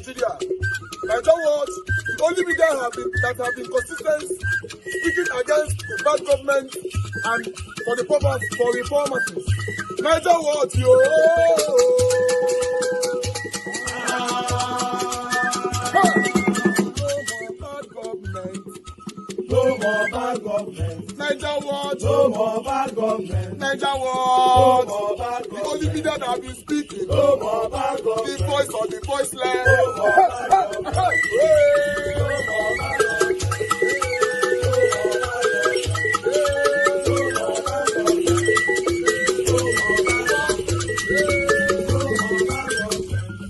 Nigeria. Nigeria was the only media that have been consistent speaking against the bad government and for the purpose for reformers. Nigeria was yo. No more bad government. Niger what? No more bad government. Niger what? No more bad government. The only media that have been speaking. No more bad government. The voice of the voiceless. No more bad government. No more bad government.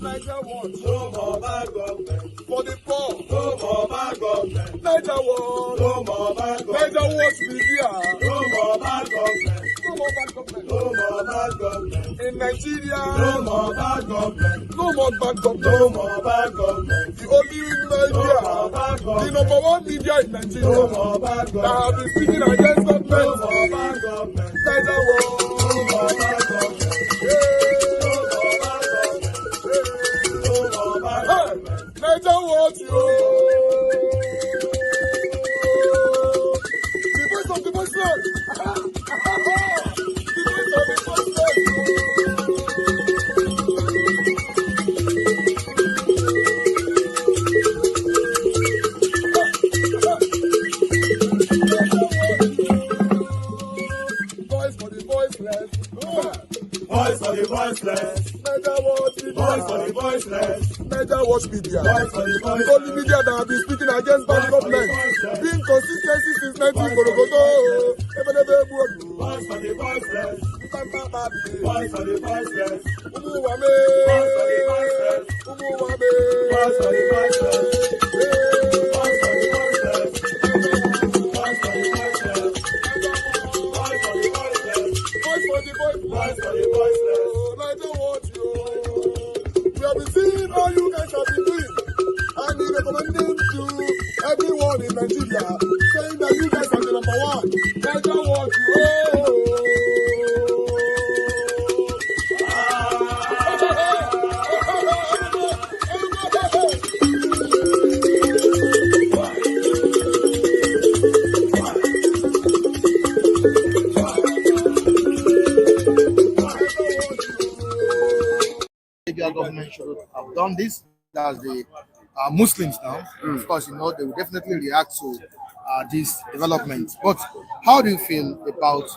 Niger what? No more bad government. For the poor. No more bad government. Niger what? No more bad government. Niger what be here? No more bad government. No more bad government. No more bad government. In Nigeria. No more bad government. No more bad government. No more bad government. The only media. No more bad government. The number one media in Nigeria. No more bad government. That have been speaking against government. No more bad government. Niger what? No more bad government. Niger what you? The voice of the voiceless. The voice of the voiceless. Voice for the voiceless. Voice for the voiceless. Niger what? Voice for the voiceless. Niger watch media. The only media that have been speaking against bad government. Being consistency since 1944. Voice for the voiceless. Voice for the voiceless. Umuwame. Voice for the voiceless. Umuwame. Voice for the voiceless. Voice for the voiceless. Voice for the voiceless. Voice for the voiceless. Voice for the voiceless. Voice for the voiceless. Niger watch you. We have been seeing all you guys have been doing, and we recommending to everyone in Nigeria, saying that you guys are the number one. Niger watch you. The government should have done this. That's the Muslims now. Of course, you know, they will definitely react to these developments. But how do you feel about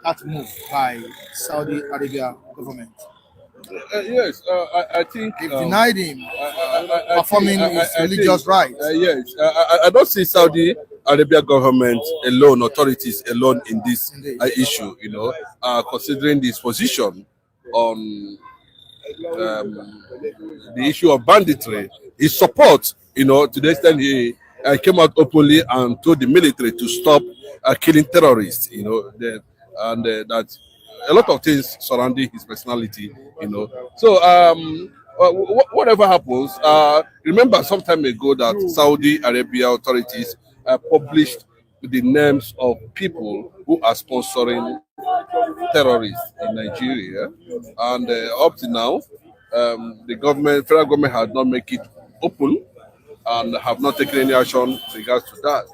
that move by Saudi Arabia government? Yes, I think They've denied him performing his religious rights. Yes, I don't see Saudi Arabia government alone, authorities alone in this issue. You know, considering this position on the issue of banditry, his support, you know, to the extent he came out openly and told the military to stop killing terrorists, you know, and that a lot of things surrounding his personality, you know. So whatever happens, remember some time ago that Saudi Arabia authorities published the names of people who are sponsoring terrorists in Nigeria, and up to now, the federal government has not made it open and have not taken any action with regards to that.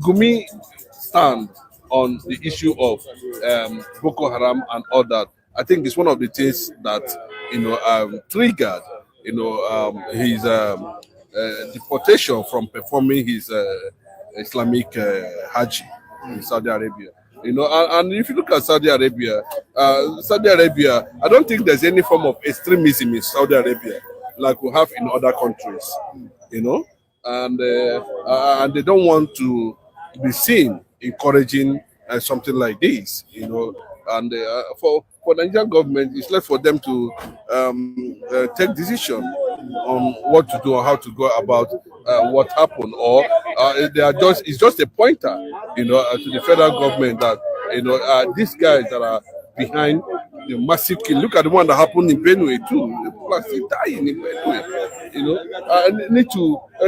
Gumi stand on the issue of Boko Haram and all that. I think it's one of the things that triggered his deportation from performing his Islamic Hajj in Saudi Arabia. You know, and if you look at Saudi Arabia, I don't think there's any form of extremism in Saudi Arabia like we have in other countries. You know, and they don't want to be seen encouraging something like this. You know, and for the Nigerian government, it's left for them to take decision on what to do or how to go about what happened, or it's just a pointer, you know, to the federal government that these guys that are behind the massive kill. Look at the one that happened in Benue too. People are still dying in Benue. You know,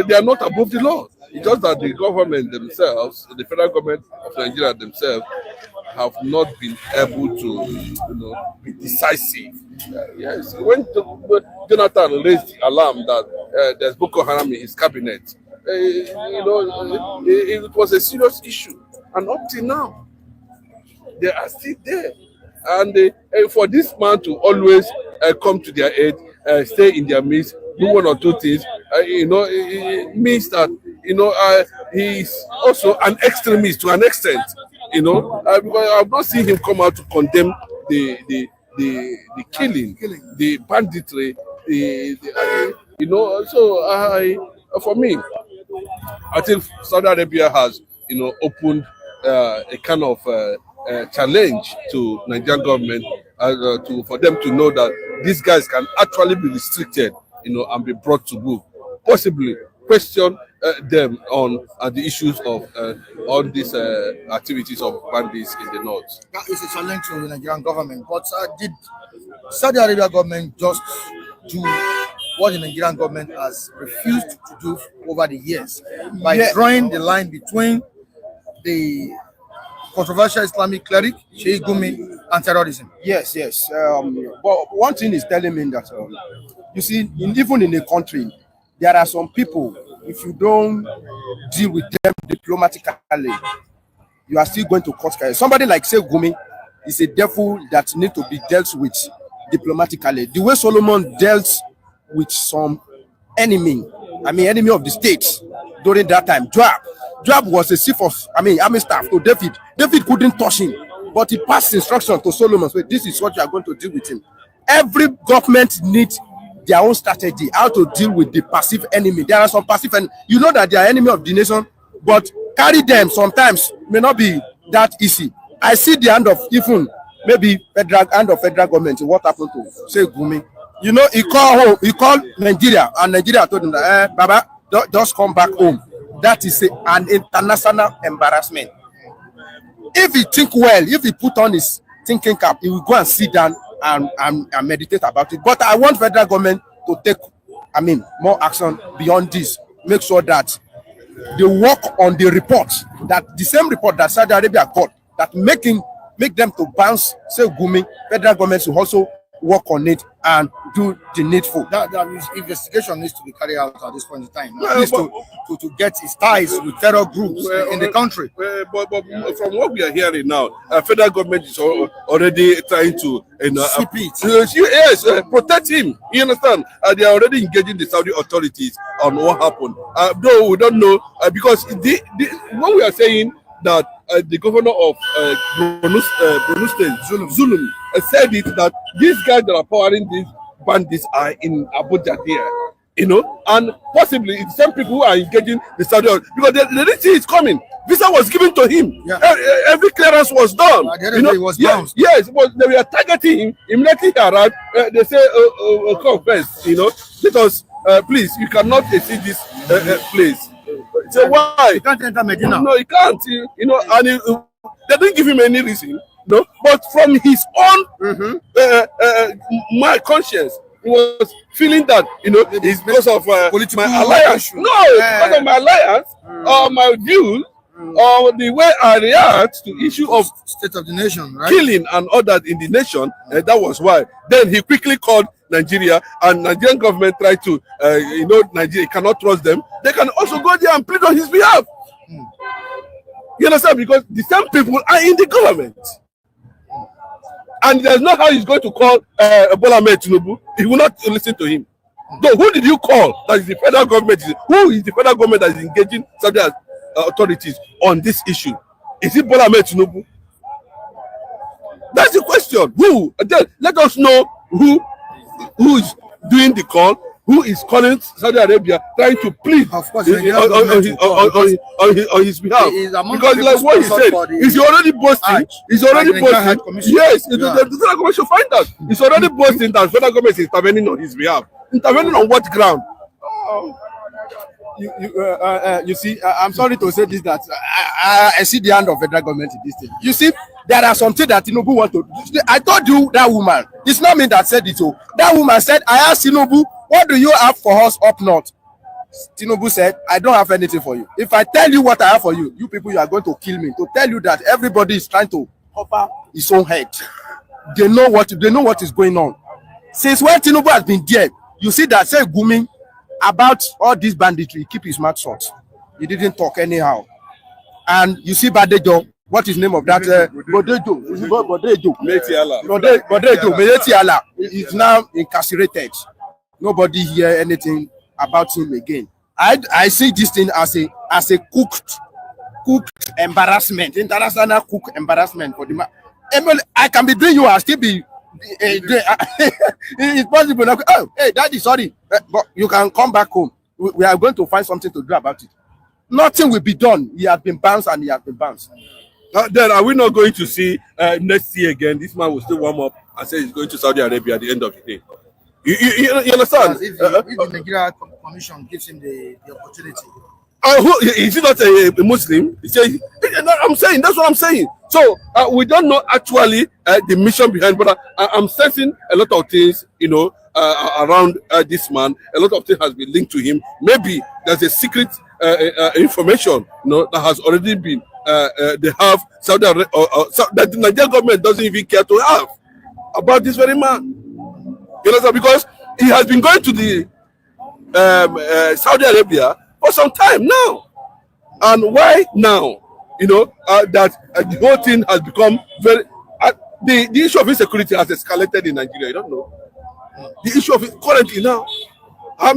they are not above the law. It's just that the government themselves, the federal government of Nigeria themselves, have not been able to, be decisive. Yes, when Jonathan raised the alarm that there's Boko Haram in his cabinet. It was a serious issue, and up till now, they are still there. And for this man to always come to their aid, stay in their midst, do one or two things, it means that he is also an extremist to an extent. Because I've not seen him come out to condemn the killing, the banditry, for me, I think Saudi Arabia has, opened a kind of challenge to Nigerian government for them to know that these guys can actually be restricted, and be brought to book, possibly question them on the issues of all these activities of bandits in the north. That is a challenge to the Nigerian government. But did Saudi Arabia government just do what the Nigerian government has refused to do over the years by drawing the line between the controversial Islamic cleric, Sheikh Gumi, and terrorism? Yes. But one thing is telling me that, you see, even in a country, there are some people, if you don't deal with them diplomatically, you are still going to cause chaos. Somebody like Sheikh Gumi is a devil that needs to be dealt with diplomatically. The way Solomon dealt with some enemy of the state during that time, Joab was a chief of, army staff to David. David couldn't touch him, but he passed instruction to Solomon. So this is what you are going to deal with him. Every government needs their own strategy, how to deal with the passive enemy. There are some passive enemies. You know that they are enemy of the nation, but carry them sometimes may not be that easy. I see the hand of even maybe federal government. What happened to Sheikh Gumi? He called home. He called Nigeria, and Nigeria told him that, Baba, just come back home. That is an international embarrassment. If he think well, if he put on his thinking cap, he will go and sit down and meditate about it. But I want federal government to take, more action beyond this. Make sure that they work on the report, that the same report that Saudi Arabia got, that make them to bounce, say Gumi. Federal government should also work on it and do the needful. That investigation needs to be carried out at this point in time. To get his ties with terror groups in the country. But from what we are hearing now, federal government is already trying to protect him. You understand? They are already engaging the Saudi authorities on what happened. Though we don't know because what we are saying that the governor of Benue State, Zulum, said it that these guys that are powering these bandits are in Abuja there, and possibly it's the same people who are engaging the Saudi because they didn't see it coming. Visa was given to him. Yeah. Every clearance was done. He was bounced. Yes, but they were targeting him. Immediately he arrived, they say, come first, let us, please, you cannot see this place. So why? You can't enter Medina. No, he can't. And they didn't give him any reason. No, but from his own my conscience, he was feeling that it's because of my alliance. No, because of my alliance or my views or the way I react to issue of state of the nation, right? Killing and all that in the nation. That was why. Then he quickly called Nigeria, and Nigerian government tried to, Nigeria cannot trust them. They can also go there and plead on his behalf. You understand? Because the same people are in the government. And there's no how he's going to call Bola Ahmed Tinubu. He will not listen to him. So who did you call? That is the federal government. Who is the federal government that is engaging Saudi authorities on this issue? Is it Bola Ahmed Tinubu? That's the question. Who? Then let us know who is doing the call, who is calling Saudi Arabia, trying to plead on his behalf. Because like what he said, he's already boasting. He's already boasting. Yes, the federal government should find out. He's already boasting that federal government is intervening on his behalf. Intervening on what ground? You see, I'm sorry to say this, that I see the hand of federal government in this thing. You see, there are some things that Tinubu want to do. I told you that woman. It's not me that said it. So that woman said, I asked Tinubu, what do you have for us up north? Tinubu said, I don't have anything for you. If I tell you what I have for you, you people, you are going to kill me. To tell you that everybody is trying to cover his own head. They know what is going on. Since when Tinubu has been there, you see that Sheikh Gumi about all this banditry, keep his mouth shut. He didn't talk anyhow. And you see Badejo, what is the name of that? Bodejo. Is it Bodejo? Bodejo. Metiala is now incarcerated. Nobody hear anything about him again. I see this thing as a cooked embarrassment, international cooked embarrassment for the man. I can be doing you, I'll still be. It's possible. Oh, hey, daddy, sorry, but you can come back home. We are going to find something to do about it. Nothing will be done. He has been bounced and he has been bounced. Then are we not going to see next year again? This man will still warm up and say he's going to Saudi Arabia at the end of the day. You understand? If the Nigerian Commission gives him the opportunity. Is he not a Muslim? I'm saying, that's what I'm saying. So we don't know actually the mission behind, but I'm sensing a lot of things, around this man. A lot of things has been linked to him. Maybe there's a secret information, that has already been they have Saudi Arabia, that the Nigerian government doesn't even care to have about this very man. You know, because he has been going to the Saudi Arabia for some time now. And why now? That the whole thing has become very. The issue of insecurity has escalated in Nigeria. You don't know. The issue of it currently now. A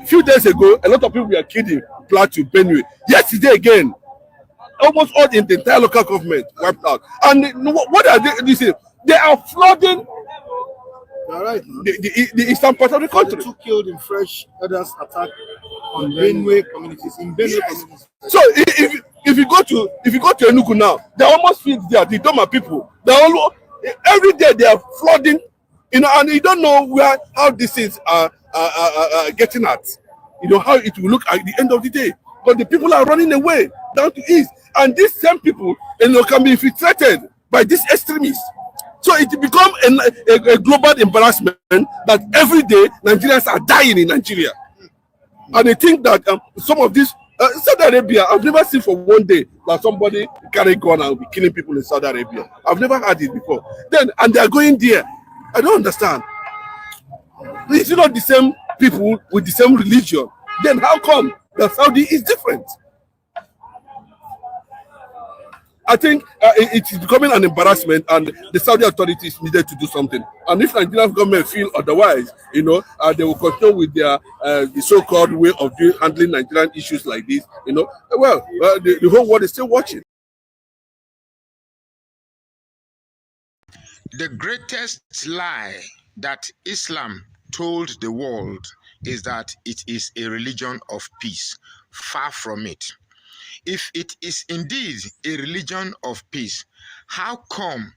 few days ago, a lot of people were killed in Plateau, Benue. Yesterday again, almost all in the entire local government wiped out. And what are they doing? They are flooding. You're right. The eastern part of the country. 2 killed in fresh others attack on Benue communities. Communities. So if you go to Enugu now, they almost feed there. The Doma people, every day they are flooding, and you don't know how this is getting at, how it will look at the end of the day. But the people are running away down to east, and these same people, can be infiltrated by these extremists. So it become a global embarrassment that every day Nigerians are dying in Nigeria. And I think that some of these, Saudi Arabia, I've never seen for one day that somebody carry gun and be killing people in Saudi Arabia. I've never had it before. And they are going there. I don't understand. It's not the same people with the same religion. Then how come that Saudi is different? I think it is becoming an embarrassment, and the Saudi authorities needed to do something. And if Nigerian government feel otherwise, they will continue with their the so-called way of handling Nigerian issues like this. The whole world is still watching. The greatest lie that Islam told the world is that it is a religion of peace. Far from it. If it is indeed a religion of peace, how come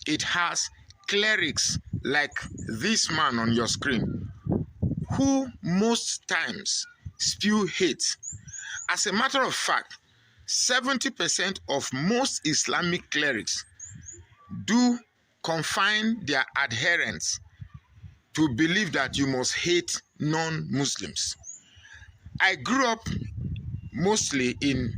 it has clerics like this man on your screen, who most times spew hate? As a matter of fact, 70% of most Islamic clerics do confine their adherents to believe that you must hate non-Muslims. I grew up mostly in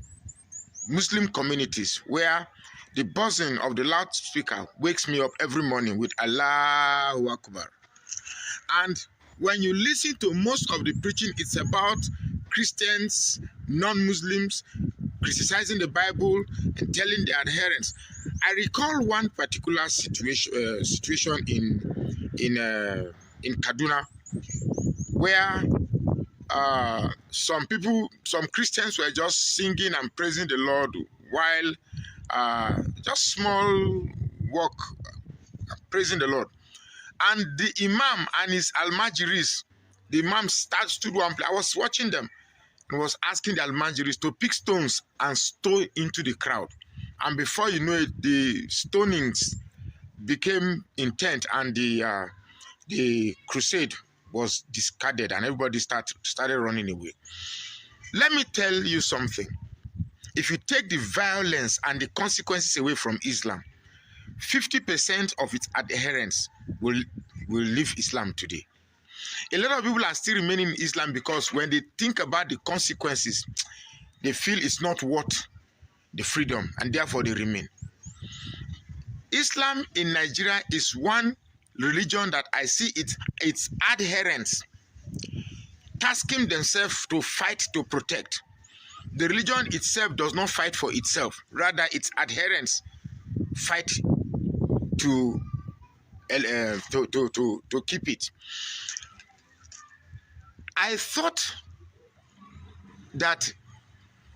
Muslim communities where the buzzing of the loudspeaker wakes me up every morning with Allahu Akbar. And when you listen to most of the preaching, it's about Christians, non-Muslims, criticizing the Bible and telling their adherents. I recall one particular situation in Kaduna where some Christians were just singing and praising the Lord while just small walk praising the Lord. And the Imam and his Almajiris, the Imam stood one place. I was watching them and was asking the Almajiris to pick stones and throw into the crowd. And before you know it, the stonings became intense, and the crusade was discarded, and everybody started running away. Let me tell you something. If you take the violence and the consequences away from Islam, 50% of its adherents will leave Islam today. A lot of people are still remaining in Islam because when they think about the consequences, they feel it's not worth the freedom, and therefore they remain. Islam in Nigeria is one religion that I see its adherents tasking themselves to fight to protect. The religion itself does not fight for itself. Rather, its adherents fight to keep it. I thought that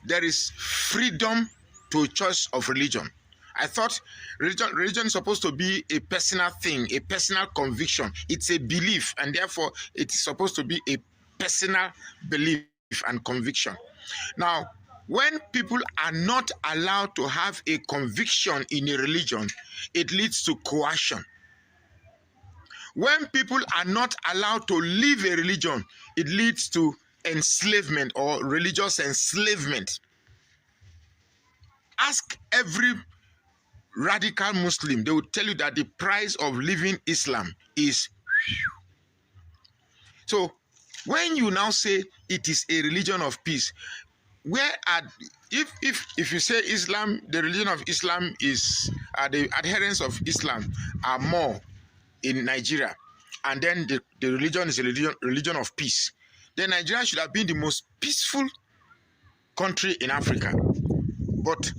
there is freedom to choice of religion. I thought religion is supposed to be a personal thing, a personal conviction. It's a belief, and therefore it is supposed to be a personal belief and conviction. Now, when people are not allowed to have a conviction in a religion, it leads to coercion. When people are not allowed to live a religion, it leads to enslavement or religious enslavement. Ask every radical Muslim, they will tell you that the price of living Islam is. So when you now say it is a religion of peace, where are, if you say Islam, the religion of Islam is the adherents of Islam are more in Nigeria, and then the religion is a religion of peace, then Nigeria should have been the most peaceful country in Africa. But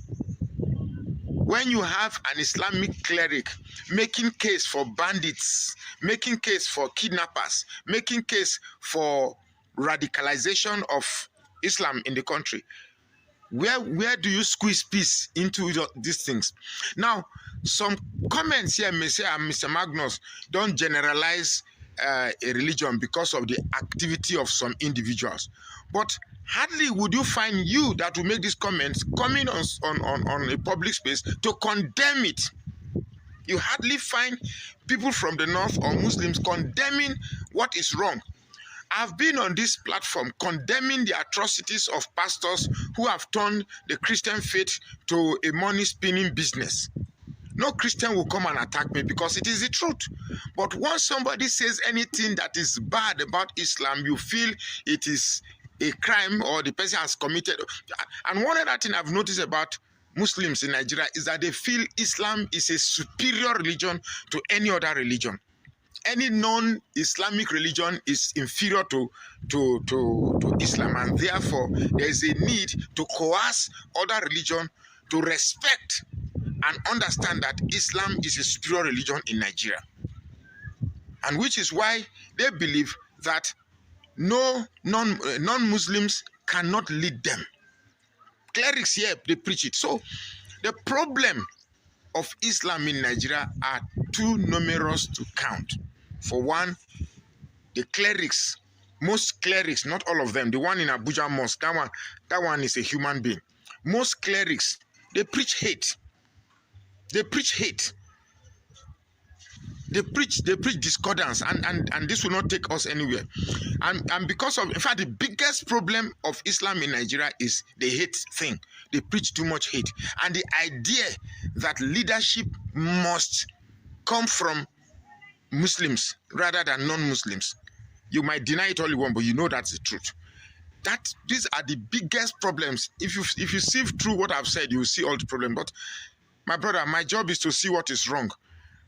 when you have an Islamic cleric making case for bandits, making case for kidnappers, making case for radicalization of Islam in the country, where do you squeeze peace into these things? Now, some comments here may say, Mr. Magnus, don't generalize a religion because of the activity of some individuals. But hardly would you find you that will make these comments coming on a public space to condemn it. You hardly find people from the north or Muslims condemning what is wrong. I've been on this platform condemning the atrocities of pastors who have turned the Christian faith to a money spinning business. No Christian will come and attack me because it is the truth. But once somebody says anything that is bad about Islam, you feel it is a crime or the person has committed. And one other thing I've noticed about Muslims in Nigeria is that they feel Islam is a superior religion to any other religion. Any non-Islamic religion is inferior to Islam, and therefore there is a need to coerce other religion to respect and understand that Islam is a superior religion in Nigeria. And which is why they believe that non-Muslims cannot lead them. Clerics here, they preach it. So the problem of Islam in Nigeria are too numerous to count. For one, the clerics, most clerics, not all of them, the one in Abuja Mosque, that one is a human being. Most clerics, they preach hate. They preach hate. They preach discordance, and this will not take us anywhere. And because of, in fact, the biggest problem of Islam in Nigeria is the hate thing. They preach too much hate. And the idea that leadership must come from Muslims rather than non-Muslims. You might deny it all you want, but you know that's the truth. These are the biggest problems. If you sieve through what I've said, you will see all the problems. But my brother, my job is to see what is wrong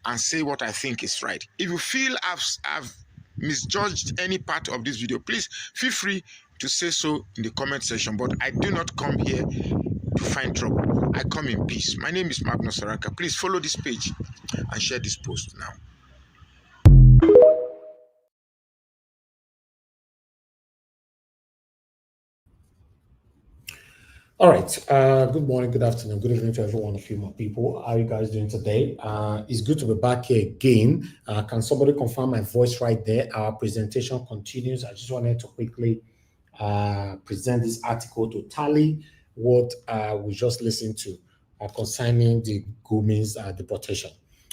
and say what I think is right. If you feel I've misjudged any part of this video, please feel free to say so in the comment section. But I do not come here to find trouble. I come in peace. My name is Magnus Saraka. Please follow this page and share this post now. All right. Good morning, good afternoon, good evening to every one of you, my people. How are you guys doing today? It's good to be back here again. Can somebody confirm my voice right there? Our presentation continues. I just wanted to quickly present this article to tally what we just listened to concerning the Gumi's deportation.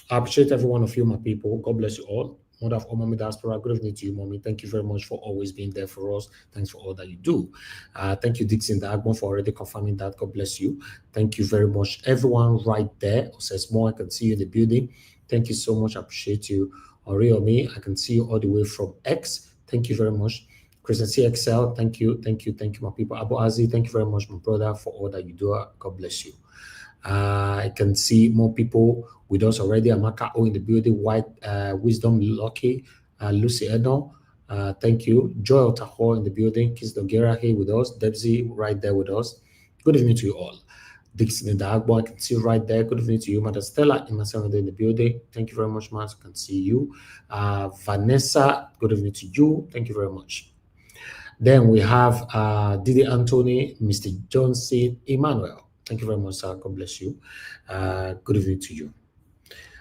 I appreciate every one of you, my people. God bless you all. Mother of all Mommy Diaspora, good evening to you, Mommy. Thank you very much for always being there for us. Thanks for all that you do. Thank you, Dixon Dagmon, for already confirming that. God bless you. Thank you very much. Everyone right there who says more, I can see you in the building. Thank you so much. I appreciate you. Oriomi, I can see you all the way from X. Thank you very much. Christian CXL, thank you, my people. Abu Azi, thank you very much, my brother, for all that you do. God bless you. I can see more people with us already. Amaka O in the building, White Wisdom, Lucky, Lucy Edon, Thank you. Joy Otaho in the building. Kiss Dogera here with us. Debsy right there with us. Good evening to you all. Dixon in the Agbo, I can see you right there. Good evening to you. Madam Stella in the building. Thank you very much, Matt. I can see you. Vanessa, good evening to you. Thank you very much. Then we have Didi Anthony, Mr. Johnson, Emmanuel. Thank you very much, sir. God bless you. Good evening to you.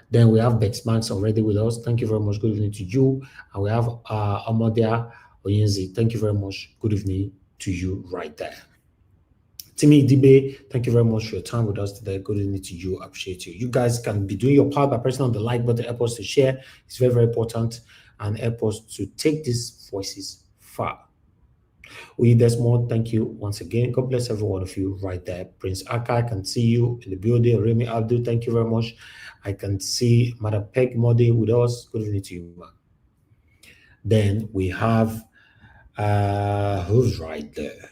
Then we have Bex Max already with us. Thank you very much. Good evening to you. And we have Amodia Oyenzi. Thank you very much. Good evening to you right there. Timmy Dibe, thank you very much for your time with us today. Good evening to you. I appreciate you. You guys can be doing your part by pressing on the like button, help us to share. It's very, very important, and help us to take these voices far. Desmond, thank you once again. God bless every one of you right there. Prince Aka, I can see you in the building. Remy Abdul, thank you very much. I can see Madam Peg Modi with us. Good evening to you, man. Then we have who's right there?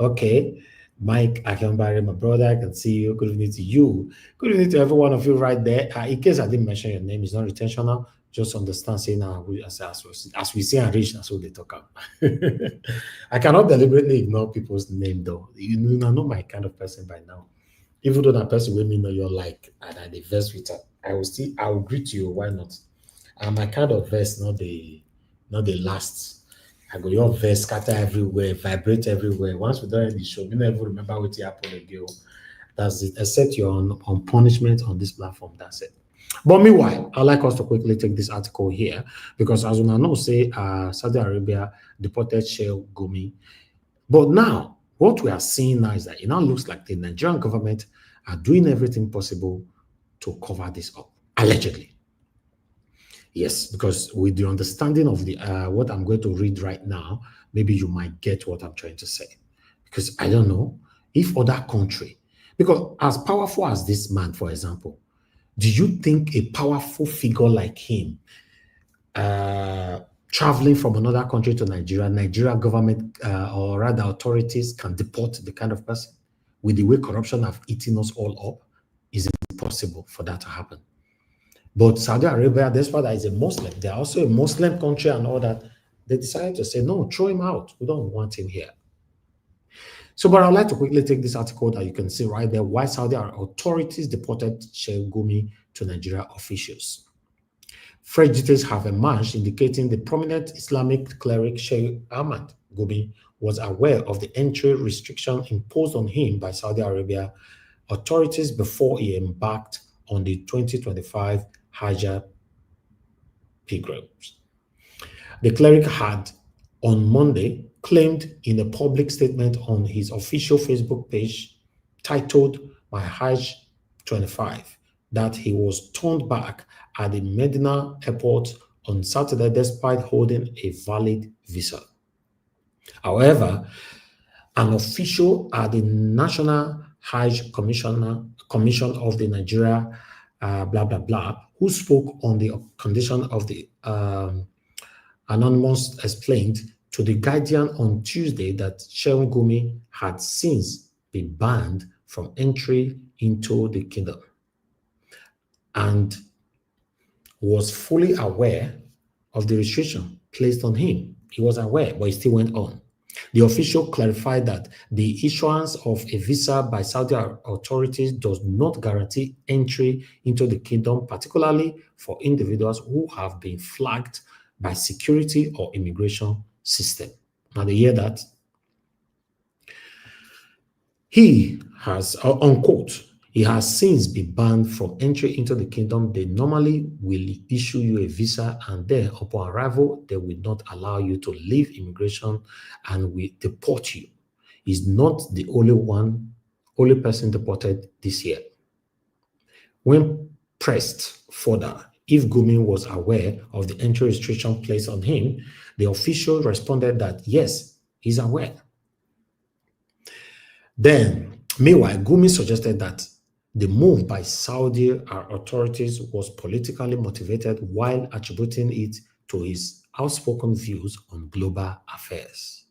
Okay, Mike Akambari, my brother, I can see you. Good evening to you. Good evening to every one of you right there. In case I didn't mention your name, it's not intentional. Just understand, say now, as we see and reach, that's what they talk about. I cannot deliberately ignore people's name, though. You know my kind of person by now. Even though that person will me know you're like, and I verse with her, I will greet you. Why not? My kind of verse, not the last. I go your verse scatter everywhere, vibrate everywhere. Once we don't end the show, we never remember what happened again. That's it. Except you're on punishment on this platform. That's it. But meanwhile, I'd like us to quickly take this article here because as we know, say Saudi Arabia deported Sheikh Gumi. But now, what we are seeing now is that it now looks like the Nigerian government are doing everything possible to cover this up, allegedly. Yes, because with the understanding of the what I'm going to read right now, maybe you might get what I'm trying to say. Because I don't know if other country, because as powerful as this man, for example, do you think a powerful figure like him traveling from another country to Nigeria government or rather authorities can deport the kind of person? With the way corruption have eaten us all up, is it impossible for that to happen? But Saudi Arabia, despite that is a Muslim, they're also a Muslim country and all that, they decided to say, no, throw him out. We don't want him here. So, but I'd like to quickly take this article that you can see right there, why Saudi authorities deported Sheikh Gumi to Nigeria officials. Fresh details have emerged indicating the prominent Islamic cleric Sheikh Ahmad Gumi was aware of the entry restriction imposed on him by Saudi Arabia authorities before he embarked on the 2025 Hajj pilgrims. The cleric had on Monday claimed in a public statement on his official Facebook page titled My Hajj 25 that he was turned back at the Medina airport on Saturday despite holding a valid visa. However, an official at the National Hajj Commission of the Nigeria, who spoke on the condition of the anonymous explained to the Guardian on Tuesday that Sheikh Gumi had since been banned from entry into the kingdom and was fully aware of the restriction placed on him. He was aware, but he still went on. The official clarified that the issuance of a visa by Saudi authorities does not guarantee entry into the kingdom, particularly for individuals who have been flagged by security or immigration system. Now they hear that. He has, unquote, he has since been banned from entry into the kingdom. They normally will issue you a visa and then upon arrival, they will not allow you to leave immigration and will deport you. He's not the only person deported this year. When pressed further, if Gumi was aware of the entry restriction placed on him, the official responded that yes, he's aware. Then, meanwhile, Gumi suggested that the move by Saudi authorities was politically motivated while attributing it to his outspoken views on global affairs.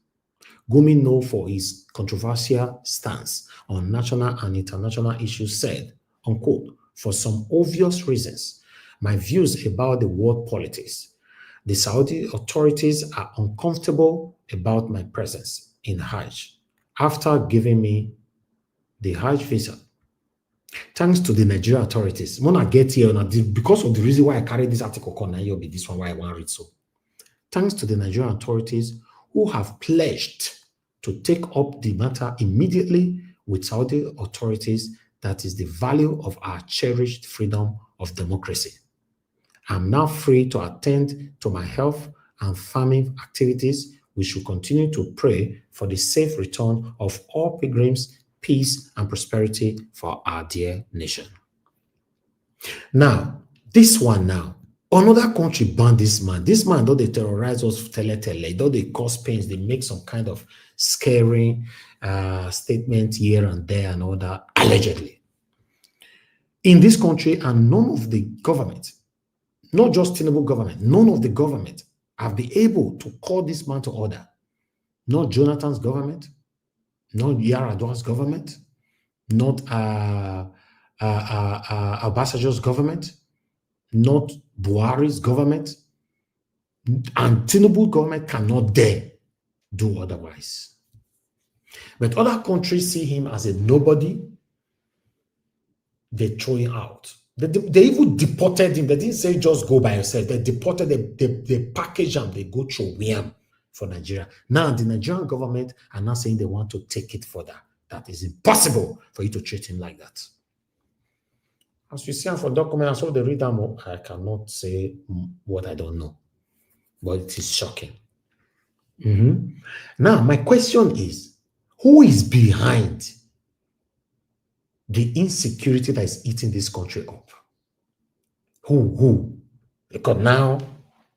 Gumi, known for his controversial stance on national and international issues, said, unquote, for some obvious reasons, my views about the world politics, The Saudi authorities are uncomfortable about my presence in Hajj after giving me the Hajj visa. Thanks to the Nigerian authorities. When I get here, because of the reason why I carried this article, you'll be this one why I want to read so. Thanks to the Nigerian authorities who have pledged to take up the matter immediately with Saudi authorities, that is the value of our cherished freedom of democracy. I'm now free to attend to my health and farming activities. We should continue to pray for the safe return of all pilgrims, peace and prosperity for our dear nation. Now, this one now, another country banned this man. This man, though they terrorize us, though they cause pains, they make some kind of scary statement here and there and all that, allegedly. In this country, and none of the government, not just Tinubu government, none of the government have been able to call this man to order. Not Jonathan's government, not Yar'Adua's government, not Obasanjo's government, not Buhari's government, and Tinubu government cannot dare do otherwise. But other countries see him as a nobody. They throw him out. They even deported him. They didn't say just go by yourself. They deported him. They package him. They go through him for Nigeria. Now the Nigerian government are now saying they want to take it further. That is impossible for you to treat him like that. As we see for documents, so they read them, I cannot say what I don't know, but it is shocking. Now, my question is, who is behind the insecurity that is eating this country up? Who? Because now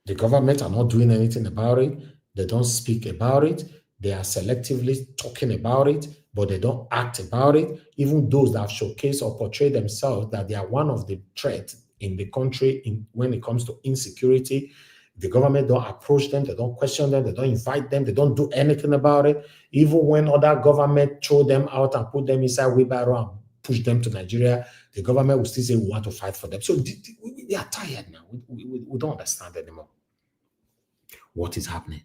the government are not doing anything about it. They don't speak about it. They are selectively talking about it, but they don't act about it. Even those that have showcased or portrayed themselves that they are one of the threats in the country when it comes to insecurity, the government don't approach them, they don't question them, they don't invite them, they don't do anything about it. Even when other government throw them out and put them inside wheelbarrow and push them to Nigeria, the government will still say we want to fight for them. So they are tired now. We don't understand anymore what is happening.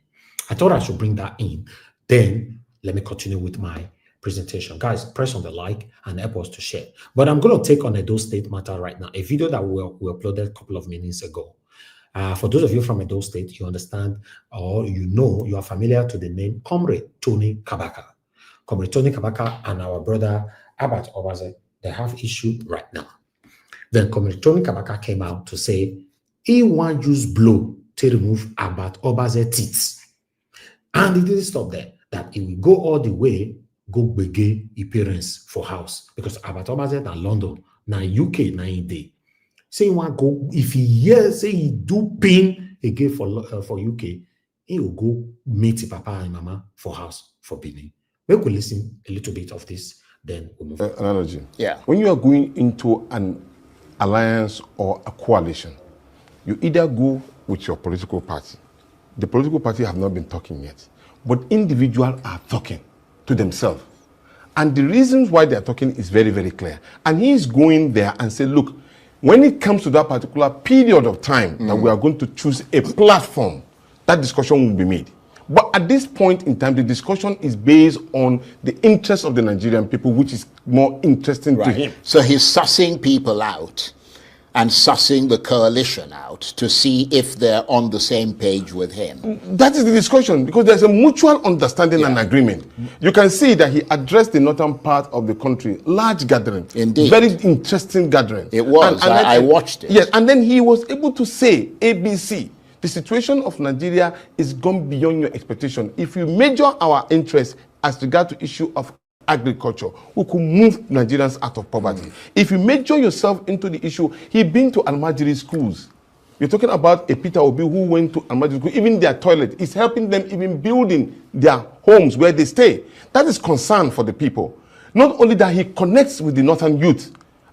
I thought I should bring that in. Then let me continue with my presentation. Guys, press on the like and help us to share. But I'm going to take on Edo State matter right now, a video that we uploaded a couple of minutes ago. For those of you from Edo State, you understand or you are familiar to the name Comrade Tony Kabaka. Comrade Tony Kabaka and our brother Abat Obaze, they have issue right now. Then Comrade Tony Kabaka came out to say he want use blow to remove Abat Obaze teeth. And he didn't stop there, that he will go all the way, go begay appearance for house. Because Abat Obaze na London, na UK, na India. Say he want go, if he hears, say he do pain again for UK, he will go meet papa and mama for house for Benin. We could listen a little bit of this, then we'll move on. Analogy. Yeah. When you are going into an alliance or a coalition, you either go with your political party. The political party have not been talking yet, but individuals are talking to themselves. And the reasons why they are talking is very, very clear. And he is going there and say, look, when it comes to that particular period of time that we are going to choose a platform, that discussion will be made. But at this point in time, the discussion is based on the interests of the Nigerian people, which is more interesting to him. So he's sussing people out and sussing the coalition out to see if they're on the same page with him. That is the discussion, because there's a mutual understanding and agreement. You can see that he addressed the northern part of the country, large gathering. Indeed. Very interesting gathering. It was. And I watched it. Yes, and then he was able to say, ABC, the situation of Nigeria is gone beyond your expectation. If you measure our interests as regard to issue of agriculture, who could move Nigerians out of poverty. If you measure yourself into the issue, he been to Almajiri schools. You're talking about a Peter Obi who went to Almajiri school, even their toilet is helping them even building their homes where they stay. That is concern for the people. Not only that, he connects with the northern youth.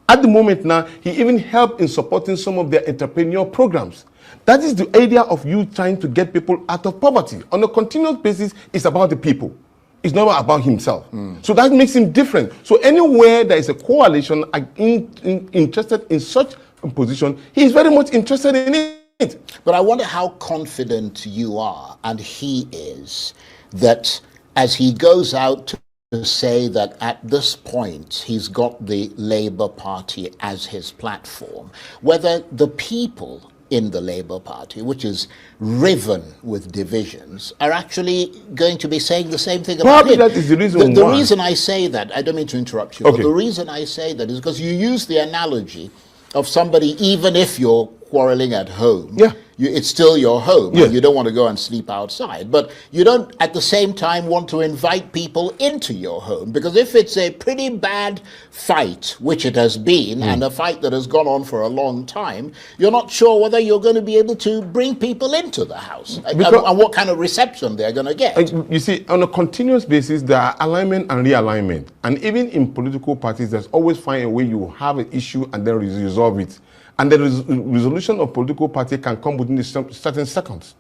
At the moment now, he even helped in supporting some of their entrepreneurial programs. That is the idea of you trying to get people out of poverty. On a continuous basis, it's about the people. It's not about himself. So that makes him different. So anywhere there is a coalition interested in such a position, he is very much interested in it. But I wonder how confident you are, and he is, that as he goes out to say that at this point he's got the Labour Party as his platform, whether the people in the Labour Party, which is riven with divisions, are actually going to be saying the same thing about him. That is the reason The why. reason I say that, I don't mean to interrupt you, Okay. but the reason I say that is because you use the analogy of somebody, even if you're quarreling at home, Yeah. it's still your home, Yeah. and you don't want to go and sleep outside. But you don't, at the same time, want to invite people into your home, because if it's a pretty bad fight, which it has been, and a fight that has gone on for a long time, you're not sure whether you're going to be able to bring people into the house, and what kind of reception they're going to get. You see, on a continuous basis, there are alignment and realignment. And even in political parties, there's always find a way you have an issue and then resolve it. And the resolution of political party can come within certain seconds.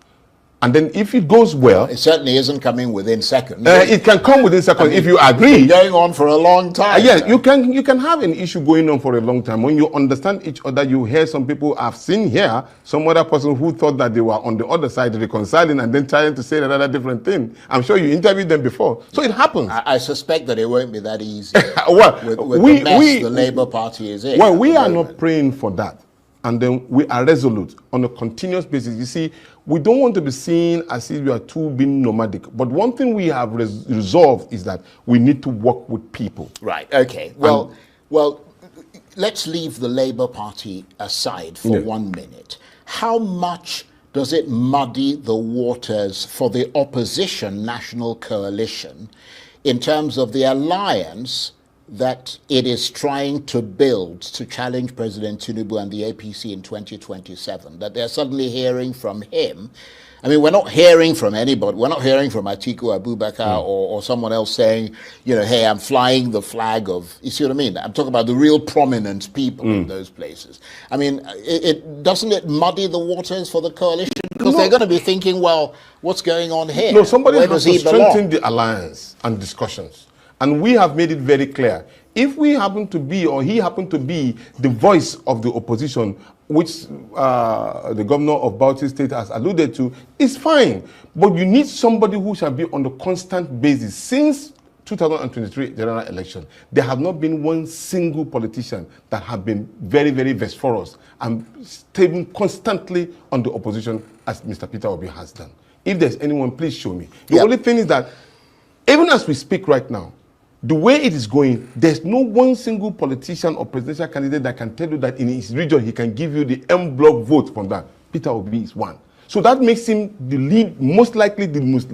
And then if it goes well... It certainly isn't coming within seconds. It can come within seconds, I mean, if you agree. It's been going on for a long time. Yes, you can have an issue going on for a long time. When you understand each other, you hear some people, I've seen here, some other person who thought that they were on the other side reconciling and then trying to say another different thing. I'm sure you interviewed them before. So it happens. I suspect that it won't be that easy. Well, with the mess the Labour Party is in. Well, we are not praying for that. And then we are resolute on a continuous basis. You see, we don't want to be seen as if we are too being nomadic. But one thing we have resolved is that we need to work with people. Right, okay. Well, let's leave the Labour Party aside for 1 minute. How much does it muddy the waters for the opposition national coalition in terms of the alliance that it is trying to build to challenge President Tinubu and the APC in 2027, that they're suddenly hearing from him? I mean, we're not hearing from anybody. We're not hearing from Atiku Abubakar or someone else saying, you know, hey, I'm flying the flag of, you see what I mean? I'm talking about the real prominent people in those places. I mean, doesn't it muddy the waters for the coalition? Because they're going to be thinking, well, what's going on here? No, somebody Where has does to he belong? strengthen the alliance and discussions. And we have made it very clear. If we happen to be, or he happened to be, the voice of the opposition, which the governor of Bauchi State has alluded to, it's fine. But you need somebody who shall be on a constant basis. Since 2023 general election, there have not been one single politician that have been very, very vociferous and staying constantly on the opposition as Mr. Peter Obi has done. If there's anyone, please show me. The only thing is that, even as we speak right now, the way it is going, there's no one single politician or presidential candidate that can tell you that in his region he can give you the en bloc vote from that. Peter Obi is one. So that makes him the lead, most likely the most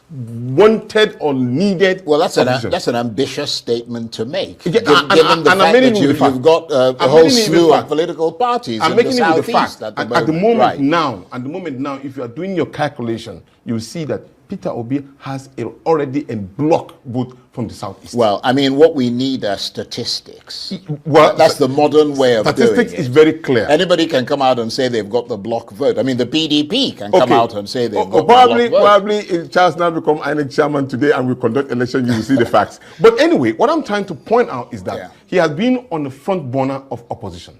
wanted or needed. Well, that's an ambitious statement to make, given the fact that you've got a whole slew of political parties in the southeast at the moment. At the moment now, if you are doing your calculation, you see that Peter Obi has already a block vote from the southeast. Well, I mean, what we need are statistics. Well, that's the modern way of doing it. Statistics is very clear. Anybody can come out and say they've got the block vote. I mean, the PDP can come out and say they've got the block vote. Probably if Charles now become INEC chairman today and we conduct election, you will see the facts. But anyway, what I'm trying to point out is that he has been on the front burner of opposition.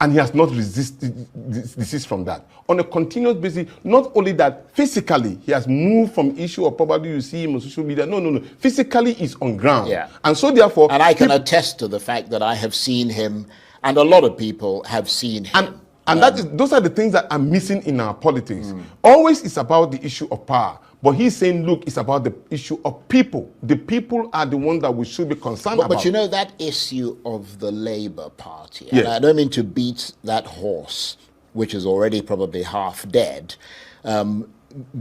And he has not desist from that. On a continuous basis, not only that, physically, he has moved from issue of probably you see him on social media. No. Physically, he's on ground. Yeah. And so therefore... And I can attest to the fact that I have seen him, and a lot of people have seen him. And those are the things that are missing in our politics. Always it's about the issue of power. But he's saying, look, it's about the issue of people. The people are the ones that we should be concerned about. But you know, that issue of the Labour Party, and I don't mean to beat that horse, which is already probably half dead,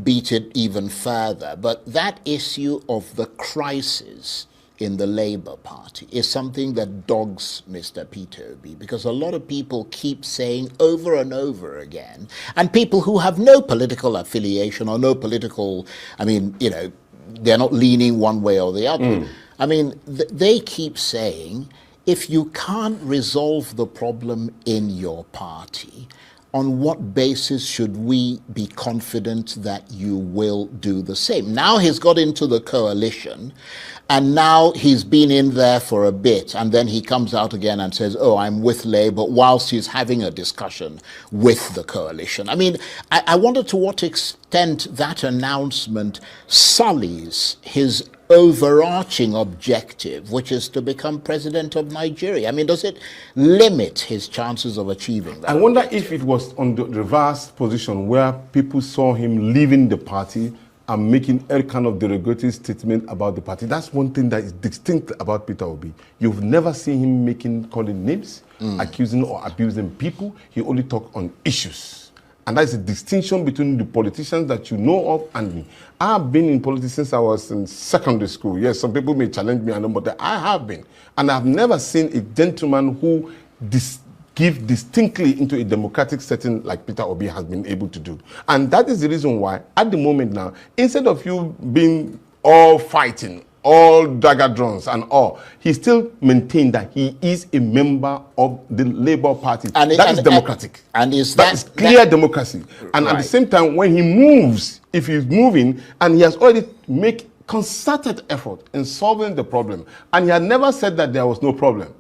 beat it even further. But that issue of the crisis in the Labour Party is something that dogs Mr. Peter Obi, because a lot of people keep saying over and over again, and people who have no political affiliation or no political, I mean, you know, they're not leaning one way or the other. I mean, they keep saying, if you can't resolve the problem in your party, on what basis should we be confident that you will do the same? Now he's got into the coalition, and now he's been in there for a bit, and then he comes out again and says, oh, I'm with Labour, whilst he's having a discussion with the coalition. I mean, I wonder to what extent that announcement sullies his overarching objective, which is to become president of Nigeria. I mean, does it limit his chances of achieving that? I wonder if it was on the reverse position where people saw him leaving the party and making every kind of derogatory statement about the party. That's one thing that is distinct about Peter Obi. You've never seen him calling names, accusing or abusing people. He only talks on issues. And that's the distinction between the politicians that you know of and me. I've been in politics since I was in secondary school. Yes, some people may challenge me, but I have been. And I've never seen a gentleman who give distinctly into a democratic setting like Peter Obi has been able to do. And that is the reason why, at the moment now, instead of you being all fighting, all dagger drones and all, he still maintained that he is a member of the Labour Party. And that is democratic. And is that is clear democracy. And right. At the same time, when he moves, if he's moving, and he has already made concerted effort in solving the problem, and he had never said that there was no problem.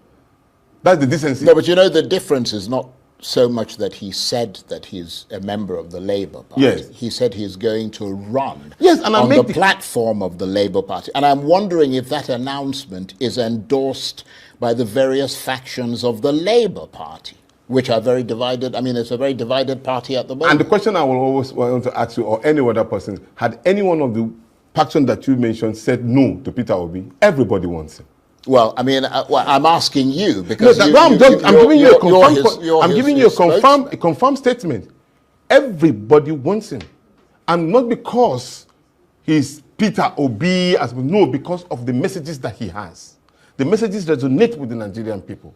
That's the decency. No, but you know, the difference is not so much that he said that he's a member of the Labour Party. Yes. He said he's going to run and on the platform of the Labour Party. And I'm wondering if that announcement is endorsed by the various factions of the Labour Party, which are very divided. I mean, it's a very divided party at the moment. And the question I will always want to ask you, or any other person, had any one of the factions that you mentioned said no to Peter Obi? Everybody wants him. Well, I mean, I'm asking you because I'm giving you a confirmed statement. Everybody wants him, and not because he's Peter Obi, because of the messages that he has. The messages resonate with the Nigerian people,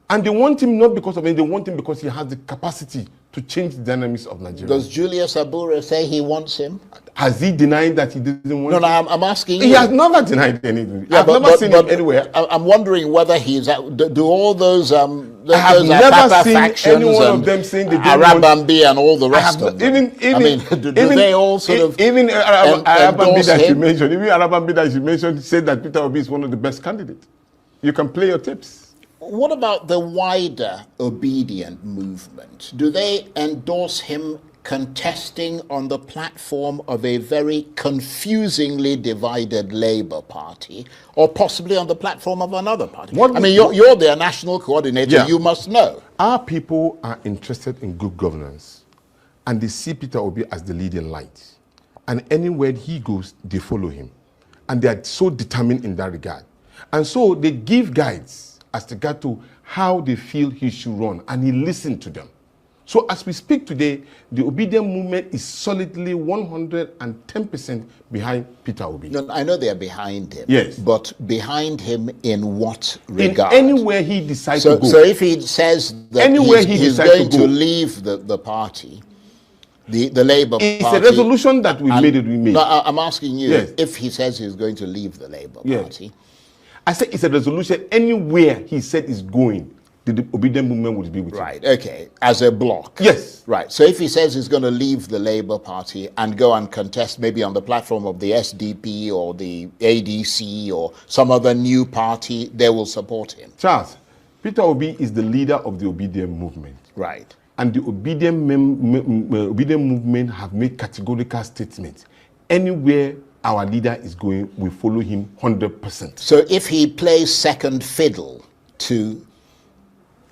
and they want him not because of it. They want him because he has the capacity to change the dynamics of Nigeria. Does Julius Abure say he wants him? Has he denied that he didn't want him? No, I'm asking you. He has never denied anything. I've never seen him anywhere. I'm wondering whether he's... Do all those... I have never seen any one of them saying they don't want... Arabambi and all the rest of them. Do they all sort of... Even Arabambi that you mentioned, said that Peter Obi is one of the best candidates. You can play your tips. What about the wider obedient movement? Do they endorse him contesting on the platform of a very confusingly divided Labour Party, or possibly on the platform of another party? You're their national coordinator, yeah. You must know. Our people are interested in good governance, and they see Peter Obi as the leading light. And anywhere he goes, they follow him. And they are so determined in that regard. And so they give guides as regard to how they feel he should run, and he listened to them. So as we speak today, the obedient movement is solidly 110% behind Peter Obi. No, I know they're behind him. Yes. But behind him in what regard? In anywhere he decides to go. So if he says that he's going to leave the party, the Labour Party... It's a resolution that we made. No, I'm asking you, yes. If he says he's going to leave the Labour Party... I said it's a resolution. Anywhere he said is going, the obedient movement would be with him. Right, okay. As a bloc. Yes. Right. So if he says he's going to leave the Labour Party and go and contest maybe on the platform of the SDP or the ADC or some other new party, they will support him. Charles, Peter Obi is the leader of the obedient movement. Right. And the obedient movement have made categorical statements. Anywhere our leader is going, we follow him 100%. So if he plays second fiddle to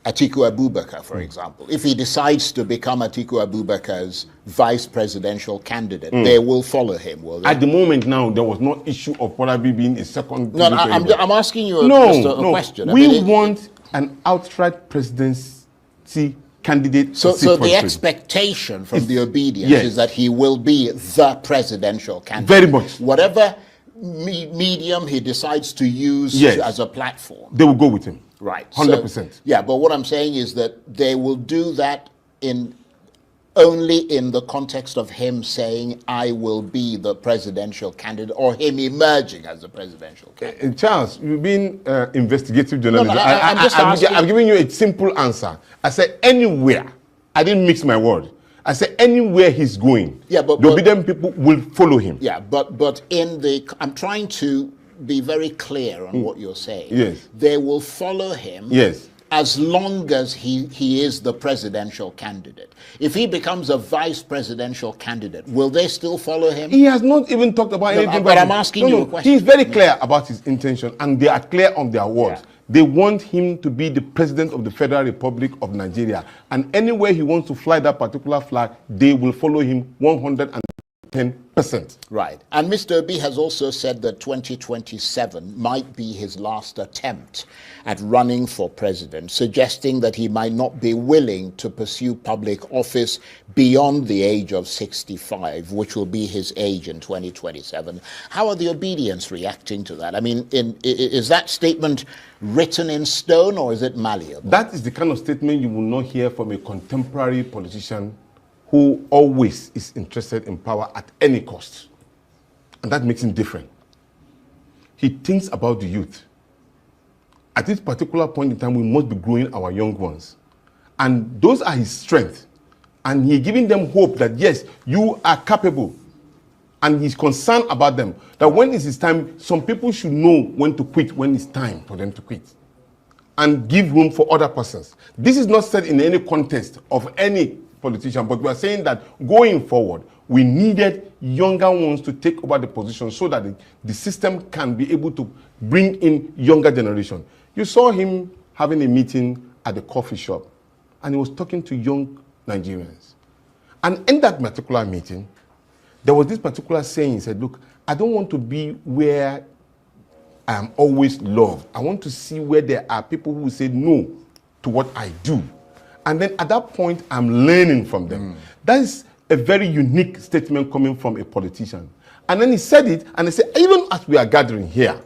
Atiku Abubakar, for example, if he decides to become Atiku Abubakar's vice presidential candidate, they will follow him, will they? At the moment now, there was no issue of probably being a second... No, I'm asking you a question. We want an outright presidency candidate. So the expectation from the obedience is that he will be the presidential candidate. Very much. Whatever medium he decides to use as a platform. They will go with him. Right. 100%. So, but what I'm saying is that they will do that only in the context of him saying, I will be the presidential candidate, or him emerging as the presidential candidate. Charles, you've been investigative journalist. I'm just asking. I'm giving you a simple answer. I said anywhere I didn't mix my word. I said anywhere he's going, yeah, but, the obedient people will follow him. Yeah, but in the, I'm trying to be very clear on what you're saying. Yes. They will follow him. Yes. As long as he is the presidential candidate. If he becomes a vice presidential candidate, will they still follow him? He has not even talked about anything. But I'm asking you a question. He's very clear about his intention, and they are clear on their words. Yeah. They want him to be the president of the Federal Republic of Nigeria. And anywhere he wants to fly that particular flag, they will follow him 110%. Right. And Mr. Obi has also said that 2027 might be his last attempt at running for president, suggesting that he might not be willing to pursue public office beyond the age of 65, which will be his age in 2027. How are the obedience reacting to that? I mean, is that statement written in stone or is it malleable? That is the kind of statement you will not hear from a contemporary politician who always is interested in power at any cost. And that makes him different. He thinks about the youth. At this particular point in time, we must be growing our young ones. And those are his strengths. And he's giving them hope that, yes, you are capable. And he's concerned about them. That when is his time, some people should know when to quit, when it's time for them to quit. And give room for other persons. This is not said in any context of any politician, but we are saying that going forward, we needed younger ones to take over the position so that the system can be able to bring in younger generation. You saw him having a meeting at the coffee shop, and he was talking to young Nigerians. And in that particular meeting, there was this particular saying. He said, look, I don't want to be where I am always loved. I want to see where there are people who say no to what I do. And then at that point, I'm learning from them. That is a very unique statement coming from a politician. And then he said it, and he said, even as we are gathering here,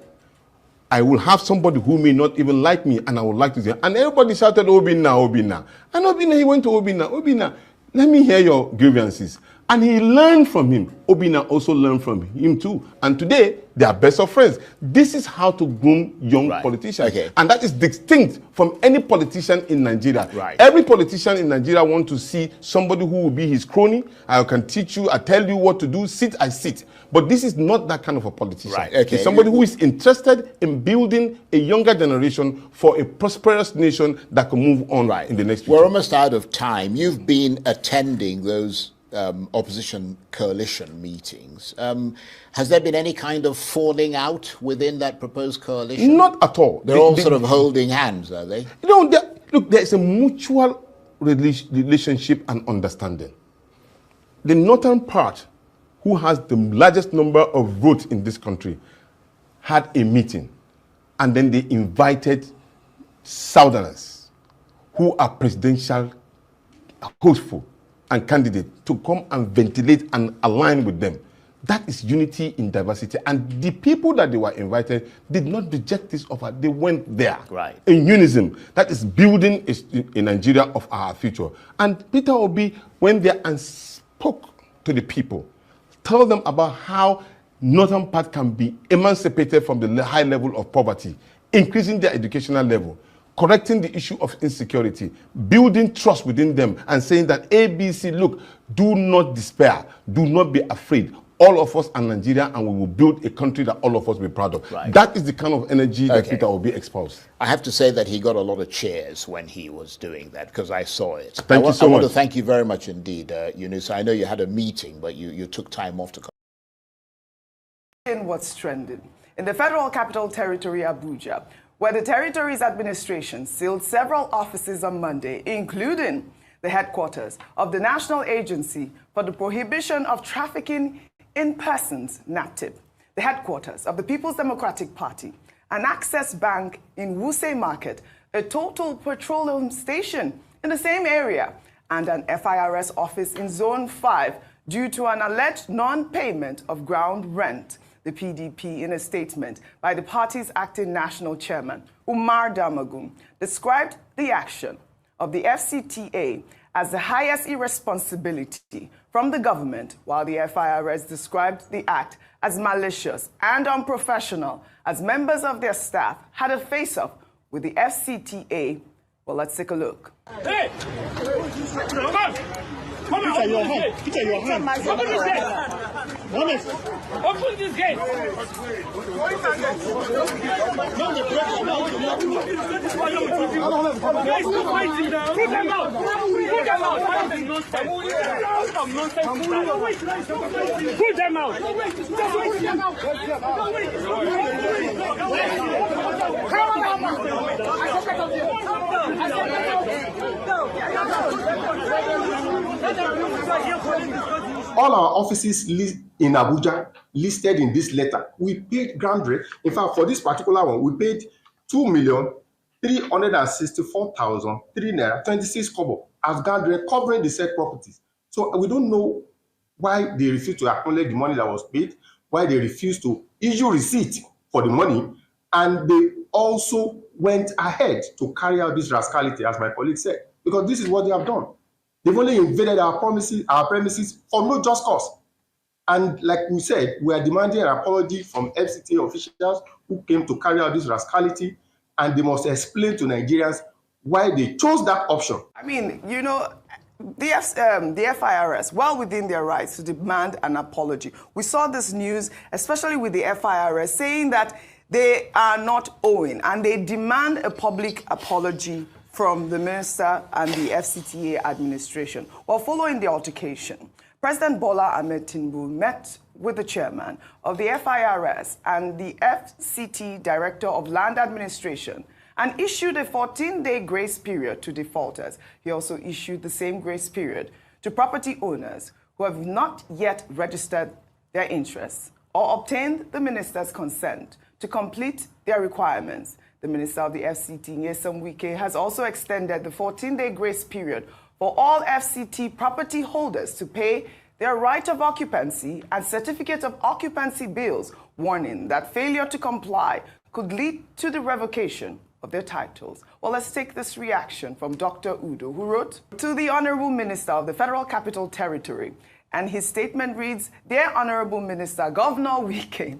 I will have somebody who may not even like me, and I would like to say, and everybody shouted, Obina, Obina. And Obina, he went to Obina, Obina, let me hear your grievances. And he learned from him. Obina also learned from him too. And today, they are best of friends. This is how to groom young politicians. Okay. And that is distinct from any politician in Nigeria. Right. Every politician in Nigeria wants to see somebody who will be his crony. I can teach you, I tell you what to do, sit, I sit. But this is not that kind of a politician. Right. Okay. It's somebody who is interested in building a younger generation for a prosperous nation that can move on in the next future. We're almost out of time. You've been attending those opposition coalition meetings. Has there been any kind of falling out within that proposed coalition? Not at all. They're all sort of holding hands, are they? You know, look, there's a mutual relationship and understanding. The northern part, who has the largest number of votes in this country, had a meeting, and then they invited southerners who are presidential hopeful and candidate to come and ventilate and align with them. That is unity in diversity. And the people that they were invited did not reject this offer. They went there in unison. That is building a Nigeria of our future. And Peter Obi went there and spoke to the people, told them about how northern part can be emancipated from the high level of poverty, increasing their educational level, correcting the issue of insecurity, building trust within them, and saying that ABC, look, do not despair, do not be afraid. All of us are Nigeria, and we will build a country that all of us will be proud of. That is the kind of energy that Peter Obi espoused. I have to say that he got a lot of cheers when he was doing that, because I saw it. Thank you so much. I want to thank you very much indeed, Yunus. I know you had a meeting, but you took time off to come. In what's trending in the Federal Capital Territory, Abuja, where the territory's administration sealed several offices on Monday, including the headquarters of the National Agency for the Prohibition of Trafficking in Persons, NAPTIP, the headquarters of the People's Democratic Party, an Access Bank in Wuse Market, a Total Petroleum station in the same area, and an FIRS office in Zone 5 due to an alleged non-payment of ground rent. The PDP, in a statement by the party's acting national chairman, Umar Damagum, described the action of the FCTA as the highest irresponsibility from the government, while the FIRS described the act as malicious and unprofessional, as members of their staff had a face-off with the FCTA Well, let's take a look. Hey! Come on, your hand. Put your hand. Open this gate. Open this gate. Guys, stop fighting now. Put them out. Put them out. Put them out. All our offices in Abuja listed in this letter, we paid ground rent. In fact, for this particular one, we paid 2,364,003 naira 26 kobo as ground rent covering the said properties. So we don't know why they refuse to acknowledge the money that was paid, why they refuse to issue receipt for the money, and they also went ahead to carry out this rascality, as my colleague said, because this is what they have done. They've only invaded our premises for no just cause. And like we said, we are demanding an apology from FCT officials who came to carry out this rascality, and they must explain to Nigerians why they chose that option. I mean, you know, the FIRS, well within their rights to demand an apology. We saw this news, especially with the FIRS, saying that they are not owing, and they demand a public apology from the minister and the FCTA administration. Well, following the altercation, President Bola Ahmed Tinubu met with the chairman of the FIRS and the FCT Director of Land Administration and issued a 14-day grace period to defaulters. He also issued the same grace period to property owners who have not yet registered their interests or obtained the minister's consent to complete their requirements. The Minister of the FCT, Nyesom Wike, has also extended the 14-day grace period for all FCT property holders to pay their right of occupancy and certificate of occupancy bills, warning that failure to comply could lead to the revocation of their titles. Well, let's take this reaction from Dr. Udo, who wrote to the Honorable Minister of the Federal Capital Territory. And his statement reads, Dear Honorable Minister, Governor Wike,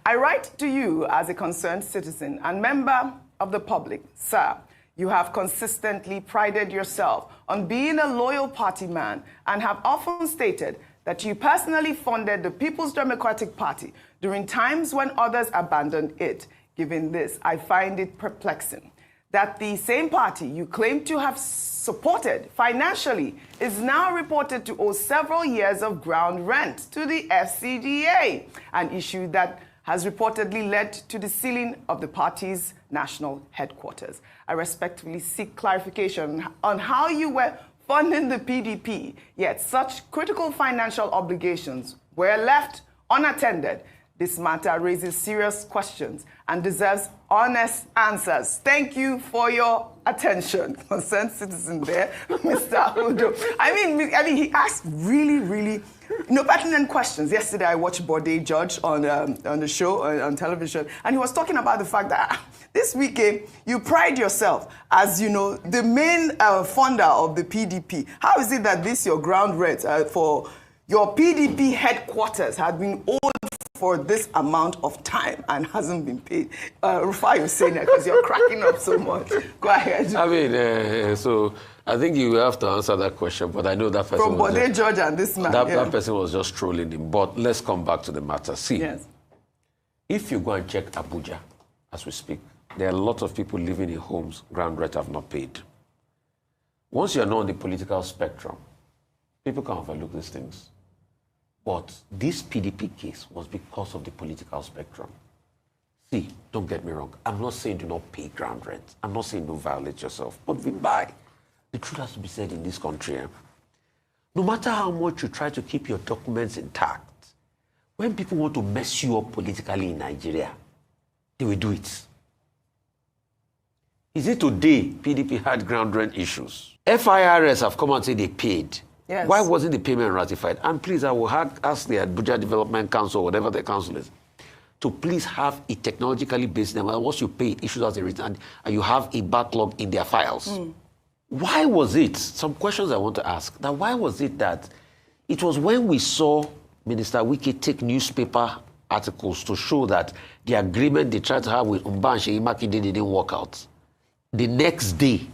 I write to you as a concerned citizen and member of the public. Sir, you have consistently prided yourself on being a loyal party man and have often stated that you personally funded the People's Democratic Party during times when others abandoned it. Given this, I find it perplexing that the same party you claim to have supported financially is now reported to owe several years of ground rent to the FCDA, an issue that has reportedly led to the sealing of the party's national headquarters. I respectfully seek clarification on how you were funding the PDP, yet such critical financial obligations were left unattended. This matter raises serious questions and deserves honest answers. Thank you for your attention. Concerned citizen there, Mr. Udo. I mean, he asked really, pertinent questions. Yesterday, I watched Bode Judge on the show, on television, and he was talking about the fact that this weekend, you pride yourself as, the main funder of the PDP. How is it that this, your ground rent for your PDP headquarters had been owed for this amount of time and hasn't been paid? Rufai, you're saying that because you're cracking up so much. Go ahead. I mean, so I think you have to answer that question, but I know that person from Bode George and this man. That person was just trolling him. But let's come back to the matter. See, yes. If you go and check Abuja as we speak, there are a lot of people living in homes ground rent have not paid. Once you're not on the political spectrum, people can overlook these things. But this PDP case was because of the political spectrum. See, don't get me wrong. I'm not saying do not pay ground rent. I'm not saying don't violate yourself. But the truth has to be said in this country. No matter how much you try to keep your documents intact, when people want to mess you up politically in Nigeria, they will do it. Is it today PDP had ground rent issues? FIRS have come out and said they paid. Yes. Why wasn't the payment ratified? And please, I will ask the Abuja Development Council, whatever the council is, to please have a technologically based number. Once you pay it, issues as a return, and you have a backlog in their files. Why was it, some questions I want to ask, that why was it that it was when we saw Minister Wike take newspaper articles to show that the agreement they tried to have with Umba and Sheyi Makinde didn't work out. The next day,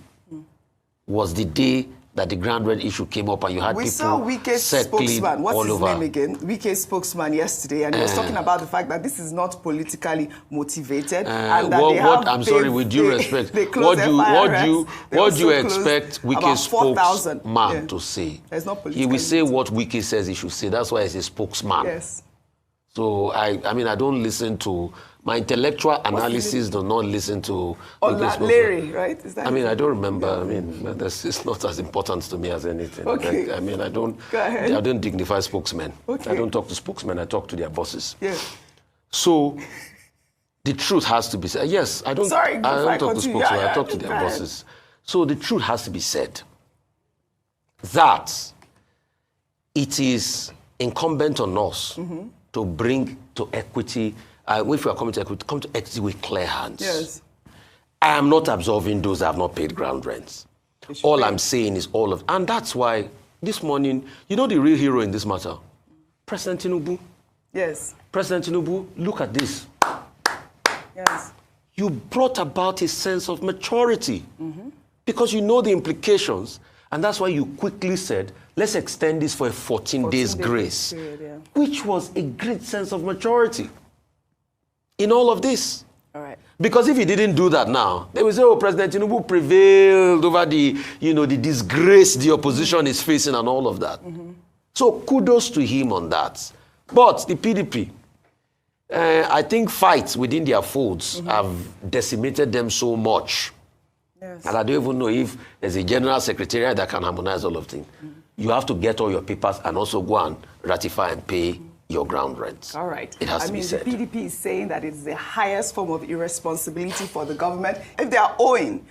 was the day that the Grand Red issue came up and you had we people saw Wike's spokesman, what's all his over. name again? Wike's spokesman yesterday, and he was talking about the fact that this is not politically motivated. And that I'm sorry, with due respect, what do you expect Wike's spokesman to say? He will say what Wike says he should say. That's why he's a spokesman. Yes. So I mean, I don't listen to my intellectual analysis. Do not listen to Larry, right? Is that I don't remember. Yeah. I mean, it's not as important to me as anything. Okay. I mean, I don't dignify spokesmen. Okay. I don't talk to spokesmen. I talk to their bosses. Yeah. So the truth has to be said. Yes, I don't talk to spokesmen. I talk to their bosses. So the truth has to be said that it is incumbent on us to bring to equity. If we are coming to equity, come to equity with clear hands. Yes. I am not absolving those that have not paid ground rents. All I'm saying is and that's why this morning, you know the real hero in this matter? President Tinubu. Yes. President Tinubu, look at this. Yes. You brought about a sense of maturity because you know the implications, and that's why you quickly said, let's extend this for a 14 days grace, period, which was a great sense of maturity in all of this. All right. Because if he didn't do that now, they will say, oh, President Tinubu prevailed over the disgrace the opposition is facing and all of that. So kudos to him on that. But the PDP, I think fights within their folds have decimated them so much. Yes. And I don't even know if there's a general secretariat that can harmonize all of things. You have to get all your papers and also go and ratify and pay your ground rent. All right. It has to be said. The PDP is saying that it's the highest form of irresponsibility for the government. If they are owing,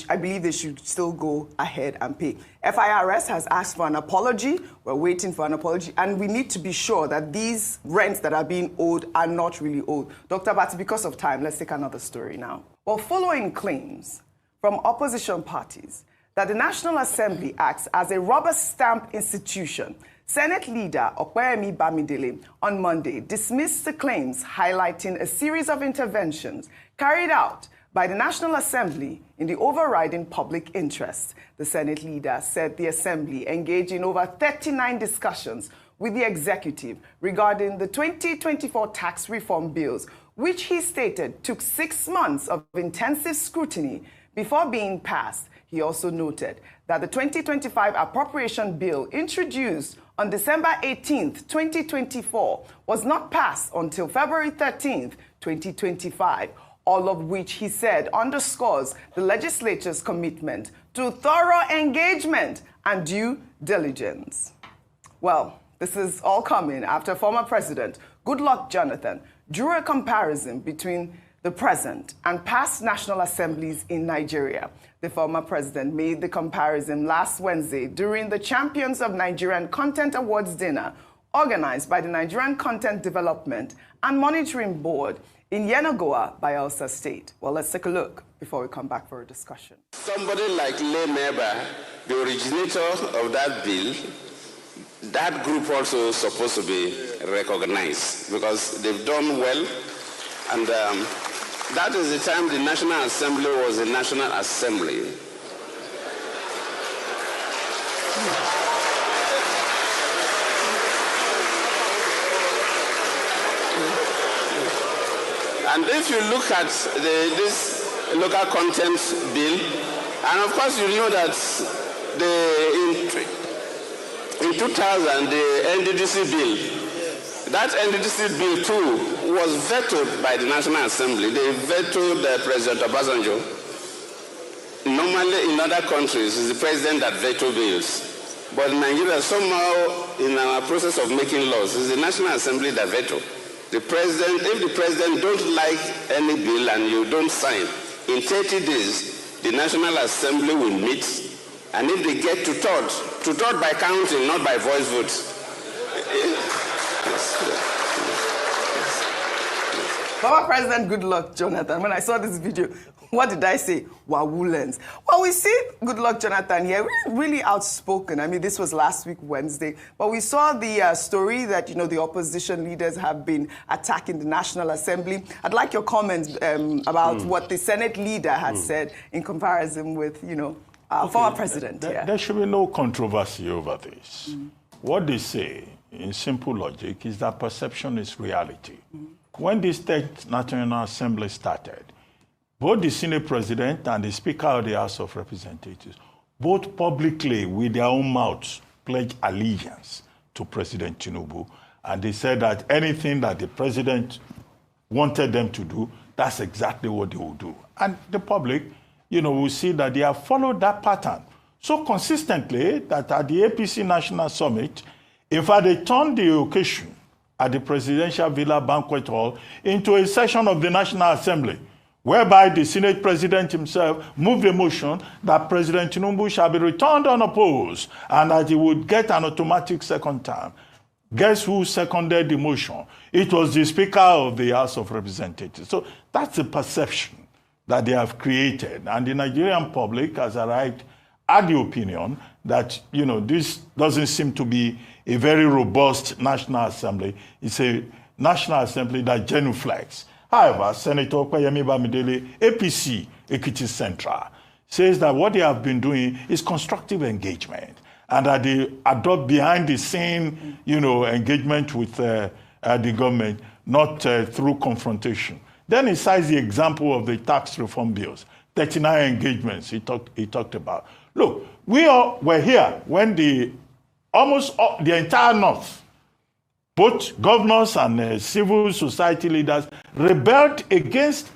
I believe they should still go ahead and pay. FIRS has asked for an apology. We're waiting for an apology. And we need to be sure that these rents that are being owed are not really owed. Dr. Bati, because of time, let's take another story now. Well, following claims from opposition parties that the National Assembly acts as a rubber stamp institution, Senate leader Opeyemi Bamidele on Monday dismissed the claims, highlighting a series of interventions carried out by the National Assembly in the overriding public interest. The Senate leader said the Assembly engaged in over 39 discussions with the executive regarding the 2024 tax reform bills, which he stated took 6 months of intensive scrutiny before being passed. He also noted that the 2025 appropriation bill introduced on December 18th, 2024, was not passed until February 13th, 2025, all of which he said underscores the legislature's commitment to thorough engagement and due diligence. Well, this is all coming after former President Goodluck Jonathan drew a comparison between the present and past National Assemblies in Nigeria. The former president made the comparison last Wednesday during the Champions of Nigerian Content Awards dinner organized by the Nigerian Content Development and Monitoring Board in Yenagoa, Bayelsa State. Well, let's take a look before we come back for a discussion. Somebody like Lay Meba, the originator of that bill, that group also is supposed to be recognized because they've done well. And that is the time the National Assembly was a National Assembly. And if you look at this local content bill, and of course you know that in 2000, the NDDC bill, that NDDC bill too was vetoed by the National Assembly. They vetoed President Obasanjo. Normally in other countries, it's the president that veto bills. But in Nigeria, somehow in our process of making laws, it's the National Assembly that veto. The president, if the president don't like any bill and you don't sign, in 30 days, the National Assembly will meet, and if they get to third by counting, not by voice vote. Former President Goodluck Jonathan, when I saw this video, what did I say? Wawulens. Well, we see Goodluck Jonathan here, really outspoken. I mean, this was last week, Wednesday. But we saw the story that, the opposition leaders have been attacking the National Assembly. I'd like your comments about what the Senate leader had said in comparison with, former president. There should be no controversy over this. What they say, in simple logic, is that perception is reality. When the State National Assembly started, both the Senate President and the Speaker of the House of Representatives, both publicly with their own mouths, pledged allegiance to President Tinubu. And they said that anything that the President wanted them to do, that's exactly what they will do. And the public, will see that they have followed that pattern so consistently that at the APC National Summit, in fact, they turned the occasion at the Presidential Villa Banquet Hall into a session of the National Assembly, whereby the Senate President himself moved a motion that President Tinubu shall be returned unopposed and that he would get an automatic second term. Guess who seconded the motion? It was the Speaker of the House of Representatives. So that's the perception that they have created. And the Nigerian public has arrived at the opinion that, this doesn't seem to be a very robust National Assembly. It's a National Assembly that genuflects. However, Senator Kwayemi Bamidele, APC, Ekiti Central, says that what they have been doing is constructive engagement and that they adopt behind the scene, engagement with the government, not through confrontation. Then he cites the example of the tax reform bills, 39 engagements he talked about. Look, we all were here when almost the entire North, both governors and civil society leaders, rebelled against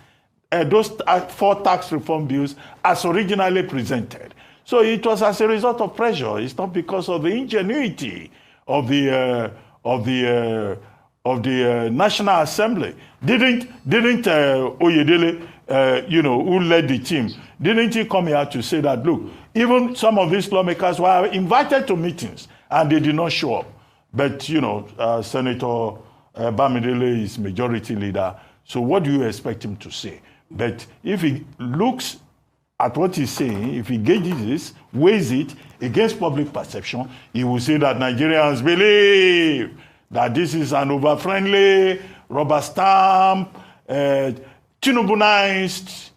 those 4 tax reform bills as originally presented. So it was as a result of pressure. It's not because of the ingenuity of the National Assembly. Didn't Oyedele, who led the team, didn't he come here to say that, look, even some of these lawmakers were invited to meetings and they did not show up. But, Senator Bamidele is majority leader. So what do you expect him to say? But if he looks at what he's saying, if he gauges, weighs it against public perception, he will say that Nigerians believe that this is an over-friendly, rubber stamp, Tinubu-nized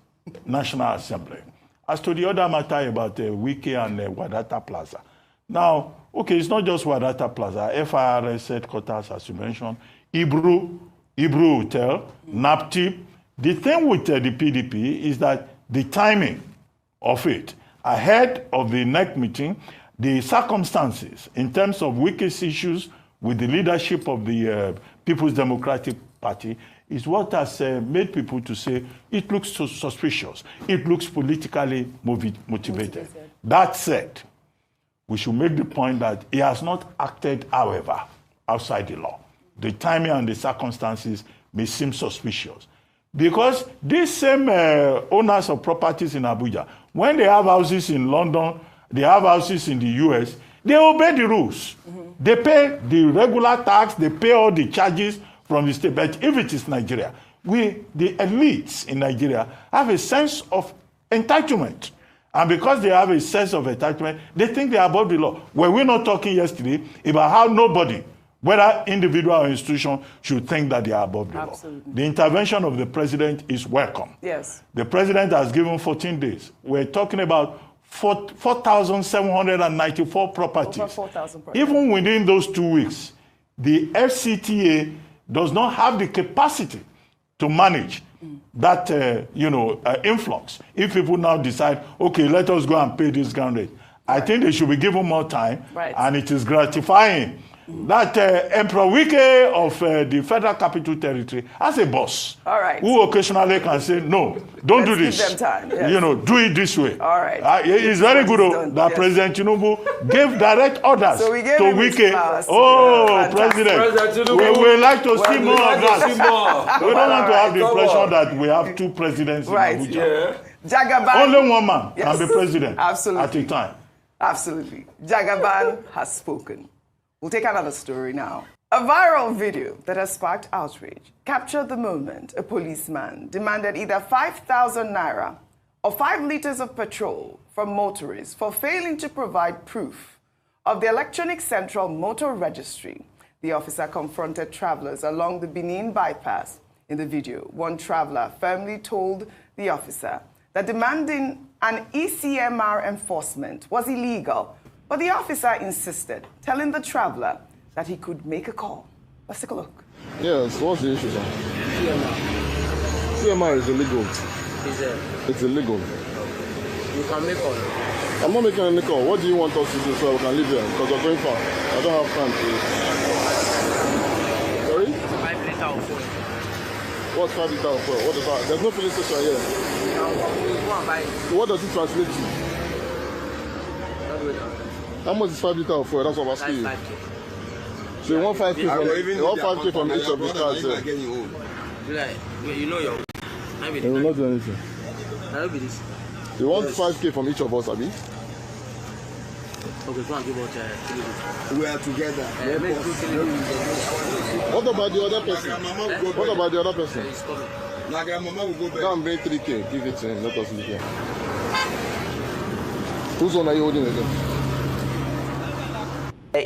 National Assembly. As to the other matter about Wike and Wadata Plaza. Now, okay, it's not just Wadata Plaza, FIRS headquarters, as you mentioned, Ibru Hotel, NAPTIP. The thing with the PDP is that the timing of it, ahead of the NEC meeting, the circumstances in terms of Wike's issues with the leadership of the People's Democratic Party is what has made people to say it looks so suspicious. It looks politically motivated. That said, we should make the point that he has not acted, however, outside the law. The timing and the circumstances may seem suspicious. Because these same owners of properties in Abuja, when they have houses in London, they have houses in the US, they obey the rules. They pay the regular tax, they pay all the charges from the state. But if it is Nigeria, the elites in Nigeria have a sense of entitlement. And because they have a sense of entitlement, they think they are above the law. Were we not talking yesterday about how nobody, whether individual or institution, should think that they are above the law? The intervention of the president is welcome. Yes. The president has given 14 days. We're talking about 4,794 properties. Over 4,000 properties. Even within those 2 weeks, the FCTA does not have the capacity to manage that influx. If people now decide, okay, let us go and pay this ground rate, I think they should be given more time, and it is gratifying that Emperor Wike of the Federal Capital Territory has a boss who occasionally can say, no, don't do this. Give them time. Yes. Do it this way. All right. It's very good that President Tinubu gave direct orders so we gave to Wike. President, we would like to see more of that. We don't want to have the impression that we have 2 presidents in Abuja. Yeah. Jagaban. Only one man can be president at a time. Absolutely. Jagaban has spoken. We'll take another story now. A viral video that has sparked outrage captured the moment a policeman demanded either 5,000 naira or 5 liters of petrol from motorists for failing to provide proof of the Electronic Central Motor Registry. The officer confronted travelers along the Benin bypass. In the video, one traveler firmly told the officer that demanding and ECMR enforcement was illegal, but the officer insisted, telling the traveler that he could make a call. Let's take a look. Yes, what's the issue, sir? CMR is illegal. It's illegal. You can make call. I'm not making any call. What do you want us to do so we can leave here? Because we're going far. I don't have time to. Sorry? 5 liter of fuel. What's 5 liter of fuel? What is that? There's no filling station here. So what does it translate to? How much is 5 liter of fuel? That's what I'm asking you. So you want 5K from each of the cars here? You know your. They will not do anything. You want 5K from each of us, Abi? Okay, so I'll give out we are together. What about the other person? What about the other person? My grandmama will go back. Go and bring 3K. Give it to him. Let us leave here. Whose one are you holding again?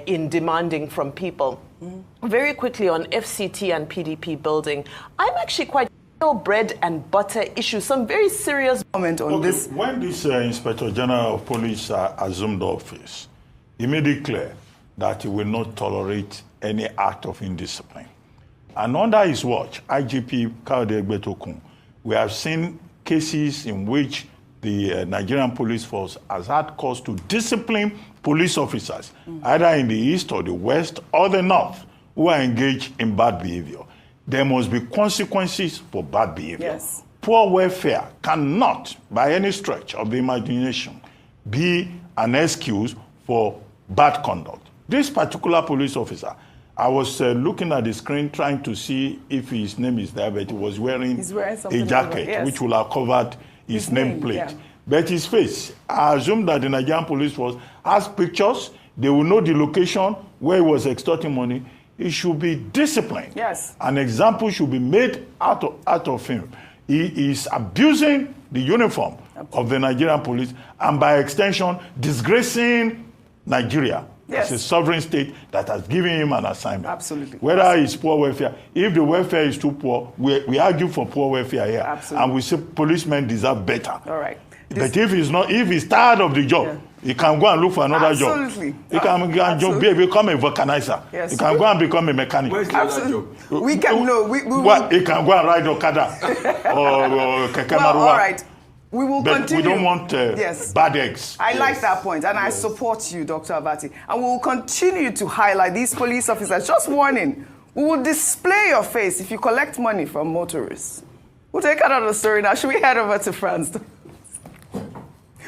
In demanding from people. Very quickly on FCT and PDP building, I'm actually quite bread and butter issue, some very serious comment on this. When this Inspector General of Police assumed office, he made it clear that he will not tolerate any act of indiscipline. And under his watch, IGP Egbetokun, we have seen cases in which the Nigerian police force has had cause to discipline police officers, either in the east or the west or the north, who are engaged in bad behavior. There must be consequences for bad behavior. Yes. Poor welfare cannot, by any stretch of the imagination, be an excuse for bad conduct. This particular police officer, I was looking at the screen trying to see if his name is there, but he was wearing a jacket which will have covered his nameplate. Yeah. But his face, I assume that the Nigerian police force has pictures, they will know the location where he was extorting money. He should be disciplined. Yes. An example should be made out of him. He is abusing the uniform of the Nigerian police and by extension disgracing Nigeria as a sovereign state that has given him an assignment. Absolutely. Whether it's poor welfare, if the welfare is too poor, we argue for poor welfare here. Absolutely. And we say policemen deserve better. All right. But if he's tired of the job, he can go and look for another job. He can become a vulcanizer. Yes. He can go and become a mechanic. Where's the other job? We can know. He can go and ride Okada or Keke Marua. All right. We will continue. We don't want bad eggs. I like that point, and I support you, Dr. Abati. And we will continue to highlight these police officers. Just warning, we will display your face if you collect money from motorists. We'll take another story now. Should we head over to France?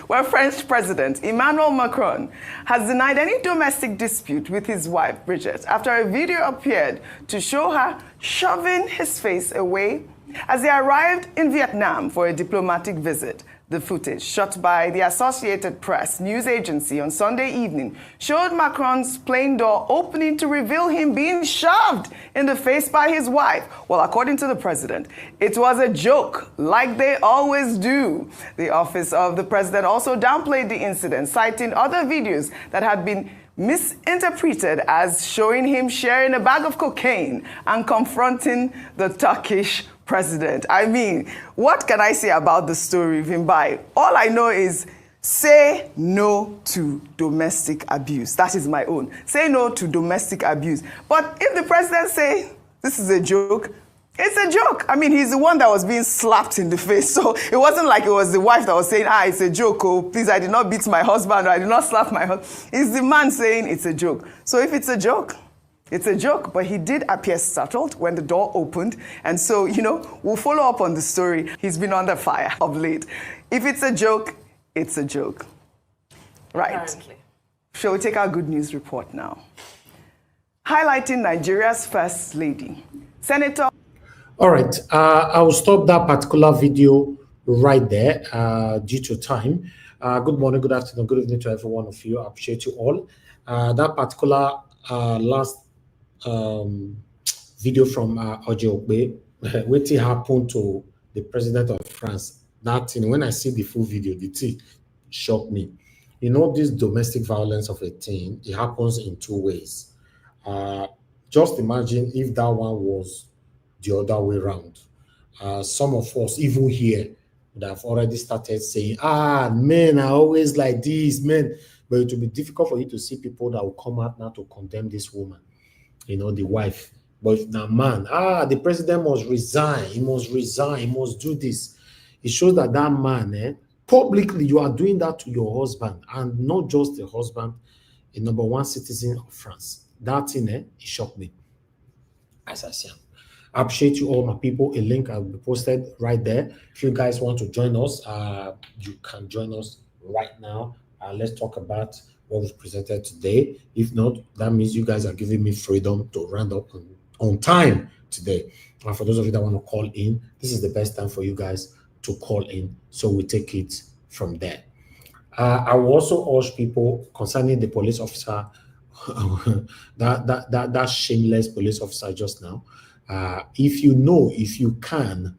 Where French President Emmanuel Macron has denied any domestic dispute with his wife, Brigitte, after a video appeared to show her shoving his face away as they arrived in Vietnam for a diplomatic visit. The footage, shot by the Associated Press news agency on Sunday evening, showed Macron's plane door opening to reveal him being shoved in the face by his wife. Well, according to the president, it was a joke, like they always do. The office of the president also downplayed the incident, citing other videos that had been misinterpreted as showing him sharing a bag of cocaine and confronting the Turkish president. I mean, what can I say about the story of him? All I know is say no to domestic abuse. That is my own. Say no to domestic abuse. But if the president say this is a joke, it's a joke. I mean, he's the one that was being slapped in the face. So it wasn't like it was the wife that was saying, it's a joke. Oh, please, I did not beat my husband, or I did not slap my husband. It's the man saying it's a joke. So if it's a joke, it's a joke, but he did appear startled when the door opened. And so, we'll follow up on the story. He's been under fire of late. If it's a joke, it's a joke. Right. Apparently. Shall we take our good news report now? Highlighting Nigeria's First Lady, Senator. All right. I will stop that particular video right there due to time. Good morning, good afternoon, good evening to every one of you. I appreciate you all. That particular last video from Obi, what happened to the president of France. That thing, when I see the full video, the thing shocked me. This domestic violence of a teen, it happens in two ways. Just imagine if that one was the other way around. Some of us, even here, would have already started saying, men are always like this, men. But it will be difficult for you to see people that will come out now to condemn this woman, the wife. But now, man, the president must resign. He must resign. He must do this. It shows that man, publicly, you are doing that to your husband, and not just the husband, a number one citizen of France. That thing, it shocked me. As I said, I appreciate you all, my people. A link will be posted right there. If you guys want to join us, you can join us right now. Let's talk about what was presented today. If not, that means you guys are giving me freedom to round up on time today. And for those of you that want to call in, this is the best time for you guys to call in, so we take it from there. I will also urge people concerning the police officer, that shameless police officer just now. If you can,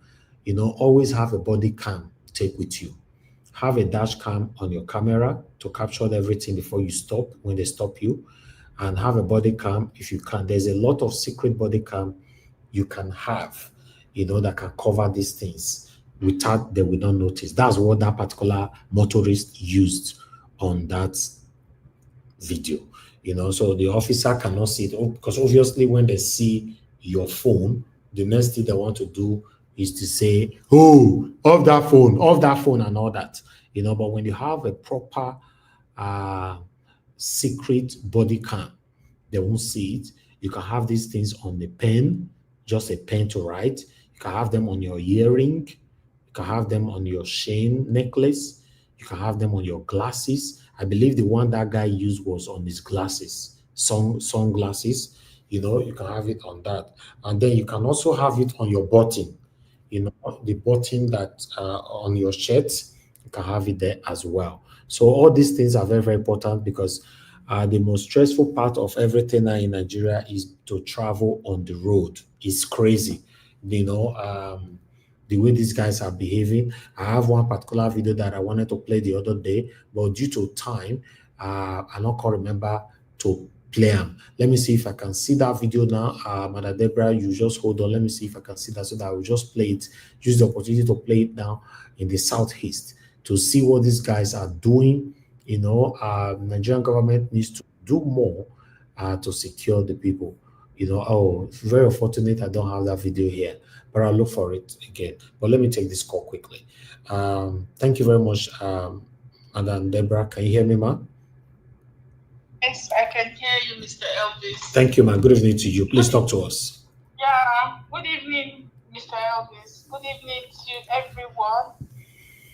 always have a body cam take with you. Have a dash cam on your camera to capture everything before you stop, when they stop you, and have a body cam if you can. There's a lot of secret body cam you can have, that can cover these things without they will not notice. That's what that particular motorist used on that video. So the officer cannot see it, because obviously when they see your phone, the next thing they want to do is to say, off that phone and all that. But when you have a proper secret body cam, they won't see it. You can have these things on the pen, just a pen to write. You can have them on your earring. You can have them on your chain necklace. You can have them on your glasses. I believe the one that guy used was on his glasses, sunglasses. You can have it on that. And then you can also have it on your button. The button that on your shirt, you can have it there as well. So all these things are very, very important, because the most stressful part of everything now in Nigeria is to travel on the road. It's crazy, the way these guys are behaving. I have one particular video that I wanted to play the other day, but due to time, I not can remember to play them. Let me see if I can see that video now. Mother Deborah, you just hold on. Let me see if I can see that, so that I will just play it, use the opportunity to play it now in the Southeast to see what these guys are doing. Nigerian government needs to do more to secure the people. Very unfortunate I don't have that video here, but I'll look for it again. But let me take this call quickly. Thank you very much, Madam Deborah. Can you hear me, ma'am? Yes, I can hear you, Mr. Elvis. Thank you, ma'am. Good evening to you. Please talk to us. Yeah, good evening, Mr. Elvis. Good evening to everyone,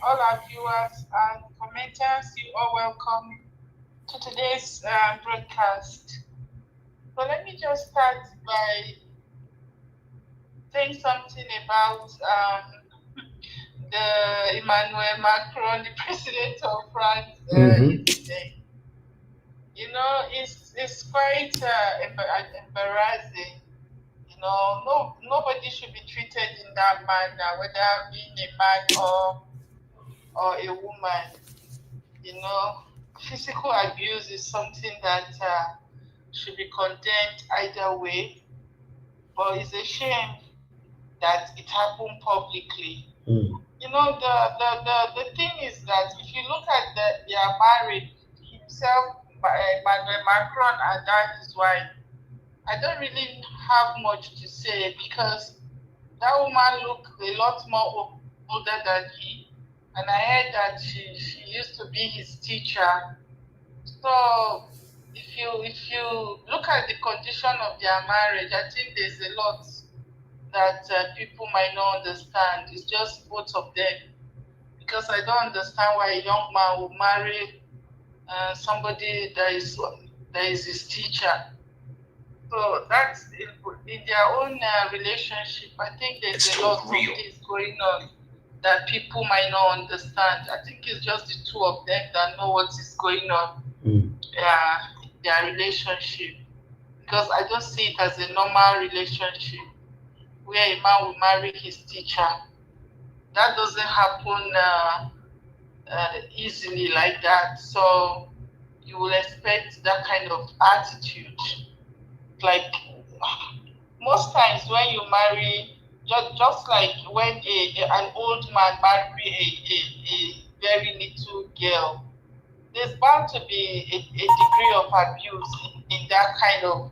all our viewers and commenters. You are welcome to today's broadcast. So let me just start by saying something about the Emmanuel Macron, the president of France, yesterday. It's quite embarrassing. Nobody should be treated in that manner, whether being a man or a woman. Physical abuse is something that should be condemned either way. But it's a shame that it happened publicly. The thing is that if you look at their marriage, himself, Emmanuel Macron, and his wife, I don't really have much to say, because that woman looked a lot more older than he, and I heard that she used to be his teacher. So if you look at the condition of their marriage, I think there's a lot that people might not understand. It's just both of them, because I don't understand why a young man would marry somebody that is his teacher. So that's in their own relationship. I think there's a lot of things going on that people might not understand. I think it's just the two of them that know what is going on in their relationship. Because I don't see it as a normal relationship where a man will marry his teacher. That doesn't happen easily like that. So you will expect that kind of attitude. Like most times when you marry just like when an old man marries a very little girl, there's bound to be a degree of abuse in that kind of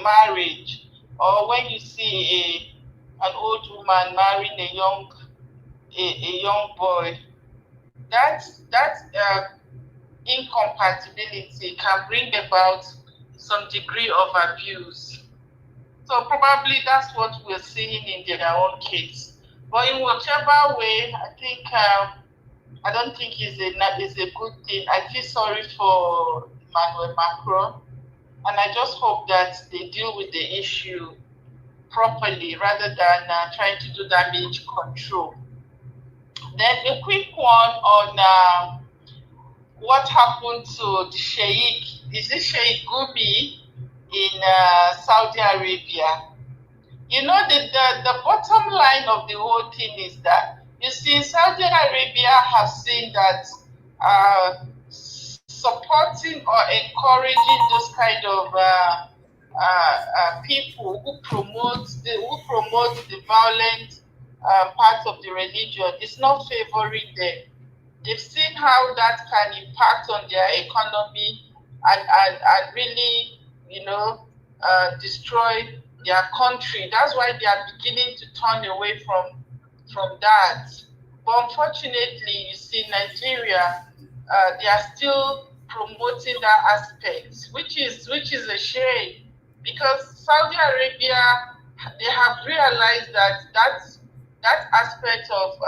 marriage. Or when you see an old woman marrying a young boy, that incompatibility can bring about some degree of abuse. So probably that's what we're seeing in their own case. But in whichever way, I think I don't think it's a good thing. I feel sorry for Emmanuel Macron, and I just hope that they deal with the issue properly rather than trying to do damage control. Then a quick one on what happened to the Sheikh. Is it Sheikh Gumi in Saudi Arabia? You know, the bottom line of the whole thing is that, you see, Saudi Arabia has seen that supporting or encouraging those kind of people who promote the violent part of the religion is not favoring them. They've seen how that can impact on their economy and really, destroy their country. That's why they are beginning to turn away from that. But unfortunately, you see, Nigeria, they are still promoting that aspect, which is a shame, because Saudi Arabia, they have realized that aspect of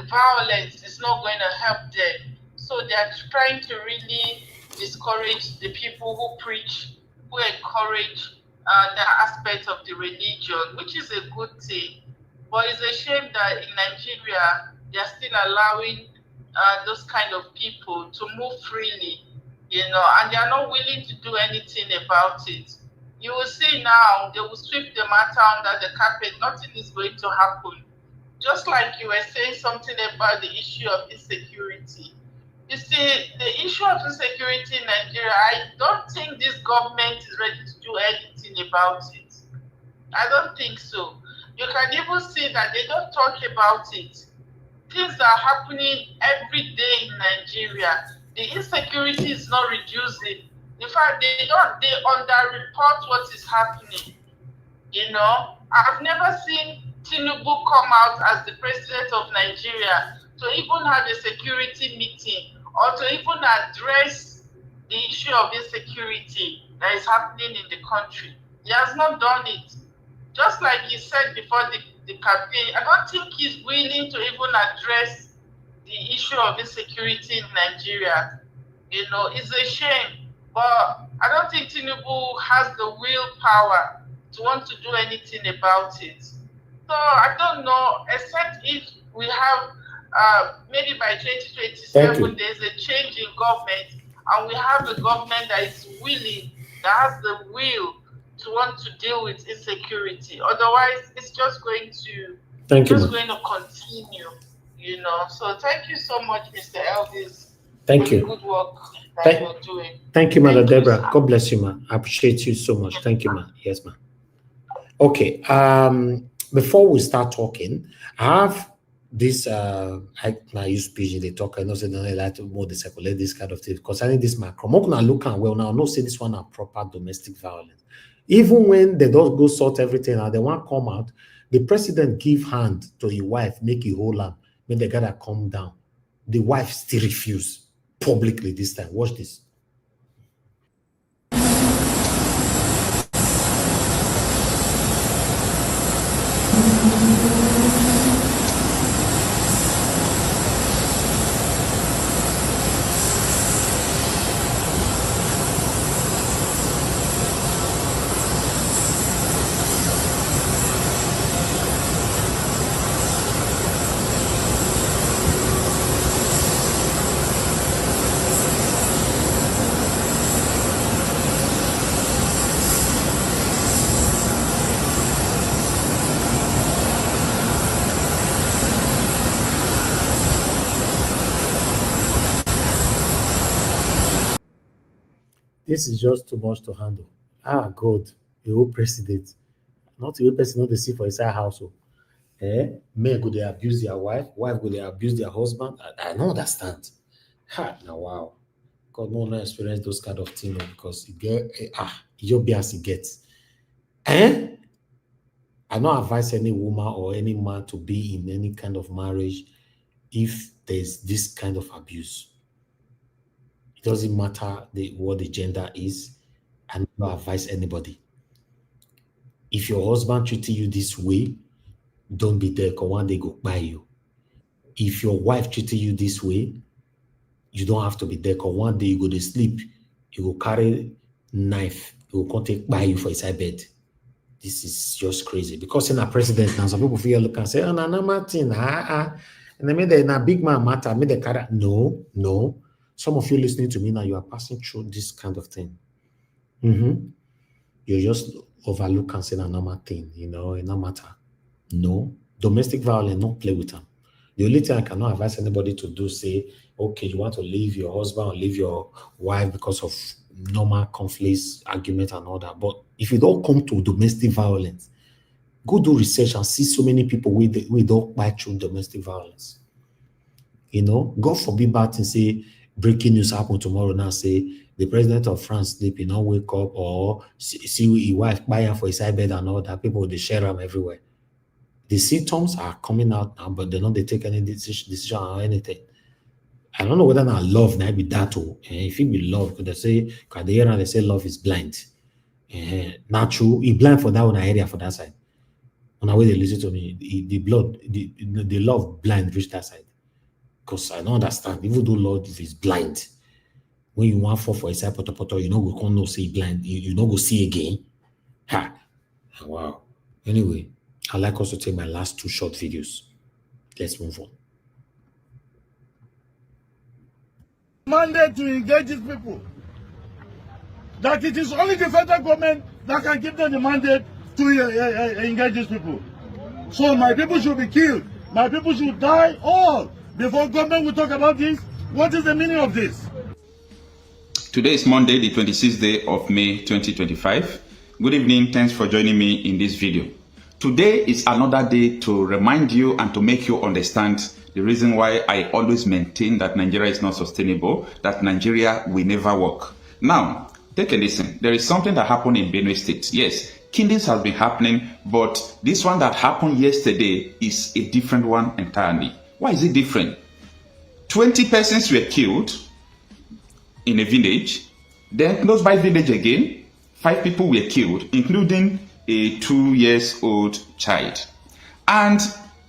violence is not going to help them. So they are trying to really discourage the people who preach, who encourage that aspect of the religion, which is a good thing. But it's a shame that in Nigeria, they are still allowing those kind of people to move freely, and they are not willing to do anything about it. You will see now, they will sweep the matter under the carpet. Nothing is going to happen. Just like you were saying something about the issue of insecurity. You see, the issue of insecurity in Nigeria, I don't think this government is ready to do anything about it. I don't think so. You can even see that they don't talk about it. Things are happening every day in Nigeria. The insecurity is not reducing. In fact, they underreport what is happening. I've never seen Tinubu come out as the president of Nigeria to even have a security meeting or to even address the issue of insecurity that is happening in the country. He has not done it. Just like he said before the campaign, I don't think he's willing to even address the issue of insecurity in Nigeria. It's a shame, but I don't think Tinubu has the willpower to want to do anything about it. So I don't know, except if we have maybe by 2027 there's a change in government, and we have a government that is willing, that has the will to want to deal with insecurity. Otherwise, it's just going to continue. So thank you so much, Mr. Elvis. Thank for you. the good work that you're doing. Thank you, Mother Deborah. God bless you, ma. I appreciate you so much. Thank you, ma. Yes, ma. Okay. Before we start talking, I have this I use PG, they talk, I know say they like to more the circulate this kind of thing concerning this macro. Now look and well now, no say this one are proper domestic violence. Even when they don't go sort everything out, they want come out, the president give hand to his wife, make a whole lamb, when they gotta calm down. The wife still refuse publicly this time. Watch this. This is just too much to handle. God, a whole president. Not a whole person, not the see for inside household. Men go they abuse their wife go they abuse their husband. I don't understand. Now wow. God no not experience those kind of things because it get your bias it gets. I don't advise any woman or any man to be in any kind of marriage if there's this kind of abuse. It doesn't matter what the gender is, and don't advise anybody. If your husband treating you this way, don't be there because one day go buy you. If your wife treating you this way, you don't have to be there because one day you go to sleep, you go carry knife, you will come take buy you for inside bed. This is just crazy because in a president now, some people feel look and say, oh, no, Martin, and I mean, a big man matter, I mean, the character. No. Some of you listening to me now, you are passing through this kind of thing. You just overlook and say a normal thing, it no matter. No, domestic violence, don't play with them. The only thing I cannot advise anybody to do, say, okay, you want to leave your husband or leave your wife because of normal conflicts, argument, and all that. But if you don't come to domestic violence, go do research and see so many people we don't buy through domestic violence. God forbid bad thing say breaking news happen tomorrow now, say the president of France sleep, wake up or see his wife buy him for his side bed and all that. People they share them everywhere. The symptoms are coming out now, but they take any decision or anything. I don't know whether now love might be that or if it be love, because they say love is blind. Not true. He blind for that one area for that side. On the way they listen to me, the love blind reach that side. Because I don't understand. Even though love is blind, when you want for a side poto, we can't no see blind. You don't go see again. Wow. Anyway, I'd like us to take my last 2 short videos. Let's move on. Mandate to engage these people. That it is only the federal government that can give them the mandate to engage these people. So my people should be killed. My people should die all before government will talk about this. What is the meaning of this? Today is Monday, the 26th day of May 2025. Good evening. Thanks for joining me in this video. Today is another day to remind you and to make you understand the reason why I always maintain that Nigeria is not sustainable, that Nigeria will never work. Now, take a listen. There is something that happened in Benue State. Yes, killings have been happening, but this one that happened yesterday is a different one entirely. Why is it different? 20 persons were killed in a village. Then close by village again, 5 people were killed, including a 2-year-old child. And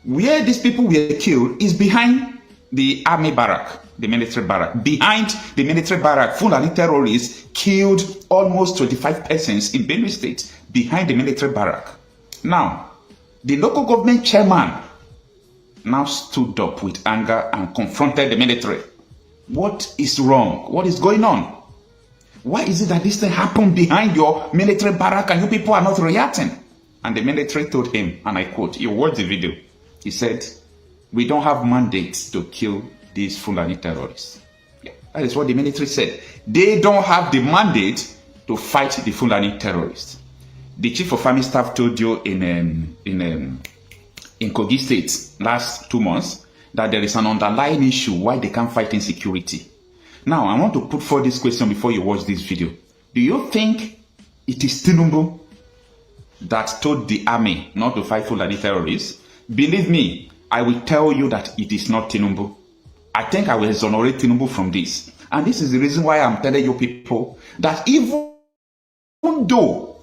where these people were killed is behind the army barrack, the military barrack. Behind the military barrack, Fulani terrorists killed almost 25 persons in Benue State, behind the military barrack. Now, the local government chairman now stood up with anger and confronted the military. What is wrong? What is going on? Why is it that this thing happened behind your military barrack and you people are not reacting? And the military told him, and I quote, you watch the video. He said, we don't have mandates to kill these Fulani terrorists. Yeah, that is what the military said. They don't have the mandate to fight the Fulani terrorists. The chief of army staff told you in Kogi State last 2 months that there is an underlying issue why they can't fight insecurity. Now, I want to put forward this question before you watch this video. Do you think it is Tinubu that told the army not to fight Fulani terrorists? Believe me, I will tell you that it is not Tinubu. I think I will exonerate Tinubu from this. And this is the reason why I'm telling you people that even though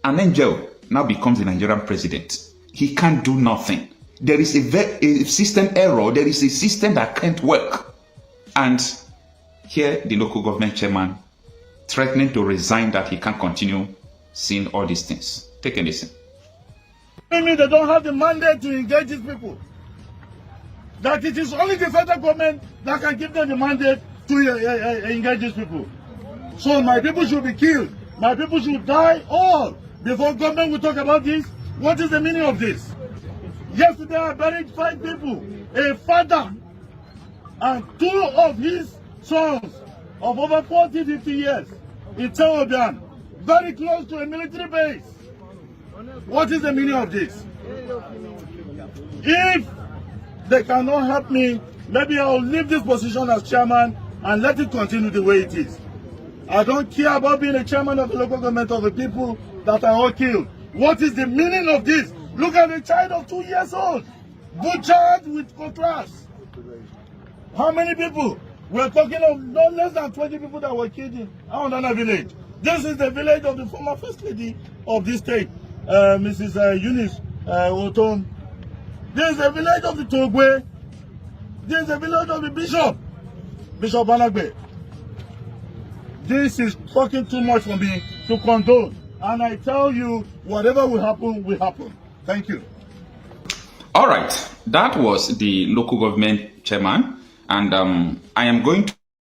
an angel now becomes the Nigerian president, he can't do nothing. There is a system error. There is a system that can't work. And here, the local government chairman threatening to resign that he can't continue seeing all these things. Take a listen. They don't have the mandate to engage these people. That it is only the federal government that can give them the mandate to engage these people. So my people should be killed. My people should die all before government will talk about this. What is the meaning of this? Yesterday I buried 5 people. A father and 2 of his sons of over 40, 50 years in Traore, very close to a military base. What is the meaning of this? If they cannot help me, maybe I'll leave this position as chairman and let it continue the way it is. I don't care about being a chairman of the local government of the people that are all killed. What is the meaning of this? Look at a child of 2 years old, butchered with cutlass. How many people? We're talking of no less than 20 people that were killed in Aondana village. This is the village of the former first lady of this state, Mrs. Eunice Oton. This is the village of the Togwe. This is the village of the Bishop Banagbe. This is fucking too much for me to condone. And I tell you, whatever will happen, will happen. Thank you. All right, that was the local government chairman. And I am going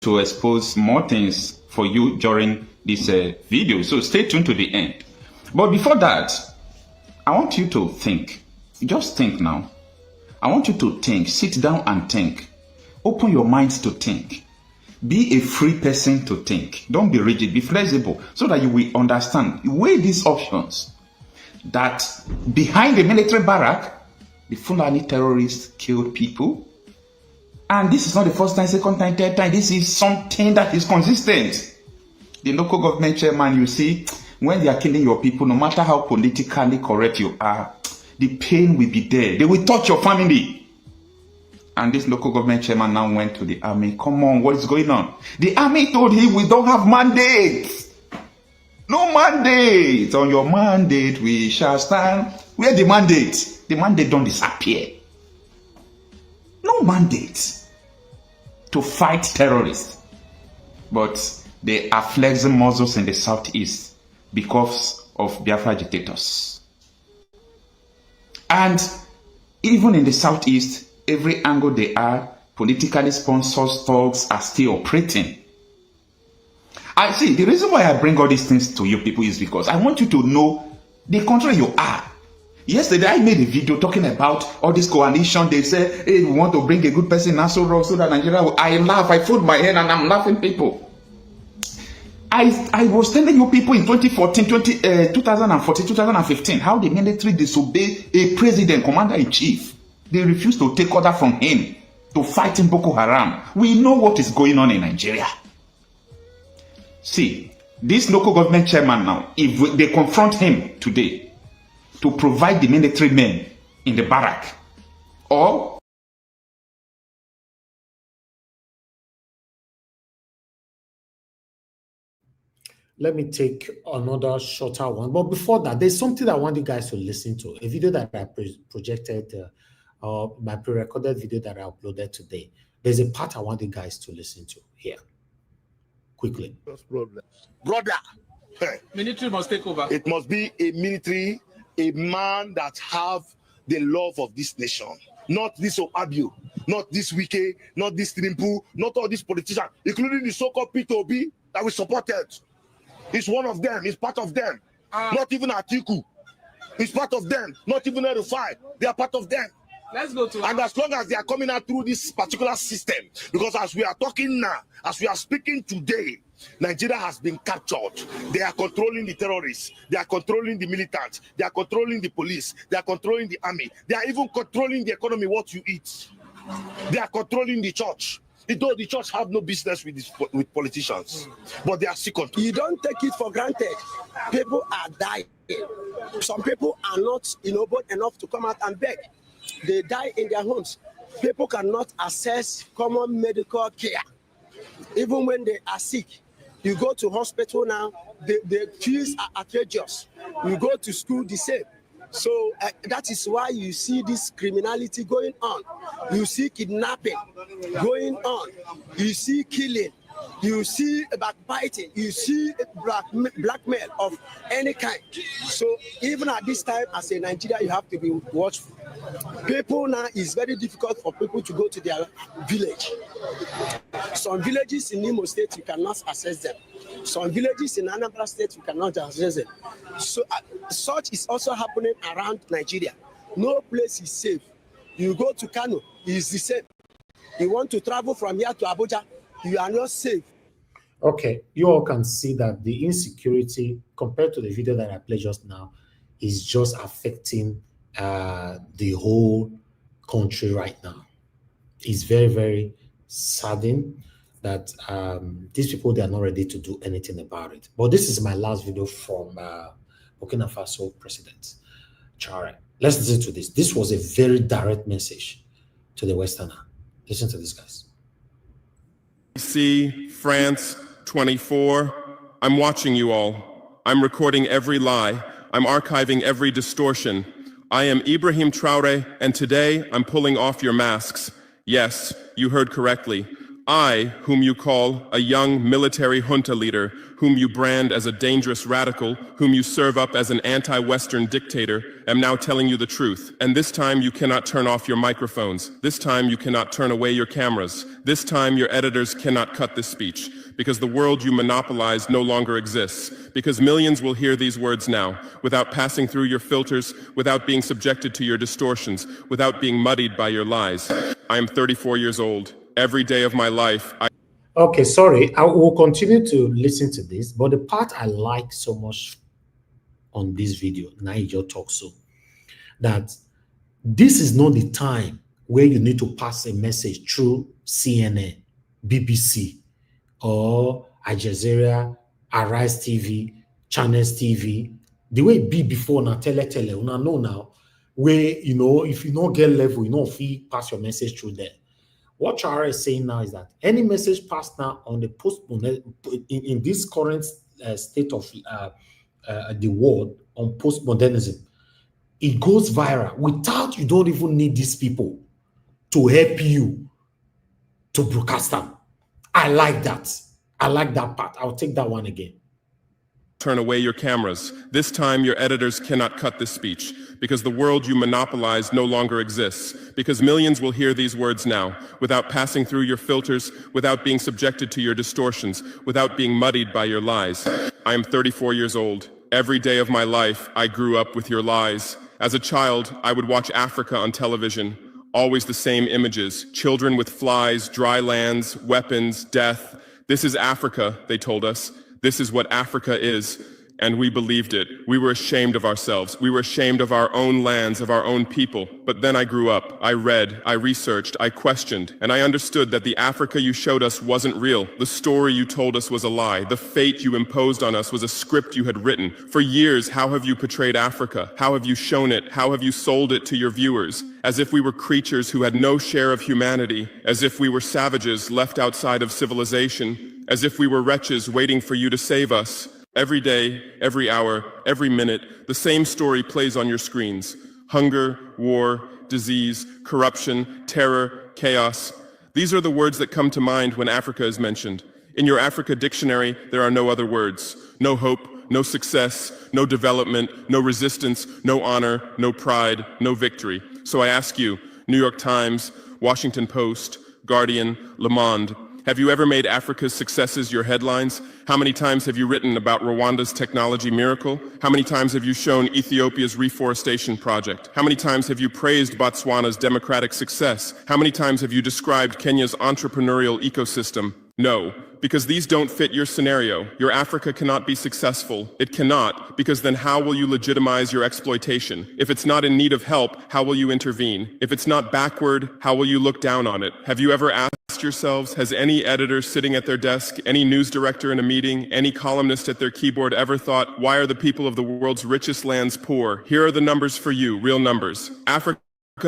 to expose more things for you during this video. So stay tuned to the end. But before that, I want you to think. Just think now. I want you to think. Sit down and think. Open your minds to think. Be a free person to think. Don't be rigid. Be flexible so that you will understand. Weigh these options. That behind the military barrack, the Fulani terrorists killed people. And this is not the first time, second time, third time. This is something that is consistent. The local government chairman, you see, when they are killing your people, no matter how politically correct you are, the pain will be there. They will touch your family. And this local government chairman now went to the army. Come on, what is going on? The army told him, we don't have mandates. No mandate. On your mandate, we shall stand. Where the mandate? The mandate don't disappear. No mandate to fight terrorists. But they are flexing muscles in the southeast because of Biafra agitators. And even in the southeast, every angle they are, politically sponsored thugs are still operating. I see, the reason why I bring all these things to you people is because I want you to know the country you are. Yesterday, I made a video talking about all this coalition. They say, hey, we want to bring a good person in so that Nigeria will... I laugh, I fold my head and I'm laughing people. I was telling you people in 2014, 2015, how the military disobeyed a president, commander-in-chief. They refused to take order from him to fight in Boko Haram. We know what is going on in Nigeria. See, this local government chairman now, if they confront him today, to provide the military men in the barrack, or let me take another shorter one. But before that, there's something I want you guys to listen to. A video that I projected, my pre-recorded video that I uploaded today. There's a part I want you guys to listen to here. Quickly. Brother, Military must take over. it must be a military, a man that have the love of this nation. Not this Obabio, not this Wike, not this Trimpu, not all these politicians, including the so-called Peter Obi that we supported. He's one of them. He's part of them. Not even Atiku. He's part of them. Not even Erufai. They are part of them. Let's go to... And as long as they are coming out through this particular system, because as we are talking now, as we are speaking today, Nigeria has been captured. They are controlling the terrorists. They are controlling the militants. They are controlling the police. They are controlling the army. They are even controlling the economy, what you eat. They are controlling the church. Though the church have no business with politicians, but they are still controlling. You don't take it for granted. People are dying. Some people are not, bold enough to come out and beg. They die in their homes. People cannot access common medical care. Even when they are sick, you go to hospital now, the fees are outrageous. You go to school, the same. So that is why you see this criminality going on. You see kidnapping going on. You see killing. You see backbiting. You see blackmail of any kind. So even at this time, as a Nigerian, you have to be watchful. People now, it's very difficult for people to go to their village. Some villages in Imo State, you cannot access them. Some villages in Anambra State, you cannot access them. So such is also happening around Nigeria. No place is safe. You go to Kano, it's the same. You want to travel from here to Abuja, you are not safe. Okay, you all can see that the insecurity compared to the video that I played just now is just affecting the whole country right now. It's very, very saddening that these people, they are not ready to do anything about it. But this is my last video from Burkina Faso President Traore. Let's listen to this. This was a very direct message to the Westerner. Listen to this, guys. See, France, 24. I'm watching you all. I'm recording every lie. I'm archiving every distortion. I am Ibrahim Traore, and today I'm pulling off your masks. Yes, you heard correctly. I, whom you call a young military junta leader, whom you brand as a dangerous radical, whom you serve up as an anti-Western dictator, am now telling you the truth. And this time you cannot turn off your microphones. This time you cannot turn away your cameras. This time your editors cannot cut this speech, because the world you monopolize no longer exists, because millions will hear these words now, without passing through your filters, without being subjected to your distortions, without being muddied by your lies. I am 34 years old. Every day of my life, Okay, sorry, I will continue to listen to this, but the part I like so much on this video, Nigel talks so, that this is not the time where you need to pass a message through CNN, BBC, or Al Jazeera, Arise TV, Channels TV, the way it be before now, tele, una know now, where, you know, if you don't get level, you know, if you pass your message through there. What Traore is saying now is that any message passed now on the in this current state of the world on postmodernism, it goes viral without you don't even need these people to help you to broadcast them. I like that. I like that part. I'll take that one again. turn away your cameras. This time your editors cannot cut this speech, because the world you monopolize no longer exists, because millions will hear these words now, without passing through your filters, without being subjected to your distortions, without being muddied by your lies. I am 34 years old. Every day of my life, I grew up with your lies. As a child, I would watch Africa on television. Always the same images, children with flies, dry lands, weapons, death. This is Africa, they told us. This is what Africa is, and we believed it. We were ashamed of ourselves. We were ashamed of our own lands, of our own people. But then I grew up. I read, I researched, I questioned, and I understood that the Africa you showed us wasn't real. The story you told us was a lie. The fate you imposed on us was a script you had written. For years, how have you portrayed Africa? How have you shown it? How have you sold it to your viewers? As if we were creatures who had no share of humanity, as if we were savages left outside of civilization, as if we were wretches waiting for you to save us. Every day, every hour, every minute, the same story plays on your screens. Hunger, war, disease, corruption, terror, chaos. These are the words that come to mind when Africa is mentioned. In your Africa dictionary, there are no other words. No hope, no success, no development, no resistance, no honor, no pride, no victory. So I ask you, New York Times, Washington Post, Guardian, Le Monde, have you ever made Africa's successes your headlines? How many times have you written about Rwanda's technology miracle? How many times have you shown Ethiopia's reforestation project? How many times have you praised Botswana's democratic success? How many times have you described Kenya's entrepreneurial ecosystem? No, because these don't fit your scenario. Your Africa cannot be successful. It cannot, because then how will you legitimize your exploitation? If it's not in need of help, how will you intervene? If it's not backward, how will you look down on it? Have you ever asked yourselves, has any editor sitting at their desk, any news director in a meeting, any columnist at their keyboard ever thought, why are the people of the world's richest lands poor? Here are the numbers for you, real numbers. Africa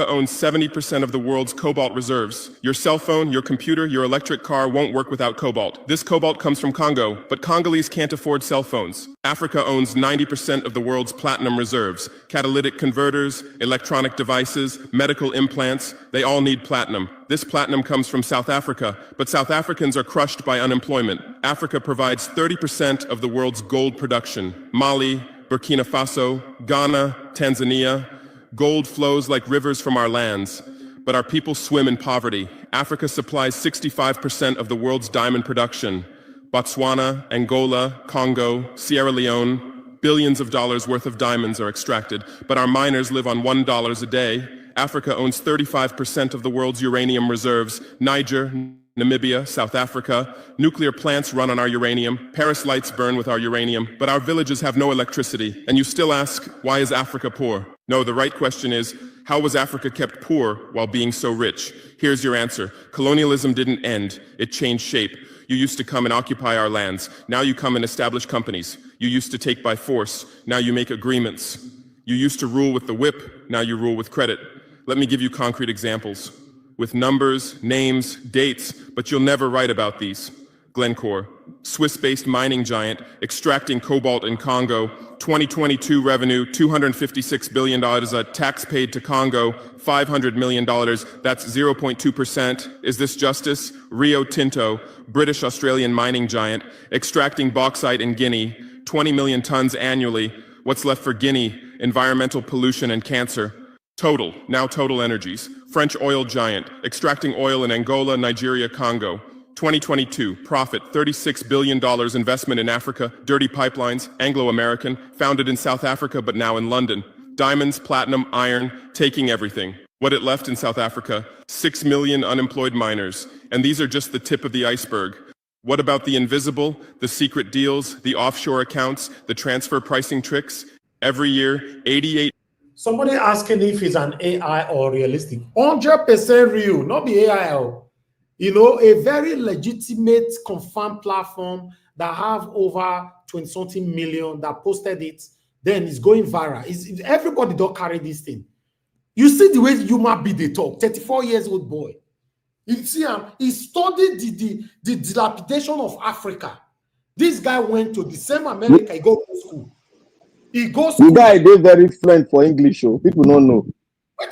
owns 70% of the world's cobalt reserves. Your cell phone, your computer, your electric car won't work without cobalt. This cobalt comes from Congo, but Congolese can't afford cell phones. Africa owns 90% of the world's platinum reserves. Catalytic converters, electronic devices, medical implants, they all need platinum. This platinum comes from South Africa, but South Africans are crushed by unemployment. Africa provides 30% of the world's gold production. Mali, Burkina Faso, Ghana, Tanzania. Gold flows like rivers from our lands, but our people swim in poverty. Africa supplies 65% of the world's diamond production. Botswana, Angola, Congo, Sierra Leone, billions of dollars worth of diamonds are extracted, but our miners live on $1 a day. Africa owns 35% of the world's uranium reserves. Niger, Namibia, South Africa. Nuclear plants run on our uranium. Paris lights burn with our uranium. But our villages have no electricity. And you still ask, why is Africa poor? No, the right question is, how was Africa kept poor while being so rich? Here's your answer. Colonialism didn't end. It changed shape. You used to come and occupy our lands. Now you come and establish companies. You used to take by force. Now you make agreements. You used to rule with the whip. Now you rule with credit. Let me give you concrete examples. With numbers, names, dates, but you'll never write about these. Glencore, Swiss-based mining giant, extracting cobalt in Congo. 2022 revenue, $256 billion. Tax paid to Congo, $500 million. That's 0.2%. Is this justice? Rio Tinto, British-Australian mining giant, extracting bauxite in Guinea, 20 million tons annually. What's left for Guinea? Environmental pollution and cancer. Total, now Total Energies, French oil giant, extracting oil in Angola, Nigeria, Congo. 2022, profit, $36 billion investment in Africa, dirty pipelines, Anglo-American, founded in South Africa but now in London. Diamonds, platinum, iron, taking everything. What it left in South Africa, 6 million unemployed miners. And these are just the tip of the iceberg. What about the invisible, the secret deals, the offshore accounts, the transfer pricing tricks? Every year, 88... Somebody asking if it's an AI or realistic. 100% real, not the AI. You know, a very legitimate, confirmed platform that have over 20-something million that posted it, then it's going viral. Everybody don't carry this thing. You see the way human being they talk, 34 years old boy. You see him, he studied the dilapidation of Africa. This guy went to the same America, he go to school. He goes the guy did very fluent for English, so people don't know. What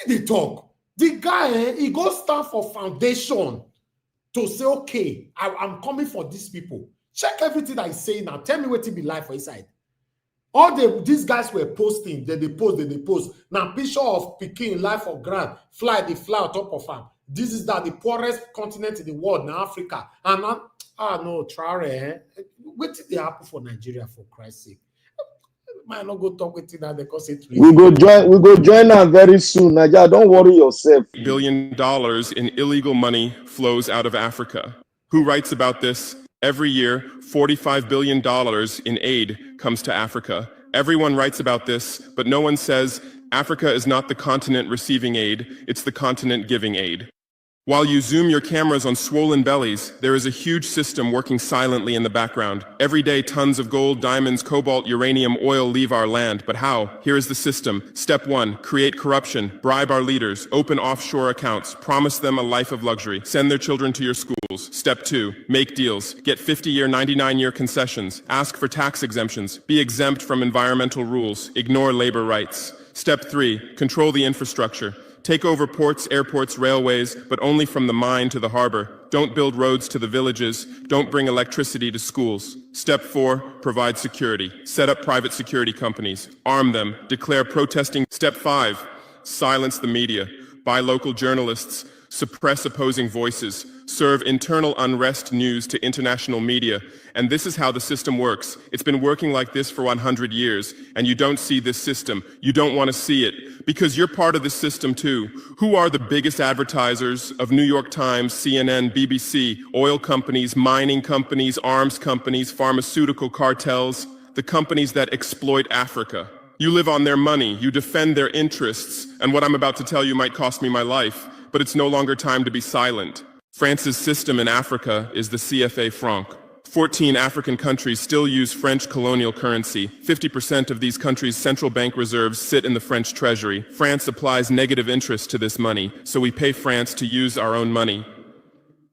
did they talk? The guy, he goes stand for foundation to say, okay, I'm coming for these people. Check everything I say now. Tell me what to be like for inside. All these guys were posting, then they post. Now, picture of Peking, life of Grand, they fly on top of them. This is the poorest continent in the world, now Africa. And now, no, Traore, what did they happen for Nigeria, for Christ's sake? Might not go talk with you now because it's we go join her very soon. Naja, don't worry yourself. $1 billion in illegal money flows out of Africa. Who writes about this? Every year, $45 billion in aid comes to Africa. Everyone writes about this, but no one says Africa is not the continent receiving aid, it's the continent giving aid. While you zoom your cameras on swollen bellies, there is a huge system working silently in the background. Every day, tons of gold, diamonds, cobalt, uranium, oil leave our land. But how? Here is the system. Step 1, create corruption, bribe our leaders, open offshore accounts, promise them a life of luxury, send their children to your schools. Step 2, make deals, get 50-year, 99-year concessions, ask for tax exemptions, be exempt from environmental rules, ignore labor rights. Step 3, control the infrastructure. Take over ports, airports, railways, but only from the mine to the harbor. Don't build roads to the villages. Don't bring electricity to schools. Step 4, provide security. Set up private security companies. Arm them. Declare protesting. Step 5, silence the media. Buy local journalists. Suppress opposing voices. Serve internal unrest news to international media. And this is how the system works. It's been working like this for 100 years, and you don't see this system. You don't want to see it, because you're part of this system too. Who are the biggest advertisers of New York Times, CNN, BBC, oil companies, mining companies, arms companies, pharmaceutical cartels, the companies that exploit Africa? You live on their money, you defend their interests, and what I'm about to tell you might cost me my life, but it's no longer time to be silent. France's system in Africa is the CFA franc. 14 African countries still use French colonial currency. 50% of these countries' central bank reserves sit in the French treasury. France applies negative interest to this money, so we pay France to use our own money.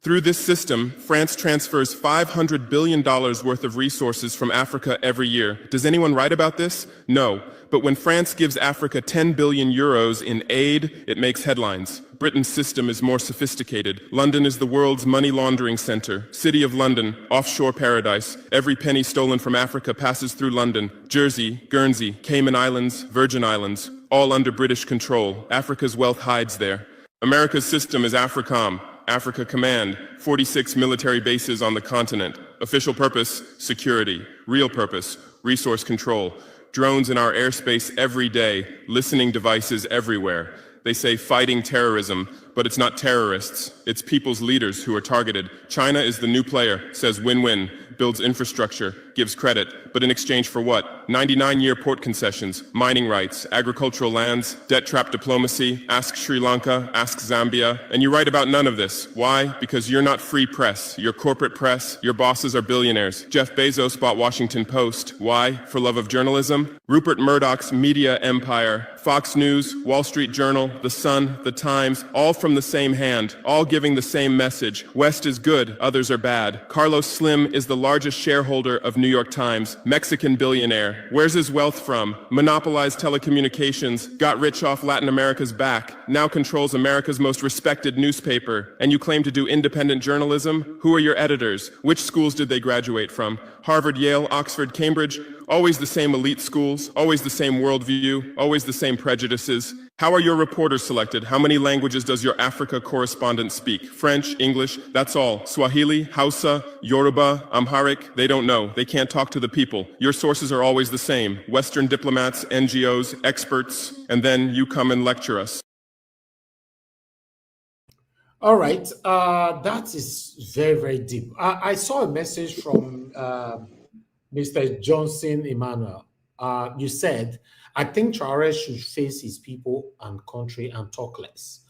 Through this system, France transfers $500 billion worth of resources from Africa every year. Does anyone write about this? No. But when France gives Africa 10 billion euros in aid, it makes headlines. Britain's system is more sophisticated. London is the world's money laundering center. City of London, offshore paradise. Every penny stolen from Africa passes through London. Jersey, Guernsey, Cayman Islands, Virgin Islands, all under British control. Africa's wealth hides there. America's system is AFRICOM. Africa Command, 46 military bases on the continent. Official purpose, security. Real purpose, resource control. Drones in our airspace every day, listening devices everywhere. They say fighting terrorism, but it's not terrorists. It's people's leaders who are targeted. China is the new player, says win-win, builds infrastructure, gives credit, but in exchange for what? 99-year port concessions, mining rights, agricultural lands, debt-trap diplomacy, ask Sri Lanka, ask Zambia, and you write about none of this. Why? Because you're not free press. You're corporate press. Your bosses are billionaires. Jeff Bezos bought Washington Post. Why? For love of journalism? Rupert Murdoch's media empire, Fox News, Wall Street Journal, The Sun, The Times, all from the same hand, all giving the same message. West is good, others are bad. Carlos Slim is the largest shareholder of New York Times, Mexican billionaire. Where's his wealth from? Monopolized telecommunications, got rich off Latin America's back, now controls America's most respected newspaper. And you claim to do independent journalism? Who are your editors? Which schools did they graduate from? Harvard, Yale, Oxford, Cambridge? Always the same elite schools, always the same worldview, always the same prejudices. How are your reporters selected? How many languages does your Africa correspondent speak? French, English, that's all. Swahili, Hausa, Yoruba, Amharic, they don't know. They can't talk to the people. Your sources are always the same. Western diplomats, NGOs, experts, and then you come and lecture us. All right, that is very, very deep. I saw a message from Mr. Johnson Emmanuel. You said, I think Traore should face his people and country and talk less.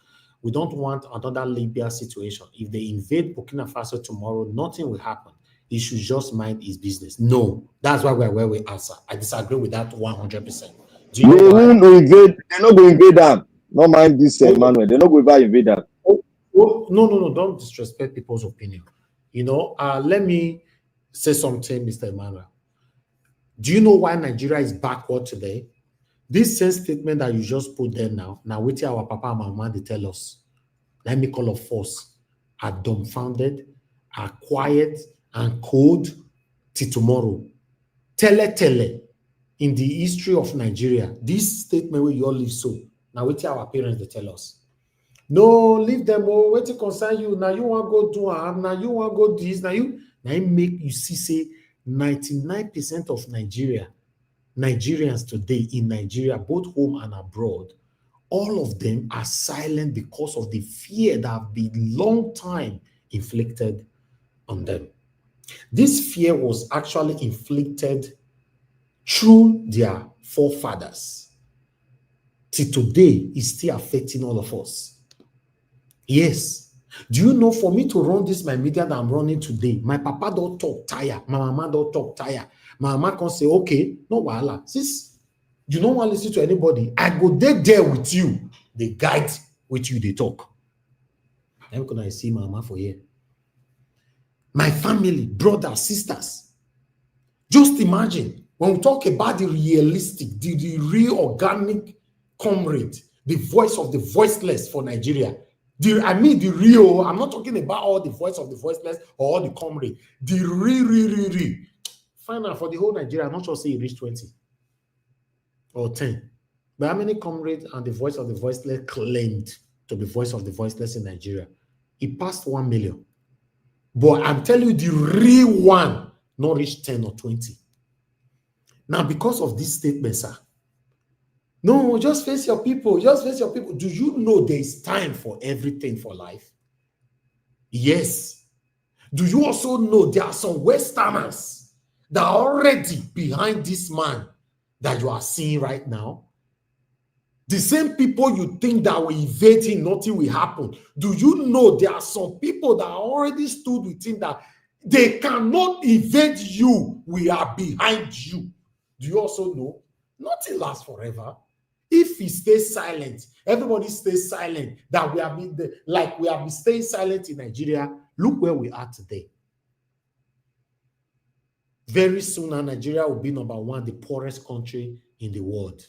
We don't want another Libya situation. If they invade Burkina Faso tomorrow, nothing will happen. He should just mind his business. No, that's why we're where we answer. I disagree with that 100%. Do you know why? They're not going to invade them. No mind this, Emmanuel. They're not going to invade them. No, don't disrespect people's opinion. You know, let me say something, Mr. Emmanuel. Do you know why Nigeria is backward today? This same statement that you just put there now wait our papa and mama, they tell us. Let me call of force. Are dumbfounded, are quiet, and cold till tomorrow. Tele. In the history of Nigeria, this statement where you all live so. Now wait our parents, they tell us. No, leave them. Oh, wait to concern you. Now you want to go do now you want to go this. Now it make you see say 99% of Nigerians today in Nigeria, both home and abroad, all of them are silent because of the fear that have been long time inflicted on them. This fear was actually inflicted through their forefathers. Till today, it's still affecting all of us. Yes. Do you know, for me to run this, my media that I'm running today, my papa don't talk tire, my mama don't talk tire. My mama can say, okay, no wahala. Since you don't want to listen to anybody, I go there with you. They guide with you, they talk. I'm gonna see my mama for here. My family, brothers, sisters. Just imagine, when we talk about the realistic, the real organic comrade, the voice of the voiceless for Nigeria. The real, I'm not talking about all the voice of the voiceless or all the comrade. The real. Find out for the whole Nigeria, I'm not sure say it reached 20 or 10. But how many comrades and the voice of the voiceless claimed to be voice of the voiceless in Nigeria? It passed 1 million. But I'm telling you, the real one not reached 10 or 20. Now, because of this statement, sir, no, just face your people. Just face your people. Do you know there is time for everything for life? Yes. Do you also know there are some Westerners that are already behind this man that you are seeing right now? The same people you think that will invade him, nothing will happen. Do you know there are some people that already stood with him that they cannot invade you? We are behind you. Do you also know? Nothing lasts forever. If he stays silent, everybody stays silent, that we have been staying silent in Nigeria, look where we are today. Very soon, Nigeria will be number one, the poorest country in the world.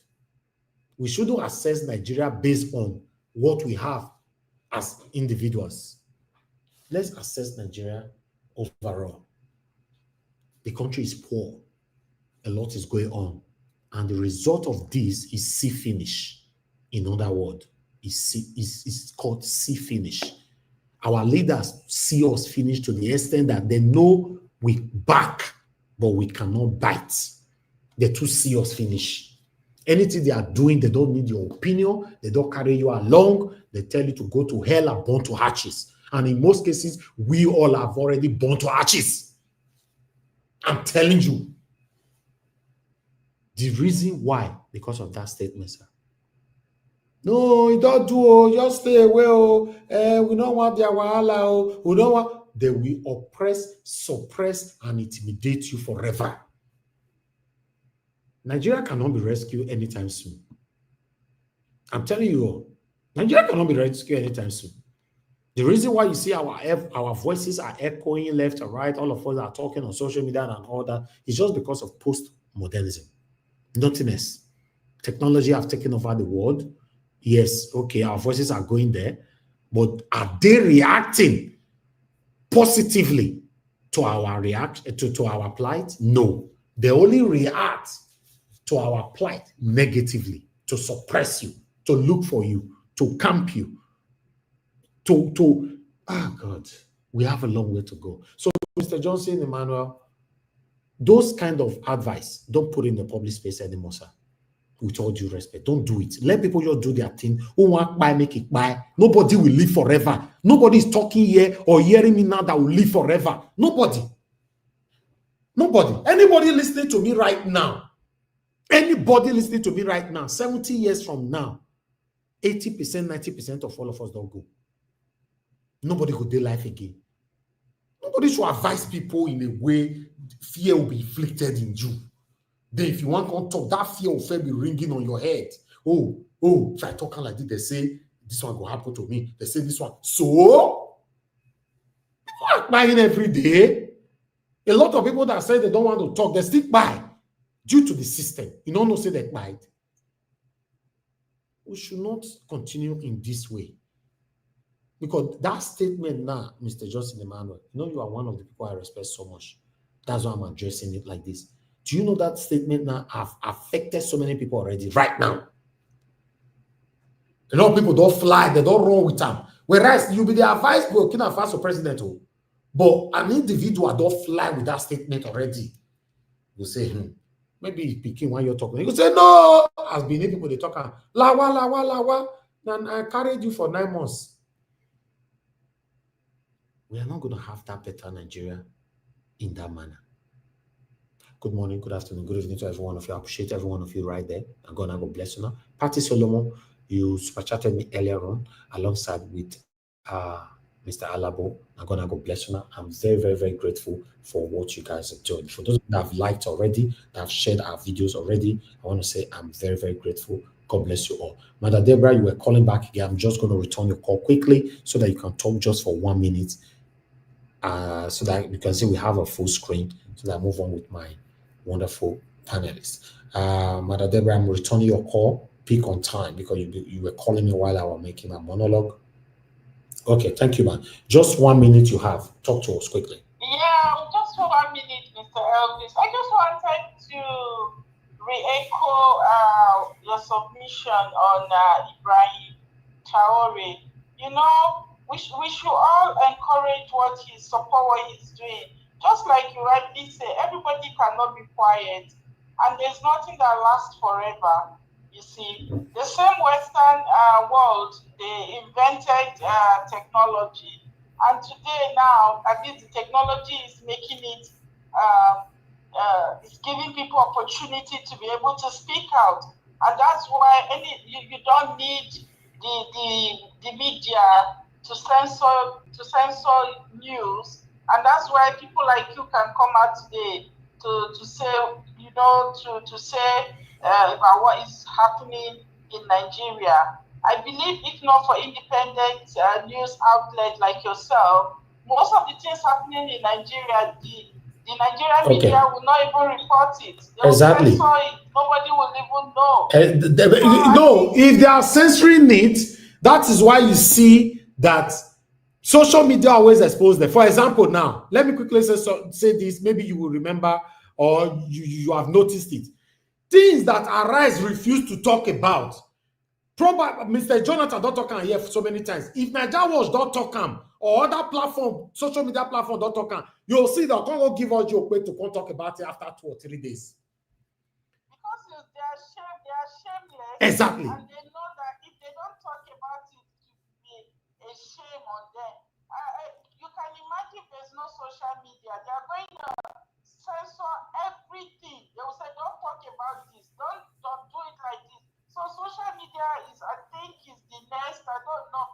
We shouldn't assess Nigeria based on what we have as individuals. Let's assess Nigeria overall. The country is poor. A lot is going on. And the result of this is see finish. In other words, it's called see finish. Our leaders see us finish to the extent that they know we back, but we cannot bite. They too see us finish. Anything they are doing, they don't need your opinion. They don't carry you along. They tell you to go to hell and burn to ashes. And in most cases, we all have already burned to ashes. I'm telling you. The reason why, because of that statement, sir. No, you don't do, just stay away. We don't want their wahala. We don't want. They will oppress, suppress, and intimidate you forever. Nigeria cannot be rescued anytime soon. I'm telling you all, Nigeria cannot be rescued anytime soon. The reason why you see our voices are echoing left and right, all of us are talking on social media and all that, is just because of post-modernism. Nothing else. Technology have taken over the world. Yes, okay, our voices are going there, but are they reacting positively to our to our plight? No. They only react to our plight negatively, to suppress you, to look for you, to camp you, God, we have a long way to go. So, Mr. Johnson, Emmanuel, those kind of advice, don't put in the public space anymore, sir. With all due respect, don't do it. Let people just do their thing. Who want buy, make it buy. Nobody will live forever. Nobody is talking here or hearing me now that will live forever. Nobody. Nobody. Anybody listening to me right now, 70 years from now, 80%, 90% of all of us don't go. Nobody could do life again. Nobody should advise people in a way fear will be inflicted in you. Then if you want to talk, that fear will be ringing on your head. Oh, if I talk like this, they say this one will happen to me. They say this one. So, people are buying every day. A lot of people that say they don't want to talk, they still buy due to the system. You don't know, say they buy it. We should not continue in this way. Because that statement now, Mr. Justin Emmanuel, you are one of the people I respect so much. That's why I'm addressing it like this. Do you know that statement now have affected so many people already right now? A lot of people don't fly, they don't run with them. Whereas you'll be the advice Burkina Faso president, but an individual don't fly with that statement already. You say, maybe picking while you're talking. You say, no, as Benin people they talk, lawa, and I carried you for 9 months. We are not going to have that better Nigeria in that manner. Good morning, good afternoon, good evening to every one of you. I appreciate every one of you right there. And God bless you now. Patty Solomon, you super chatted me earlier on alongside with Mr. Alabo. And God bless you now. I'm very, very, very grateful for what you guys are doing. For those that have liked already, that have shared our videos already, I want to say I'm very, very grateful. God bless you all. Mother Deborah, you were calling back again. I'm just going to return your call quickly so that you can talk just for 1 minute. So that you can see we have a full screen. So that I move on with my wonderful panelists. Mother Deborah, I'm returning your call. Pick on time because you were calling me while I was making my monologue. Okay, thank you, man. Just 1 minute you have. Talk to us quickly. Yeah, just for 1 minute, Mr. Elvis. I just wanted to re-echo your submission on Ibrahim Traore. We should all encourage support what he's doing. Just like you rightly say, everybody cannot be quiet, and there's nothing that lasts forever. You see, the same Western world, they invented technology, and today now, at least the technology is making it, it's giving people opportunity to be able to speak out, and that's why you don't need the media to censor news. And that's why people like you can come out today to say, to say about what is happening in Nigeria. I believe if not for independent news outlets like yourself, most of the things happening in Nigeria, the Nigerian media will not even report it. They will censor it. Nobody will even know. No, if they are censoring it, that is why you see that social media always expose them. For example, now, let me quickly say this. Maybe you will remember or you have noticed it. Things that Arise refuse to talk about. Probably Mr. Jonathan don't talk here so many times. If Nigeria Watch don't talk or other platform, social media platform don't talk you'll see they'll come go give us your way to come talk about it after 2 or 3 days. Because they are Exactly. And they know that if they don't talk about it, it will be a shame on them. You can imagine there's no social media. They are going to censor everything. They will say, don't talk about this. Don't do it like this. So social media is, I think, is the next. I don't know.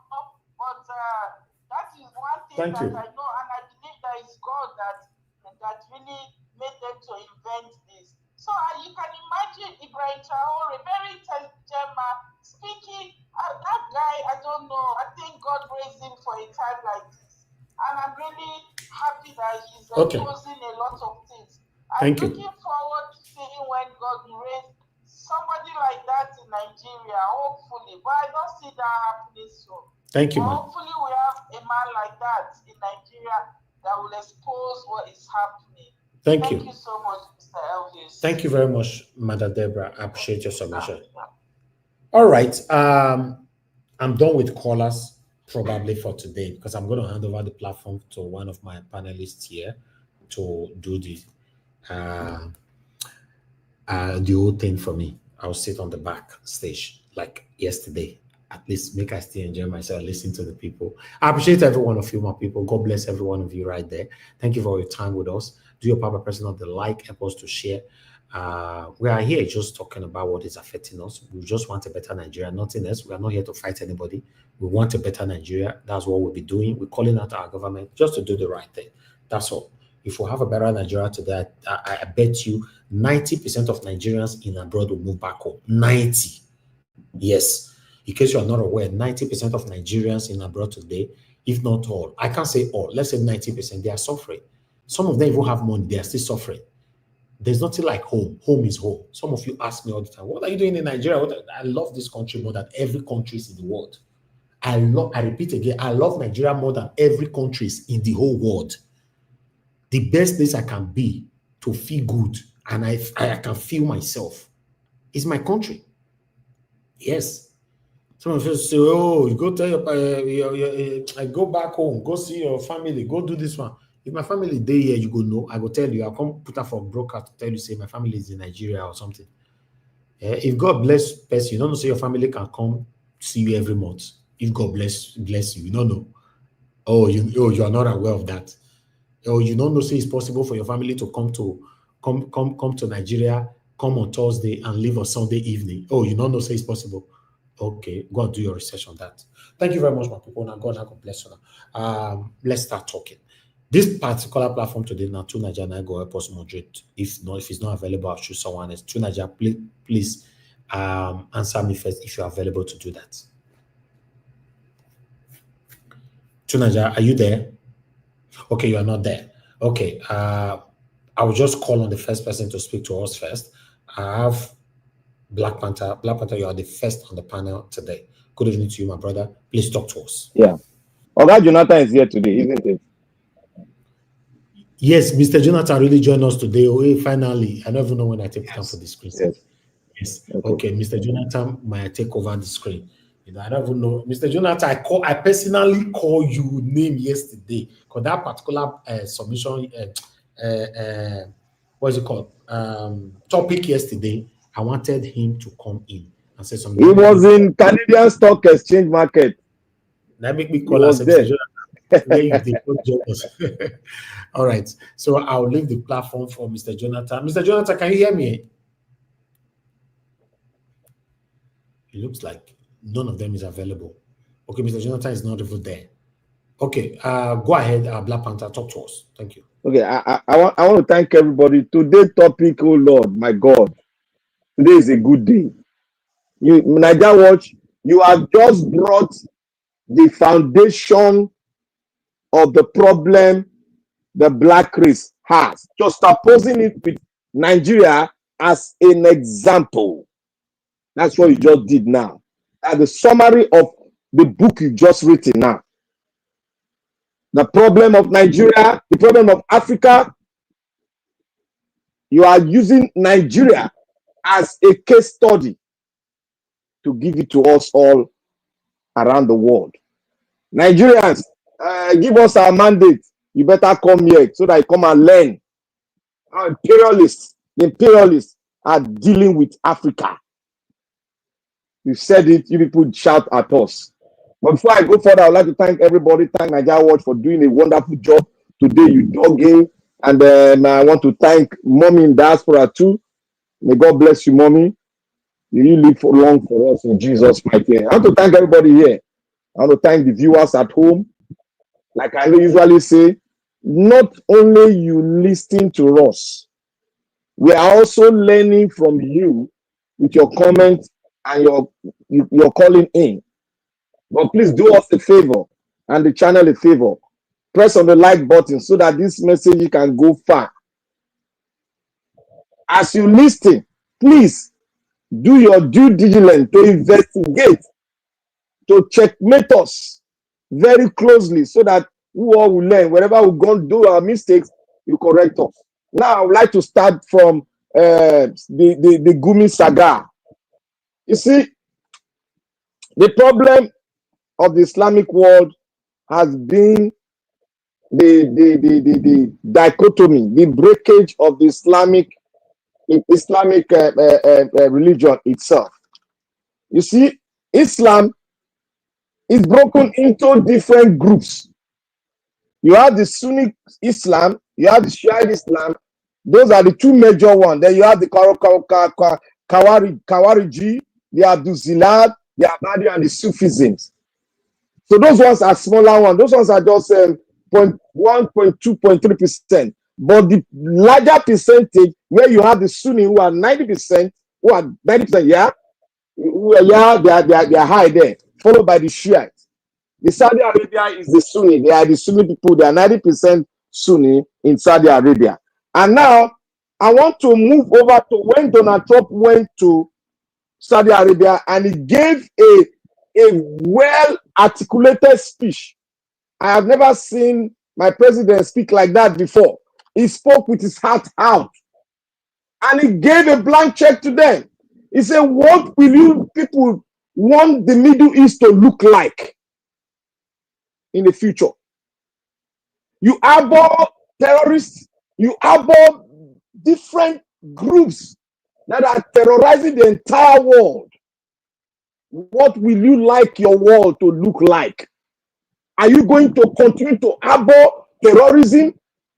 But that is one thing that I know. And I believe that it's God that really made them to invent this. So you can imagine Ibrahim Traore, very intelligent man, speaking. That guy, I don't know. I think God raised him for a time like this. And I'm really happy that he's exposing a lot of things. I'm looking forward to seeing when God will raise somebody like that in Nigeria, hopefully. But I don't see that happening soon. Thank you, man. Hopefully we have a man like that in Nigeria that will expose what is happening. Thank you. Thank you so much, Mr. Elvis. Thank you very much, Mother Deborah. I appreciate your submission. All right. I'm done with callers probably for today because I'm going to hand over the platform to one of my panelists here to do the whole thing for me. I'll sit on the back stage like yesterday. At least make I still enjoy myself, listen to the people. I appreciate every one of you, my people. God bless every one of you right there. Thank you for your time with us. Do your part by pressing on the like, help us to share. We are here just talking about what is affecting us. We just want a better Nigeria, nothing else. We are not here to fight anybody. We want a better Nigeria. That's what we'll be doing. We're calling out our government just to do the right thing. That's all. If we have a better Nigeria today, I bet you 90% of Nigerians in abroad will move back home. 90. Yes. In case you are not aware, 90% of Nigerians in abroad today, if not all, I can't say all, let's say 90%, they are suffering. Some of them even have money, they are still suffering. There's nothing like home. Home is home. Some of you ask me all the time, what are you doing in Nigeria? I love this country more than every country in the world. I repeat again, I love Nigeria more than every country in the whole world. The best place I can be to feel good and I can feel myself is my country. Yes. Some of you say, oh, you go tell I go back home, go see your family, go do this one. If my family day here, you go know, I go tell you, I'll come put her for a broker to tell you, say my family is in Nigeria or something. If God bless person, you don't know, say your family can come see you every month. If God bless you, you don't know. Oh, you are not aware of that. Or you don't know, say it's possible for your family to come to Nigeria, come on Thursday and leave on Sunday evening. Oh, you don't know, say it's possible. Okay, go and do your research on that. Thank you very much, my people. Now, God bless you. Let's start talking. This particular platform today, now, Tunaja and I go help us moderate. If it's not available, I'll choose someone else. Tunaja, please answer me first if you're available to do that. Tunaja, are you there? Okay, you are not there. Okay, I will just call on the first person to speak to us first. I have Black Panther. Black Panther, you are the first on the panel today. Good evening to you, my brother. Please talk to us. Yeah. Oga Jonathan is here today, isn't it? Yes, Mr. Jonathan really joined us today. Oh, finally. I don't even know when I take time for the screen. Yes. Okay, Mr. Jonathan might take over the screen. I don't even know. Mr. Jonathan, I personally called you name yesterday because that particular submission, what is it called? Topic yesterday. I wanted him to come in and say something. He was in Canadian Stock Exchange market. That make me call us Mr. Jonathan. All right. So I'll leave the platform for Mr. Jonathan. Mr. Jonathan, can you hear me? It looks like none of them is available. Okay, Mr. Jonathan is not even there. Okay, go ahead, Black Panther, talk to us. Thank you. Okay, I want to thank everybody. Today's topic, oh Lord, my God. Today is a good day. Niger Watch, you have just brought the foundation of the problem the black race has. Just opposing it with Nigeria as an example. That's what you just did now. And the summary of the book you just written now. The problem of Nigeria, the problem of Africa. You are using Nigeria as a case study to give it to us all around the world. Nigerians, give us our mandate. You better come here so that you come and learn. The imperialists are dealing with Africa. You said it, you people shout at us. But before I go further, I'd like to thank everybody. Thank Nigeria Watch for doing a wonderful job today. You dug in. And I want to thank Mommy in diaspora too. May God bless you, Mommy. You live for long for us in Jesus' mighty name. I want to thank everybody here. I want to thank the viewers at home. Like I usually say, not only you listening to us, we are also learning from you with your comments and your calling in. But please do us a favor and the channel a favor. Press on the like button so that this message can go far. As you listen, please do your due diligence to investigate, to checkmate us very closely so that we all will learn. Wherever we go do our mistakes, you correct us. Now, I would like to start from the Gumi saga. You see, the problem of the Islamic world has been the dichotomy, the breakage of the Islamic religion itself. You see, Islam is broken into different groups. You have the Sunni Islam, you have the Shiite Islam. Those are the two major ones. Then you have the Khawariji, the Abdul-Zilad, the Ahmadi, and the Sufisms. So those ones are smaller ones. Those ones are just 0.1, 0.2, 0.3%. But the larger percentage, where you have the Sunni who are 90%, they are high there, followed by the Shiites. The Saudi Arabia is the Sunni. They are the Sunni people. They are 90% Sunni in Saudi Arabia. And now, I want to move over to when Donald Trump went to Saudi Arabia and he gave a well-articulated speech. I have never seen my president speak like that before. He spoke with his heart out. And he gave a blank check to them. He said, what will you people want the Middle East to look like in the future? You abhor terrorists. You abhor different groups that are terrorizing the entire world. What will you like your world to look like? Are you going to continue to abhor terrorism?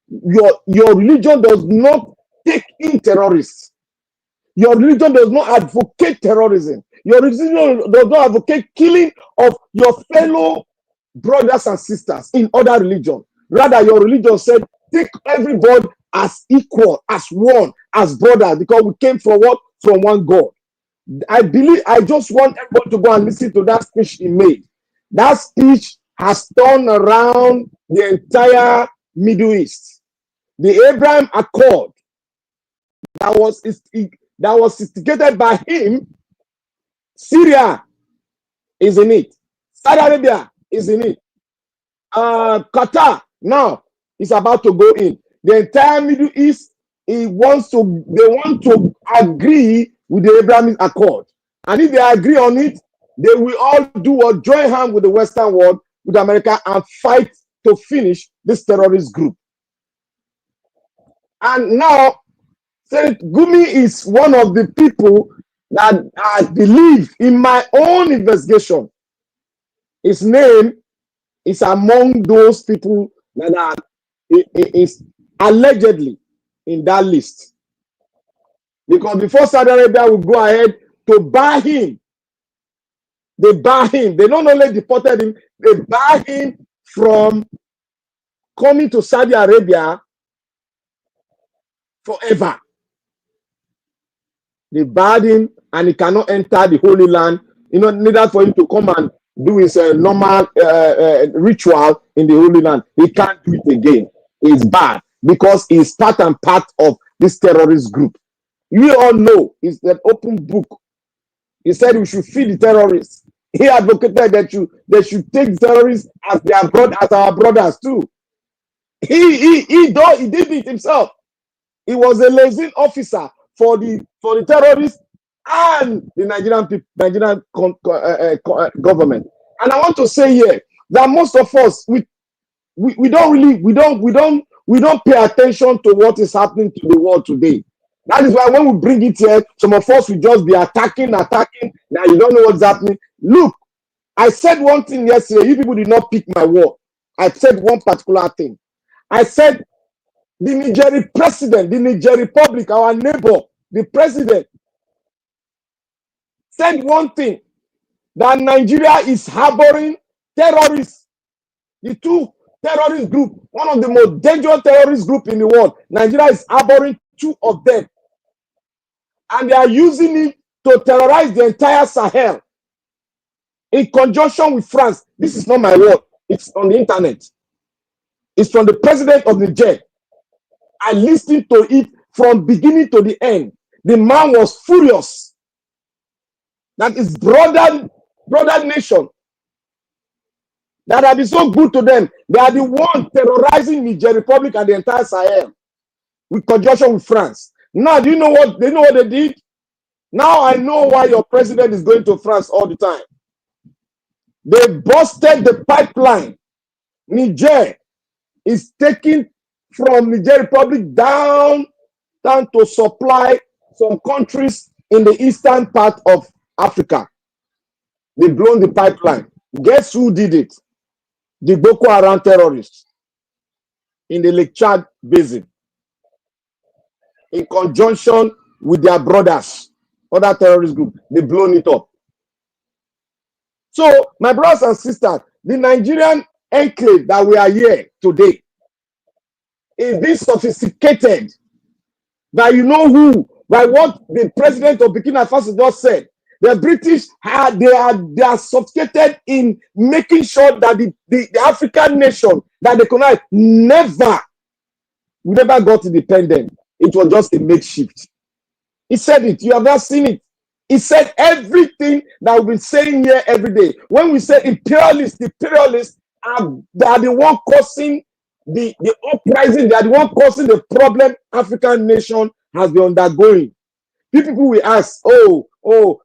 Your religion does not take in terrorists. Your religion does not advocate terrorism. Your religion does not advocate killing of your fellow brothers and sisters in other religions. Rather, your religion said, take everybody as equal, as one, as brothers, because we came from what? From one God. I just want everybody to go and listen to that speech he made. That speech has turned around the entire Middle East. The Abraham Accord that was instigated by him, Syria is in it. Saudi Arabia is in it. Qatar now is about to go in. The entire Middle East, they want to agree with the Abraham Accord. And if they agree on it, they will all do or join hands with the Western world, with America, and fight to finish this terrorist group. And now, Sheikh Gumi is one of the people that I believe, in my own investigation, his name is among those people that is allegedly in that list. Because before Saudi Arabia will go ahead to bar him, they bar him. They not only deported him, they bar him from coming to Saudi Arabia forever. They barred him and he cannot enter the Holy Land. Neither for him to come and do his normal ritual in the Holy Land. He can't do it again. It's bad because he's part and part of this terrorist group. You all know it's an open book. He said we should feed the terrorists. He advocated that they should take terrorists as our brothers too. He did it himself. He was a liaison officer for the terrorists and the Nigerian government. And I want to say here that most of us we don't pay attention to what is happening to the world today. That is why when we bring it here, some of us will just be attacking. Now you don't know what's happening. Look, I said one thing yesterday. You people did not pick my word. I said one particular thing. I said the Nigerian president, the Nigerian Republic, our neighbor, the president, said one thing, that Nigeria is harboring terrorists. The two terrorist group, one of the most dangerous terrorist group in the world. Nigeria is harboring two of them. And they are using it to terrorize the entire Sahel in conjunction with France. This is not my word. It's on the internet. It's from the president of Niger. I listened to it from beginning to the end. The man was furious. That is brother nation that have been so good to them. They are the one terrorizing Niger Republic and the entire Sahel with conjunction with France. Now, do you know what they did? Now I know why your president is going to France all the time. They busted the pipeline. Niger is taking from Niger Republic down to supply some countries in the eastern part of Africa. They blown the pipeline. Guess who did it? The Boko Haram terrorists in the Lake Chad Basin, in conjunction with their brothers, other terrorist group. They blown it up. So, my brothers and sisters, the Nigerian enclave that we are here today is this sophisticated that you know who, by what the president of Burkina Faso just said. The British they are sophisticated in making sure that the African nation that they colonize never got independent. It was just a makeshift. He said it. You have not seen it. He said everything that we've been saying here every day. When we say imperialists, the imperialists they are the one causing the uprising. They are the one causing the problem African nation has been undergoing. People will ask, oh,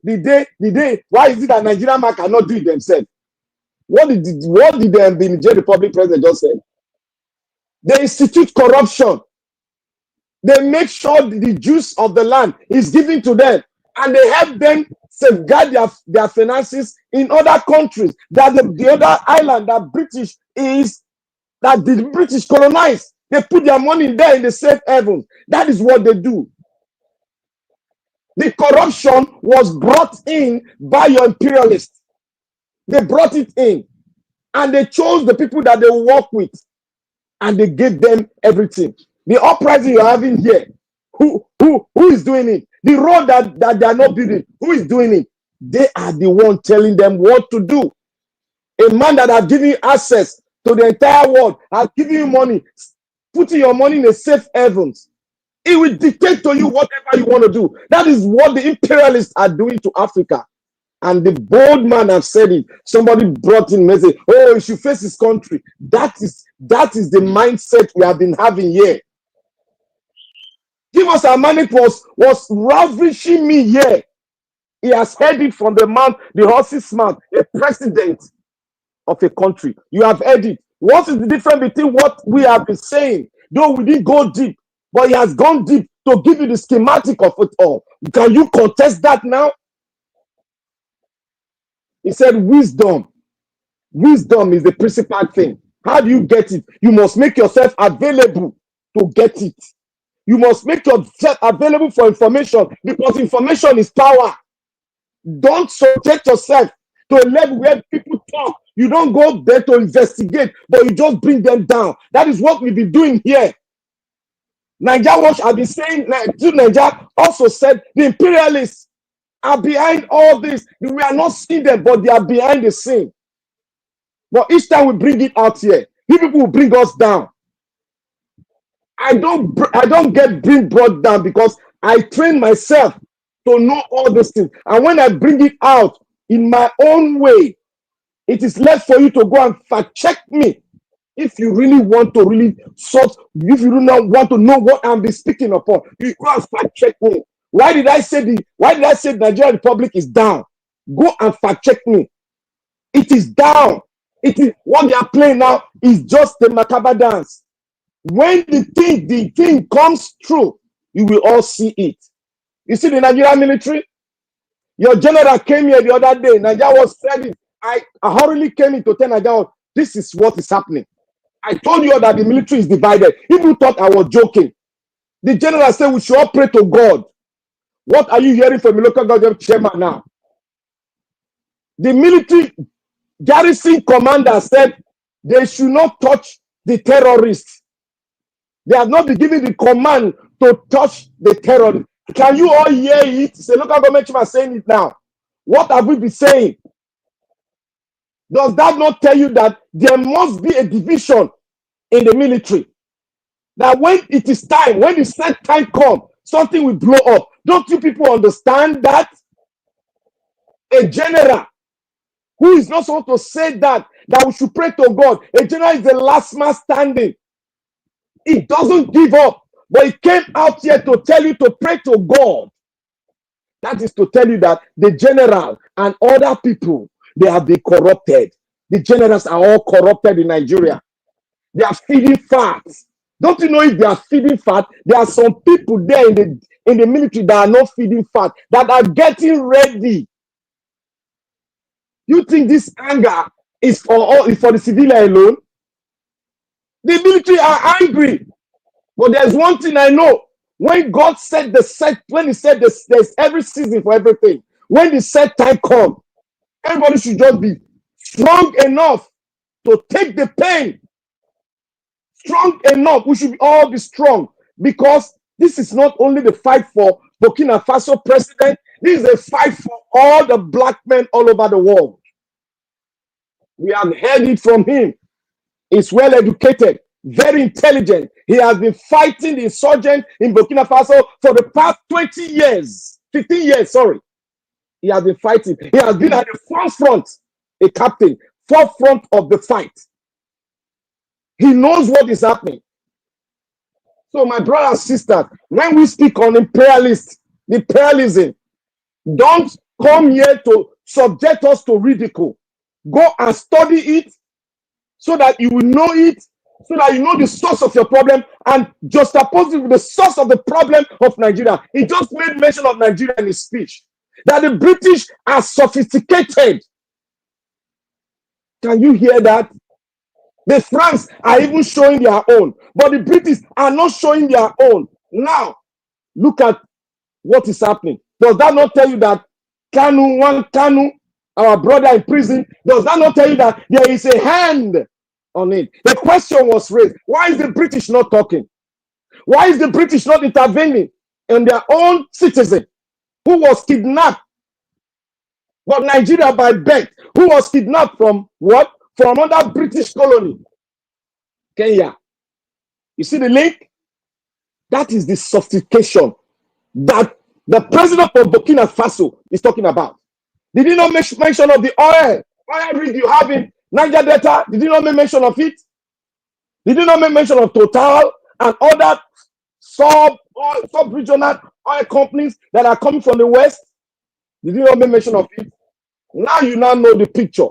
the day, why is it that Nigerian man cannot do it themselves? What did the Niger Republic president just say? They institute corruption. They make sure the juice of the land is given to them, and they help them safeguard their finances in other countries. That the other island that the British colonized, they put their money there in the safe havens. That is what they do. The corruption was brought in by your imperialists. They brought it in, and they chose the people that they work with, and they gave them everything. The uprising you're having here, who is doing it? The road that they are not building, who is doing it? They are the one telling them what to do. A man that has given you access to the entire world, has given you money, putting your money in the safe havens. It will dictate to you whatever you want to do. That is what the imperialists are doing to Africa. And the bold man have said it. Somebody brought in message, oh, he should face his country. That is the mindset we have been having here. Give us a man was ravishing me here. He has heard it from the man, the horse's mouth, a president of a country. You have heard it. What is the difference between what we have been saying? Though we didn't go deep, but he has gone deep to give you the schematic of it all. Can you contest that now? He said wisdom. Wisdom is the principal thing. How do you get it? You must make yourself available to get it. You must make yourself available for information, because information is power. Don't subject yourself to a level where people talk. You don't go there to investigate, but you just bring them down. That is what we've been doing here. Nigeria Watch have been saying, Nigeria also said the imperialists are behind all this. We are not seeing them, but they are behind the scene. But each time we bring it out here, people will bring us down. I don't get brought down because I train myself to know all these things. And when I bring it out in my own way, it is left for you to go and fact check me. If you really want to if you do not want to know what I'm speaking upon, you go and fact check me. Why did I say the Nigerian Republic is down? Go and fact check me. It is down. It is what they are playing now is just the macabre dance. When the thing comes true, you will all see it. You see the Nigerian military? Your general came here the other day. Nigeria was said it. I hurriedly came in to tell Nigeria, this is what is happening. I told you that the military is divided. People thought I was joking. The general said we should all pray to God. What are you hearing from the local government chairman now? The military garrison commander said they should not touch the terrorists. They have not been given the command to touch the terrorists. Can you all hear it? It's the local government chairman saying it now. What have we been saying? Does that not tell you that there must be a division in the military? That when it is time, when the set time comes, something will blow up. Don't you people understand that? A general who is not supposed to say that we should pray to God. A general is the last man standing. He doesn't give up. But he came out here to tell you to pray to God. That is to tell you that the general and other people, they have been corrupted. The generals are all corrupted in Nigeria. They are feeding fat. Don't you know if they are feeding fat? There are some people there in the military that are not feeding fat, that are getting ready. You think this anger is for the civilian alone? The military are angry. But there's one thing I know. When God said when he said there's every season for everything, when the set time comes, everybody should just be strong enough to take the pain. Strong enough. We should all be strong, because this is not only the fight for Burkina Faso president, this is a fight for all the black men all over the world. We have heard it from him. He's well educated, very intelligent. He has been fighting the insurgent in Burkina Faso for the past 20 years, 15 years, sorry. He has been fighting. He has been at the forefront, a captain, forefront of the fight. He knows what is happening. So my brothers and sisters, when we speak on imperialism, don't come here to subject us to ridicule. Go and study it so that you will know it, so that you know the source of your problem, and juxtapose it with the source of the problem of Nigeria. He just made mention of Nigeria in his speech, that the British are sophisticated. Can you hear that? The France are even showing their own, but the British are not showing their own. Now, look at what is happening. Does that not tell you that Kanu, our brother in prison, does that not tell you that there is a hand on it? The question was raised, why is the British not talking? Why is the British not intervening in their own citizen who was kidnapped? But Nigeria by birth, who was kidnapped from what? From another British colony, Kenya. You see the link? That is the sophistication that the president of Burkina Faso is talking about. Did he not make mention of the oil rig you have in Niger Delta? Did he not make mention of it? Did he not make mention of Total and other sub-regional oil companies that are coming from the west? Did he not make mention of it? Now you now know the picture.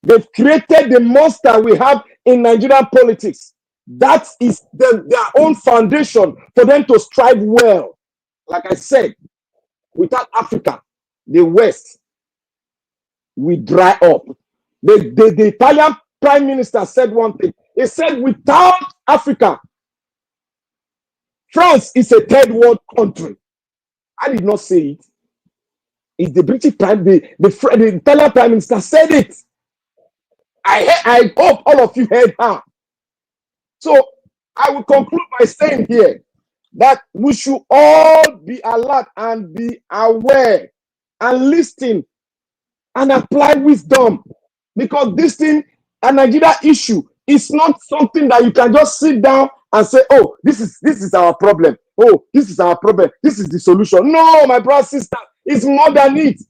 They've created the monster we have in Nigerian politics. That is their own foundation for them to strive well. Like I said, without Africa, the West will dry up. The Italian Prime Minister said one thing. He said, without Africa, France is a third world country. I did not say it. It's the British the Italian Prime Minister said it. I hope all of you heard her. So I will conclude by saying here that we should all be alert and be aware and listen and apply wisdom, because this thing, a Nigeria issue, is not something that you can just sit down and say, oh, this is our problem. Oh, this is our problem. This is the solution. No, my brother, sister, it's more than it.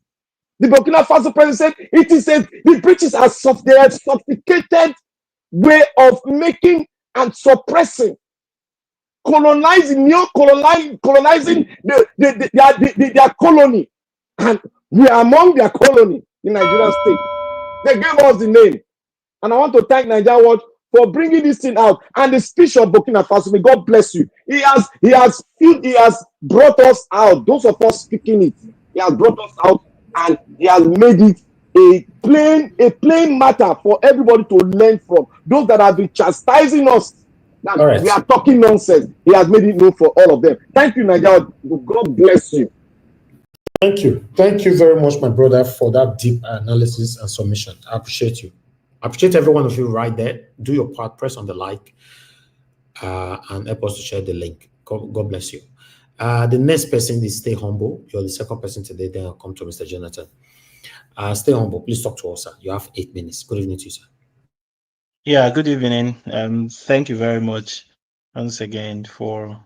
The Burkina Faso president said the British are they have sophisticated way of making and suppressing, colonizing their colony, and we are among their colony in Nigerian state. They gave us the name, and I want to thank Nigeria Watch for bringing this thing out. And the speech of Burkina Faso, may God bless you. He has brought us out. Those of us speaking it, he has brought us out, and he has made it a plain matter for everybody to learn from. Those that have been chastising us, that All right. we are talking nonsense, he has made it known for all of them. Thank you, Nigeria. God bless you. Thank you. Thank you very much, my brother, for that deep analysis and submission. I appreciate you. I appreciate every one of you right there. Do your part, press on the like, and help us to share the link. God bless you. The next person is Stay Humble. You're the second person today. Then I'll come to Mr. Jonathan. Stay humble. Please talk to us, sir. You have 8 minutes. Good evening to you, sir. Yeah, good evening. Thank you very much once again for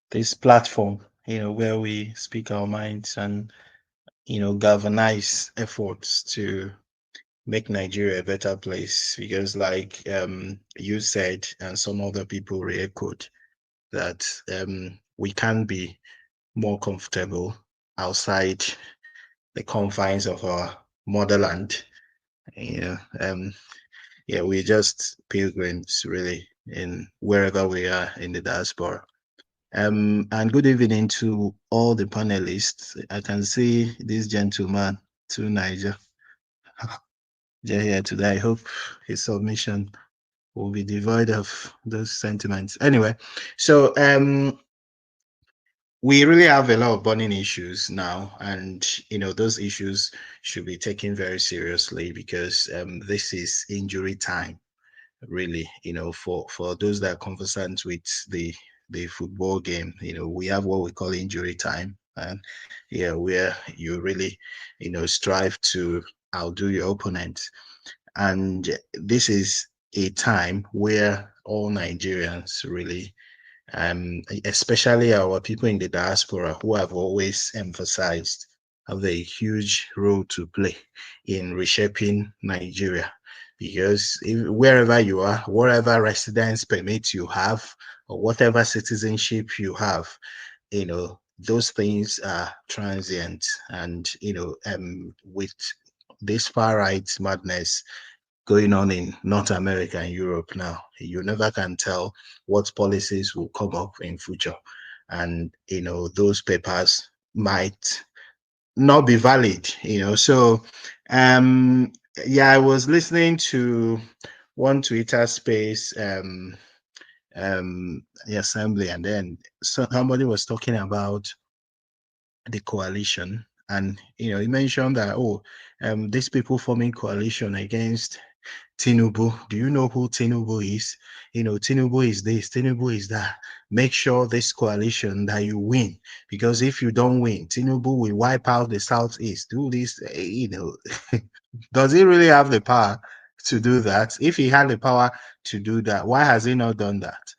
this platform, where we speak our minds and, galvanize efforts to make Nigeria a better place. Because like you said, and some other people re-echoed, that we can be more comfortable outside the confines of our motherland. We're just pilgrims, really, in wherever we are in the diaspora. And good evening to all the panelists. I can see this gentleman to Niger here today. I hope his submission will be devoid of those sentiments. Anyway, so we really have a lot of burning issues now, and those issues should be taken very seriously, because this is injury time, really. For those that are conversant with the football game, we have what we call injury time, and where you really strive to outdo your opponent. And this is a time where all Nigerians really, especially our people in the diaspora, who have always emphasized, have a huge role to play in reshaping Nigeria. Because wherever you are, whatever residence permit you have, or whatever citizenship you have, those things are transient. And with this far right madness going on in North America and Europe now, you never can tell what policies will come up in future. And those papers might not be valid. So I was listening to one Twitter space, the assembly, and then somebody was talking about the coalition, and he mentioned that, these people forming coalition against Tinubu. Do you know who Tinubu is? Tinubu is this, Tinubu is that. Make sure this coalition that you win, because if you don't win, Tinubu will wipe out the Southeast. Do this, Does he really have the power to do that? If he had the power to do that, why has he not done that?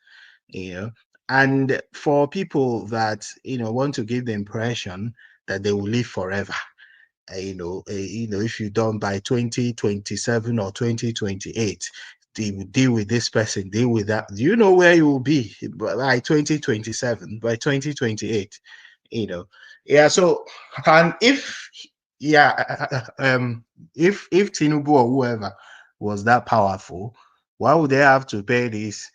And for people that want to give the impression that they will live forever, if you don't by 2027 or 2028, deal with this person, deal with that. Do you know where you will be by 2027, by 2028? So, and if Tinubu or whoever was that powerful, why would they have to pay these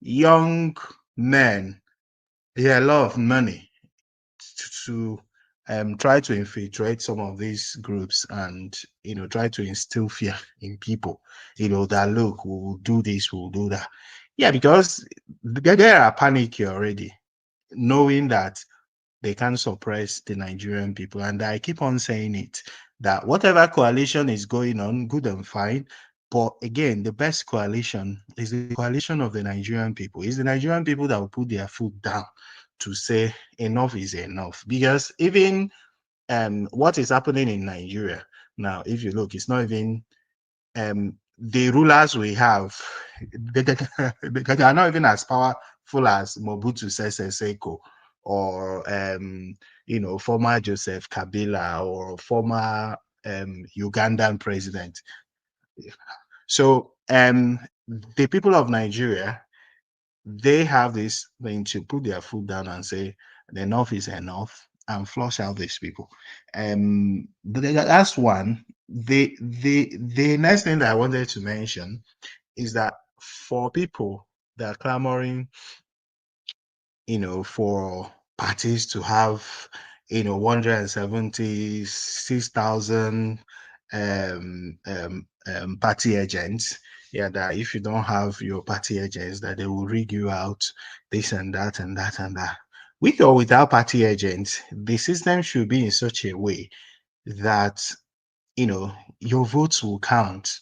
young men a lot of money to try to infiltrate some of these groups and try to instill fear in people, that look, we will do this, we'll do that? Because they are panicky already, knowing that they can't suppress the Nigerian people. And I keep on saying it, that whatever coalition is going on, good and fine, but again, the best coalition is the coalition of the Nigerian people. It's the Nigerian people that will put their foot down to say enough is enough. Because even what is happening in Nigeria now, if you look, it's not even the rulers we have, they are not even as powerful as Mobutu Sese Seko, or former Joseph Kabila, or former Ugandan president. So the people of Nigeria, they have this thing to put their foot down and say enough is enough, and flush out these people. That's one. The next thing that I wanted to mention is that for people that are clamoring, for parties to have, 176,000 party agents. Yeah, that if you don't have your party agents, that they will rig you out, this and that and that and that. With or without party agents, the system should be in such a way that your votes will count.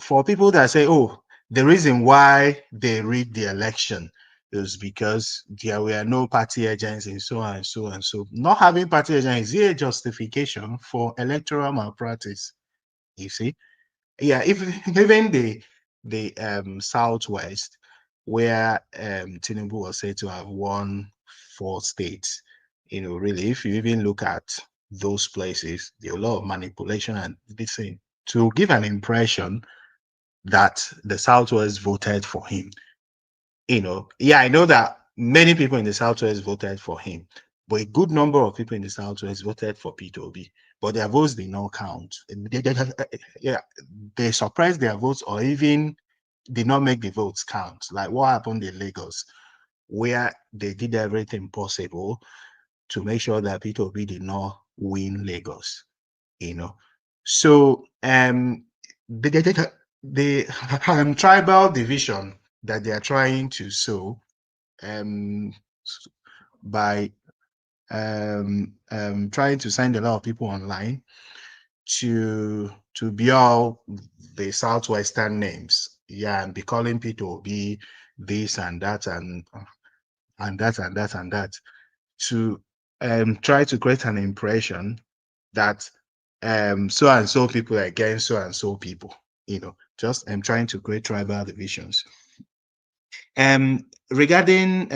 For people that say, oh, the reason why they rigged the election is because there were no party agents and so on and so and so. Not having party agents is a justification for electoral malpractice. You see, yeah. If even the Southwest, where Tinubu was said to have won 4 states, really, if you even look at those places, there are a lot of manipulation and this thing to give an impression that the Southwest voted for him. Yeah, I know that many people in the Southwest voted for him, but a good number of people in the Southwest voted for Peter Obi, but their votes did not count. They suppressed their votes or even did not make the votes count. Like what happened in Lagos, where they did everything possible to make sure that Peter Obi did not win Lagos. So the tribal division that they are trying to sow by trying to send a lot of people online to be all the Southwestern names, and be calling Peter Obi this and that and that and that and that, to try to create an impression that so and so people are against so and so people, just trying to create tribal divisions. Regarding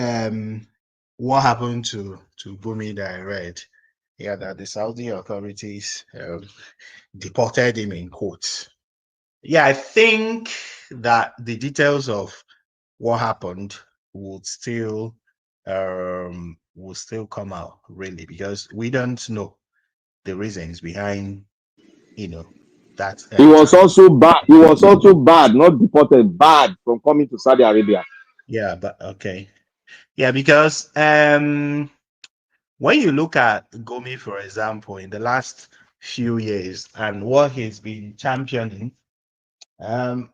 what happened to Gumi that I read, that the Saudi authorities deported him in court. Yeah, I think that the details of what happened would still come out, really, because we don't know the reasons behind that. He was also bad. He was also bad, not deported, bad from coming to Saudi Arabia. Yeah, but okay. Yeah, because when you look at Gumi, for example, in the last few years and what he's been championing, the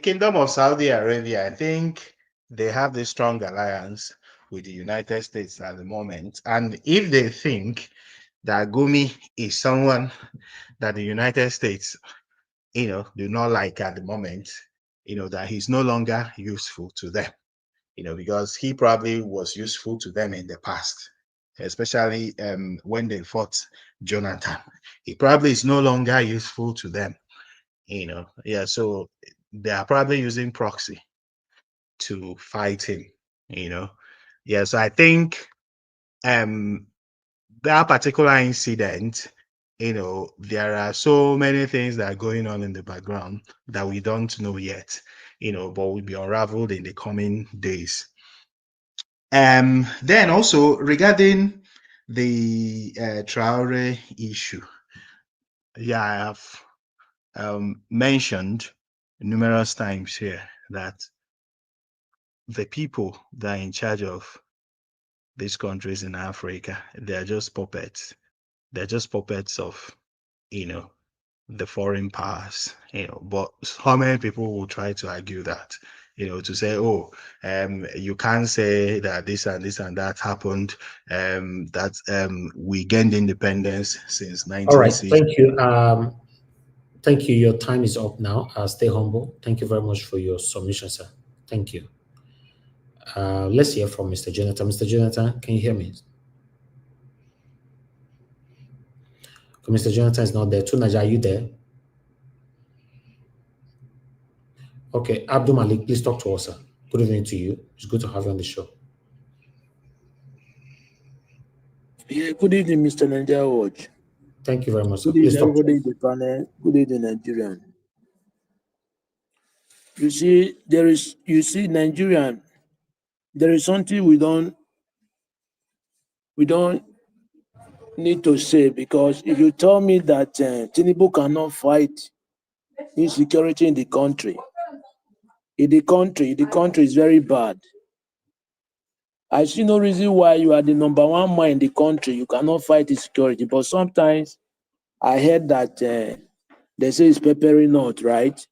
Kingdom of Saudi Arabia, I think they have this strong alliance with the United States at the moment. And if they think that Gumi is someone that the United States, do not like at the moment, that he's no longer useful to them, because he probably was useful to them in the past, especially when they fought Jonathan. He probably is no longer useful to them, so they are probably using proxy to fight him, so I think that particular incident, there are so many things that are going on in the background that we don't know yet, but will be unraveled in the coming days. Then also regarding the Traore issue, I have mentioned numerous times here that the people that are in charge of these countries in Africa, they're just puppets. They're just puppets of, the foreign powers, but how many people will try to argue that, to say, oh, you can't say that this and this and that happened, that we gained independence since 1960. All right, thank you. Thank you. Your time is up now. Stay humble. Thank you very much for your submission, sir. Thank you. Let's hear from Mr. Jonathan. Mr. Jonathan, can you hear me? Okay, Mr. Jonathan is not there. Tunaja, are you there? Okay, Abdul Malik, please talk to us, sir. Good evening to you. It's good to have you on the show. Yeah, good evening, Mr. Nigeria Watch. Thank you very much, sir. Good Please evening, talk to everybody in the panel. Good evening, Nigerian. You see, Nigerian, there is something we don't need to say, because if you tell me that Tinubu cannot fight insecurity in the country. The country is very bad. I see no reason why you are the number one man in the country. You cannot fight insecurity. But sometimes I heard that they say it's peppering not, right?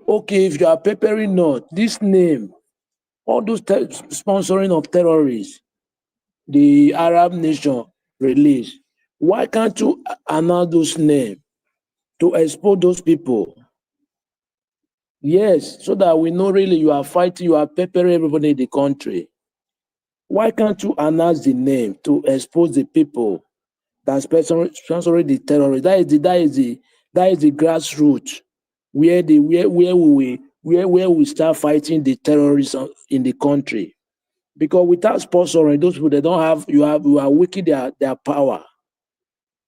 Okay, if you are peppering not, this name, all those sponsoring of terrorists, the Arab nation release, why can't you announce those names to expose those people? Yes, so that we know really you are fighting, you are peppering everybody in the country. Why can't you announce the name to expose the people that's sponsoring the terrorists? That is the grassroots where we start fighting the terrorists in the country. Because without sponsoring those people, they don't have you are weakening their power.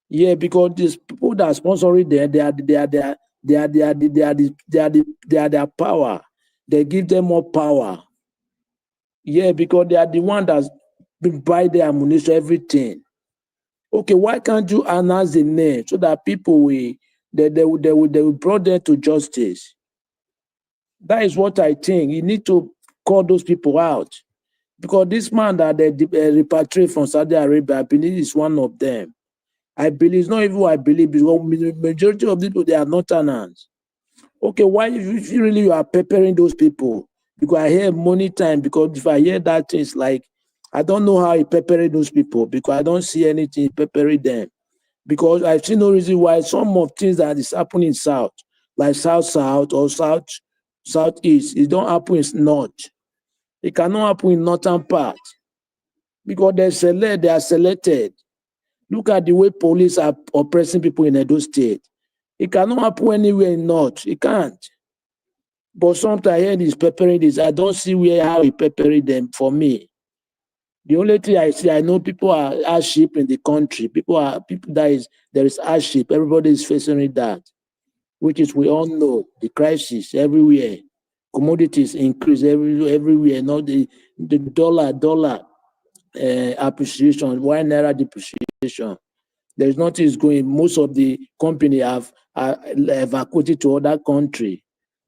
Yeah, because these people that are sponsoring them, they are their power. They give them more power. Yeah, because they are the one that's buy the ammunition, everything. Okay, why can't you announce the name so that people will bring them to justice? That is what I think. You need to call those people out. Because this man that they repatriate from Saudi Arabia, I believe is one of them. I believe it's not even I believe, because majority of people, they are not tenants. Okay, why if you really are peppering those people? Because I hear money time, because if I hear that, it's like, I don't know how he peppering those people, because I don't see anything peppering them. Because I see no reason why some of things that is happening south, like south or southeast, it don't happen in north. It cannot happen in northern part. Because they are selected. Look at the way police are oppressing people in Edo State. It cannot happen anywhere in north. It can't. But sometimes I hear he's peppering this. I don't see how he peppering them for me. The only thing I see, I know people are hardship in the country. There is hardship. Everybody is facing that, which is we all know the crisis everywhere. Commodities increase everywhere. Not the dollar appreciation, why naira depreciation. There's nothing is going. Most of the company have evacuated to other country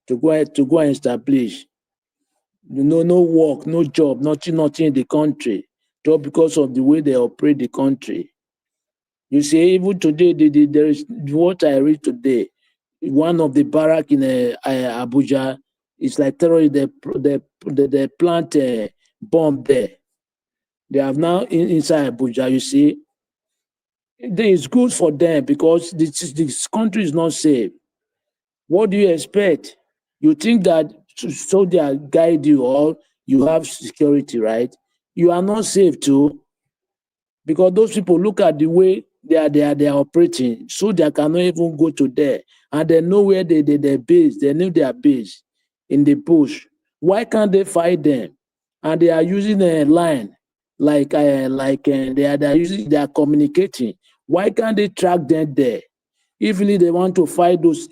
to go and establish. No work, no job, nothing in the country, just because of the way they operate the country. You see, even today, there is what I read today. One of the barrack in Abuja, it's like terrorists. They plant a bomb there. They have now inside Abuja. You see, it's good for them because this country is not safe. What do you expect? You think that soldiers guide you or you have security, right? You are not safe too, because those people look at the way they are operating. Soldiers cannot even go to there, and they know where they base. They know their base in the bush. Why can't they fight them? And they are using a line they are communicating. Why can't they track them there? If really they want to fight those,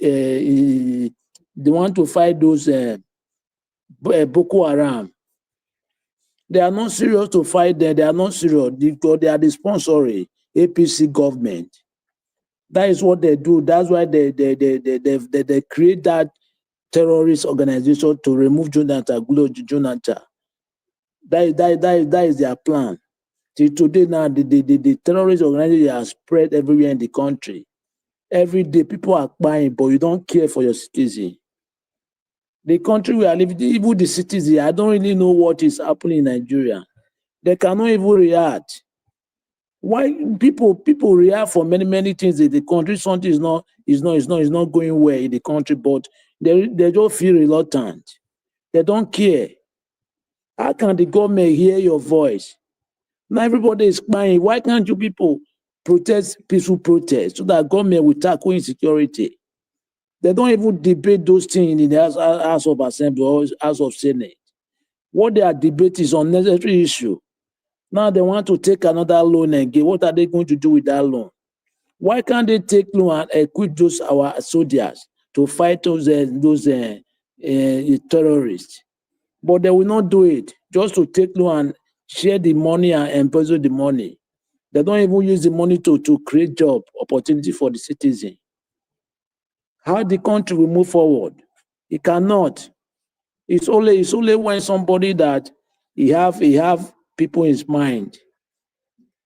Boko Haram. They are not serious to fight them. They are not serious because they are the sponsoring APC government. That is what they do. That's why they create that terrorist organization to remove Goodluck Jonathan. That is their plan. Till today now, the terrorist organization are spread everywhere in the country. Every day, people are buying, but you don't care for your citizen. The country we are living, even the citizen, I don't really know what is happening in Nigeria. They cannot even react. Why people react for many things in the country? Something is not going well in the country, but they just feel reluctant. They don't care. How can the government hear your voice? Now everybody is crying. Why can't you people protest peaceful protest so that government will tackle insecurity? They don't even debate those things in the House of Assembly or House of Senate. What they are debating is unnecessary issue. Now they want to take another loan again. What are they going to do with that loan? Why can't they take loan and equip our soldiers to fight those terrorists? But they will not do it. Just to take loan and share the money and embezzle the money. They don't even use the money to create job opportunity for the citizen. how the country will move forward. It cannot. It's only when somebody that he have people in his mind.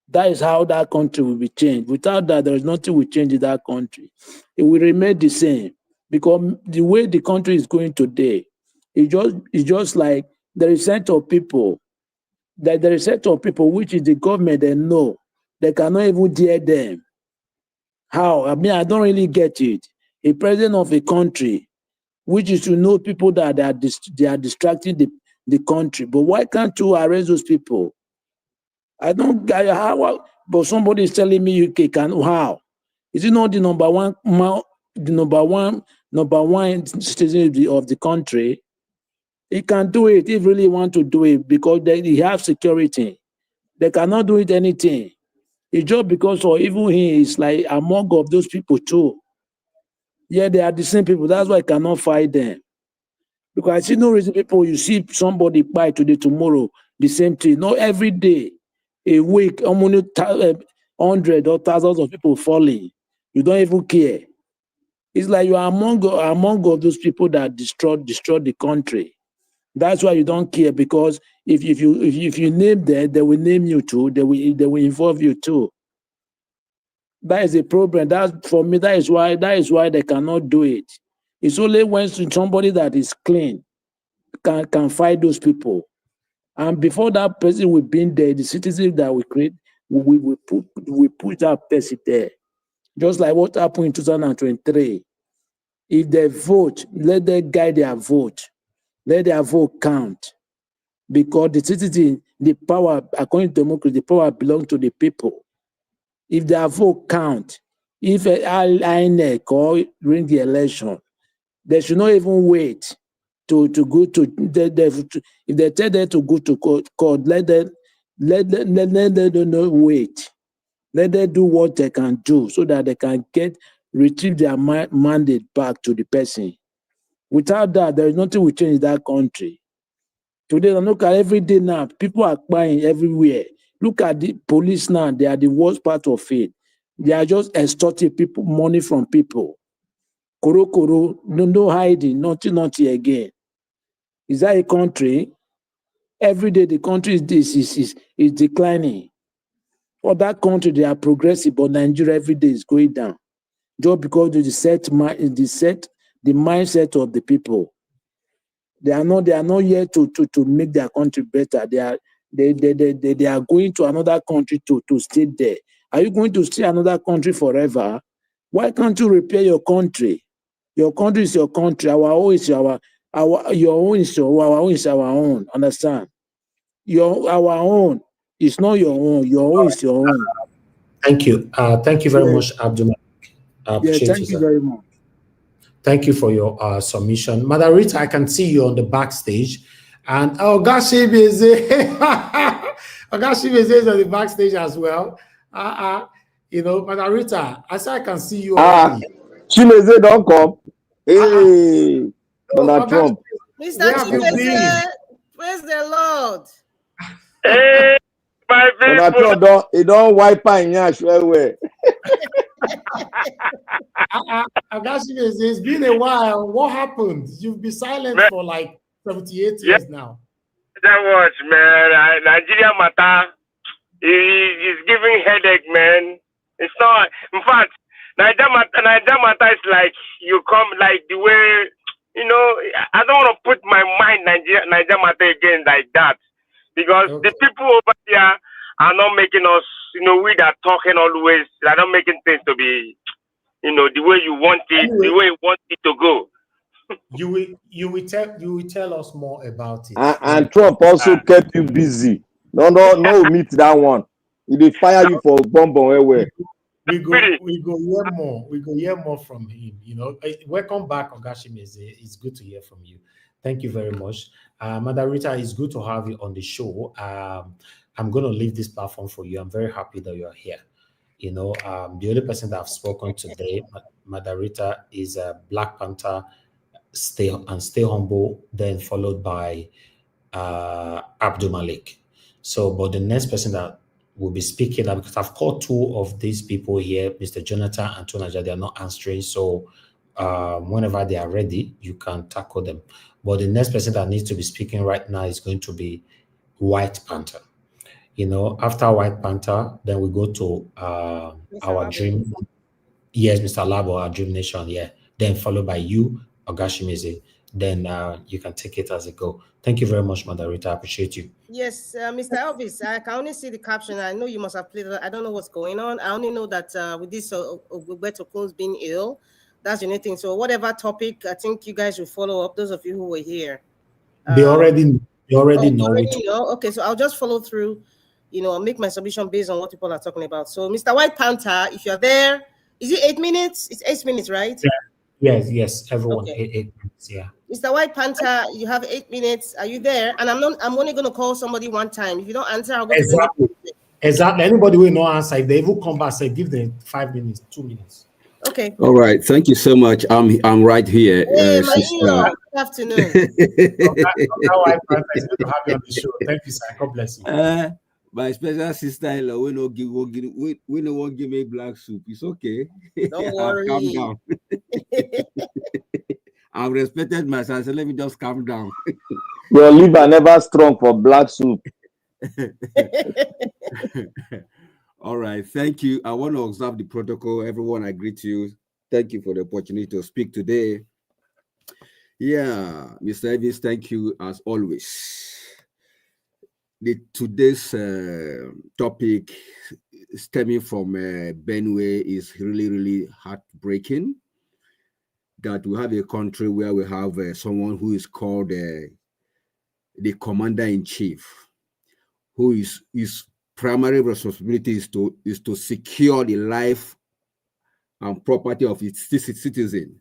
That is how that country will be changed. Without that, there is nothing will change in that country. It will remain the same because the way the country is going today, it's just like there is a set of people that there is a set of people which is the government they know they cannot even dare them. How? I mean, I don't really get it. A president of a country, which is to know people that they are distracting the country. But why can't you arrest those people? I don't get how, but somebody is telling me UK can how? Is it not the number one citizen of the country? He can do it if really want to do it because they have security. They cannot do it anything. It's just because or even he is like among of those people too. Yeah, they are the same people. That's why I cannot fight them. Because I see no reason people you see somebody buy today, tomorrow, the same thing. Not every day, a week, how many hundred or thousands of people falling. You don't even care. It's like you are among of those people that destroy the country. That's why you don't care because if you name them, they will name you too. They will involve you too. That is a problem. That for me, that is why they cannot do it. It's only when somebody that is clean can fight those people. And before that person will be there, the citizen that we create, we put that person there. Just like what happened in 2023. If they vote, let them guide their vote. Let their vote count. Because the citizen, the power, according to democracy, the power belongs to the people. If their vote count, if INEC or during the election, they should not even wait to go to if they tell them to go to court, let them not wait. Let them do what they can do so that they can retrieve their mandate back to the person. Without that, there is nothing will change in that country. Today, look at every day now, people are buying everywhere. Look at the police now, they are the worst part of it. They are just extorting people, money from people. Koro, no hiding, nothing again. Is that a country? Every day the country is declining. For that country, they are progressive, but Nigeria every day is going down. Just because of the mindset of the people. They are not here to make their country better. They are going to another country to stay there. Are you going to stay another country forever? Why can't you repair your country? Your country is your country. Our own is your own is our own. Understand? Our own is not your own. Your own is your own. Thank you. Thank you very much, Abdul. Thank you very much. Thank you for your submission. Madarita, I can see you on the backstage. And Ogashib is on the backstage as well. Madarita, I said I can see you already. Chimeze don't come. Hey, Donald Trump. Mr. Chimeze, praise the Lord. Hey, my people. Donald Trump don't wipe in yash where. It's been a while. What happened? You've been silent for like 78 years now. That was, man. Nigeria matter is giving headache, man. It's not. In fact, Nigeria matter is like you come like the way, I don't want to put my mind Nigeria matter again like that. Because the people over here are not making us, we that talking always, they're not making things to be, the way you want it, anyway, the way you want it to go. You will tell us more about it. And Trump also kept you busy. No, meet that one. He will fire you for bomb anywhere. We go hear more. We go hear more from him. Welcome back, Ogashimeze. It's good to hear from you. Thank you very much. Madarita, it's good to have you on the show. I'm going to leave this platform for you. I'm very happy that you're here. The only person that I've spoken today, Madarita, is Black Panther, Stay Humble, then followed by Abdul Malik. But the next person that will be speaking, because I've called two of these people here, Mr. Jonathan and Tonaja, they are not answering. So whenever they are ready, you can tackle them. But the next person that needs to be speaking right now is going to be White Panther. You know, after White Panther, then we go to our dream. Yes, Mr. Labo, our dream nation. Yeah. Then followed by you, Ogashimize. Then you can take it as it go. Thank you very much, Madarita. I appreciate you. Yes, Mr. Elvis, I can only see the caption. I know you must have played it. I don't know what's going on. I only know that with this Egbetokun being ill, that's the only thing. So whatever topic, I think you guys will follow up, those of you who were here. They already know. Know. Okay, so I'll just follow through, make my submission based on what people are talking about. So Mr. White Panther, if you're there, is it 8 minutes? It's 8 minutes, right? Yeah. Yes, everyone. Okay. 8 minutes, yeah. Mr. White Panther, you have 8 minutes. Are you there? And I'm only going to call somebody one time. If you don't answer, I'll go to the next. Exactly. Anybody will not answer. If they even come back, say give them 5 minutes, 2 minutes. Okay. All right. Thank you so much. I'm right here. Hey, my in-law. Good afternoon. It's good to have you on the show. Thank you, sir. God bless you. My special sister-in-law, we no won't give me black soup. It's okay. Don't worry. Calm down. I've respected myself, so let me just calm down. Your liver never strong for black soup. All right, thank you. I want to observe the protocol. Everyone, I greet you. Thank you for the opportunity to speak today. Yeah, Mr. Evans, thank you as always. Today's topic stemming from Benue is really, really heartbreaking. That we have a country where we have someone who is called the commander-in-chief, who his primary responsibility is to secure the life and property of its citizen.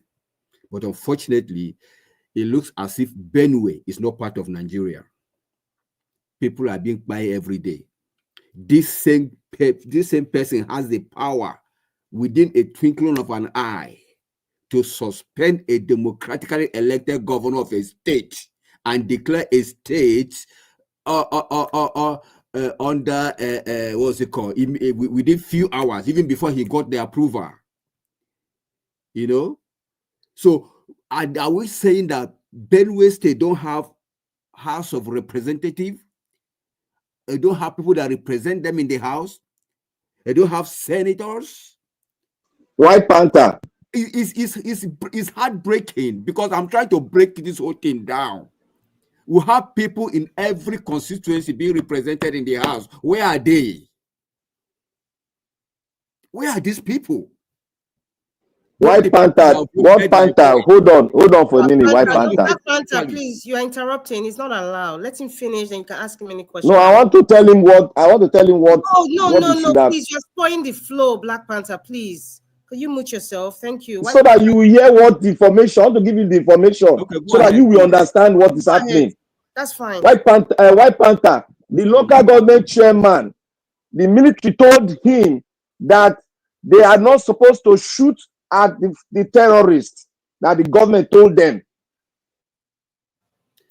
But unfortunately, it looks as if Benue is not part of Nigeria. People are being killed every day. This same person has the power within a twinkling of an eye to suspend a democratically elected governor of a state and declare a state under what's it called, within few hours, even before he got the approval. So are we saying that Benue State don't have House of Representatives? They don't have people that represent them in the House? They don't have senators? White Panther. It's heartbreaking because I'm trying to break this whole thing down. We have people in every constituency being represented in the House. Where are they? Where are these people? White Panther, hold on for a minute. White Panther. Black Panther, please, you are interrupting. It's not allowed. Let him finish, then you can ask him any questions. No, I want to tell him what. No, please, you're spoiling the flow, Black Panther, please. Could you mute yourself? Thank you. So that you will hear what the information. I want to give you the information so that you will understand what is happening. That's fine. White Panther, the local government chairman, the military told him that they are not supposed to shoot at the terrorists that the government told them.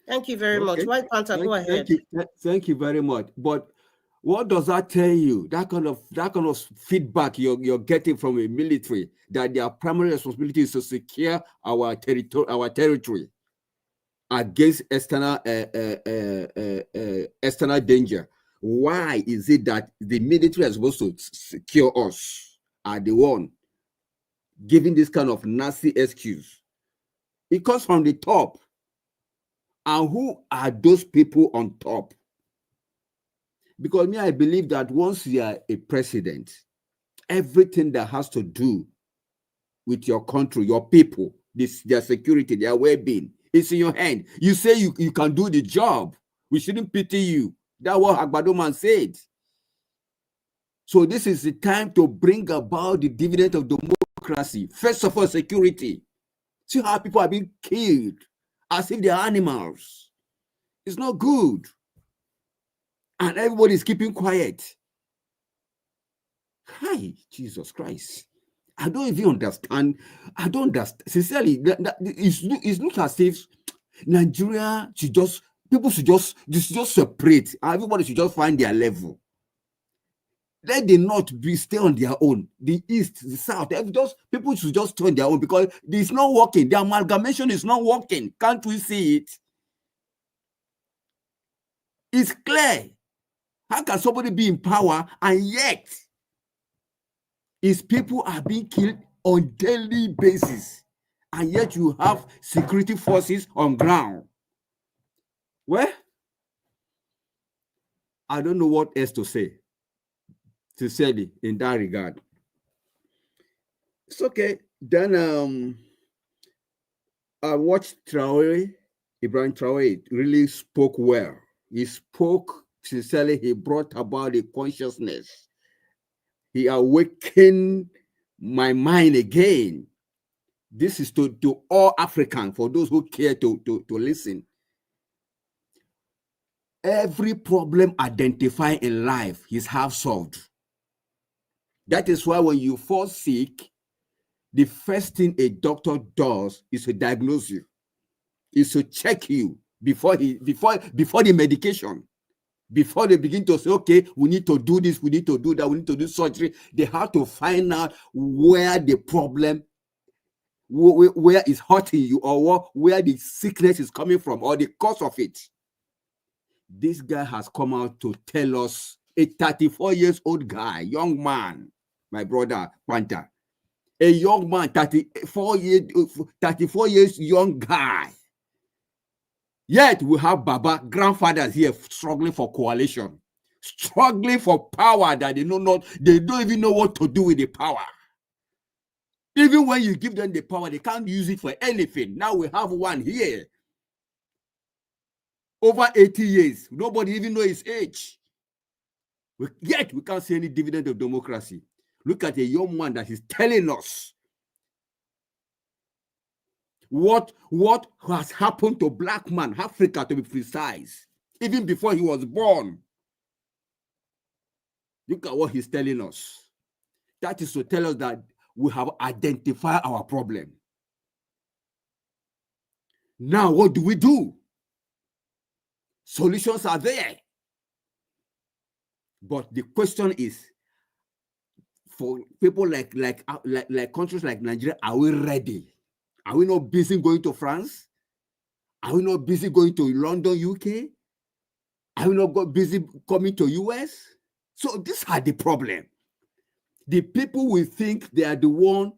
Thank you very much. White Panther, go ahead. Thank you very much. But what does that tell you? That kind of feedback you're getting from a military, that their primary responsibility is to secure our territory against external danger. Why is it that the military is supposed to secure us, are the one giving this kind of nasty excuse? It comes from the top. And who are those people on top? Because I believe that once you are a president, everything that has to do with your country, your people, their security, their well-being, it's in your hand. You say you can do the job. We shouldn't pity you. That's what Agbadoman said. So this is the time to bring about the dividend of democracy. First of all, security. See how people are being killed as if they are animals. It's not good. And everybody is keeping quiet. Hi, Jesus Christ. I don't even understand. I don't understand. Sincerely, it's not as if Nigeria people should just separate. Everybody should just find their level. Let the North stay on their own. The East, the South, people should just stay on their own because it's not working. The amalgamation is not working. Can't we see it? It's clear. How can somebody be in power and yet his people are being killed on daily basis, and yet you have security forces on ground? Well, I don't know what else to say, sincerely, in that regard. It's okay. Then I watched Traore. Ibrahim Traore really spoke well. He spoke sincerely. He brought about a consciousness. He awakened my mind again. This is to all Africans, for those who care to listen. Every problem identified in life is half solved. That is why when you fall sick, the first thing a doctor does is to diagnose you, is to check you before the medication. Before they begin to say, okay, we need to do this, we need to do that, we need to do surgery, they have to find out where the problem, where is hurting you, or where the sickness is coming from, or the cause of it. This guy has come out to tell us, a 34 years old guy, young man, my brother Panther, a young man, 34 years young guy. Yet we have Baba grandfathers here struggling for coalition, struggling for power that they don't even know what to do with the power. Even when you give them the power, they can't use it for anything. Now we have one here, over 80 years. Nobody even knows his age. Yet we can't see any dividend of democracy. Look at a young man that is telling us what has happened to black man, Africa to be precise, even before he was born. Look at what he's telling us. That is to tell us that we have identified our problem. Now, what do? Solutions are there. But the question is, for people like countries like Nigeria, are we ready? Are we not busy going to France? Are we not busy going to London, UK? Are we not busy coming to US? So these are the problem. The people will think they are the one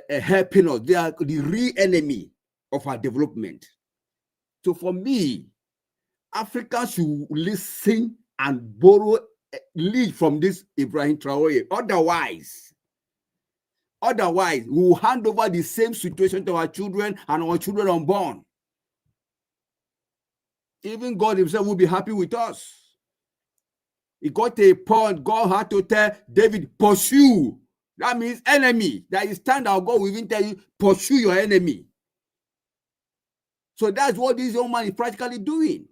helping us. They are the real enemy of our development. So for me, Africa should listen and borrow, lead from this Ibrahim Traore. Otherwise, we will hand over the same situation to our children and our children unborn. Even God himself will be happy with us. He got a point. God had to tell David, pursue. That means enemy. That is time that God will even tell you, pursue your enemy. So that's what this young man is practically doing.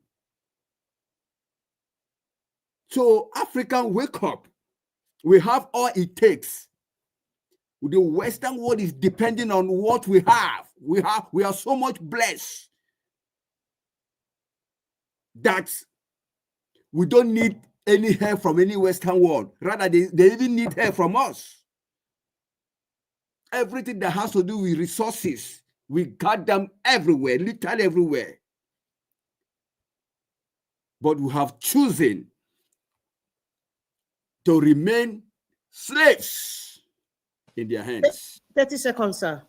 So African, wake up. We have all it takes. The Western world is depending on what we have. We are so much blessed that we don't need any help from any Western world. Rather, they even need help from us. Everything that has to do with resources, we got them everywhere, literally everywhere. But we have chosen to remain slaves in their hands. 30 seconds, sir.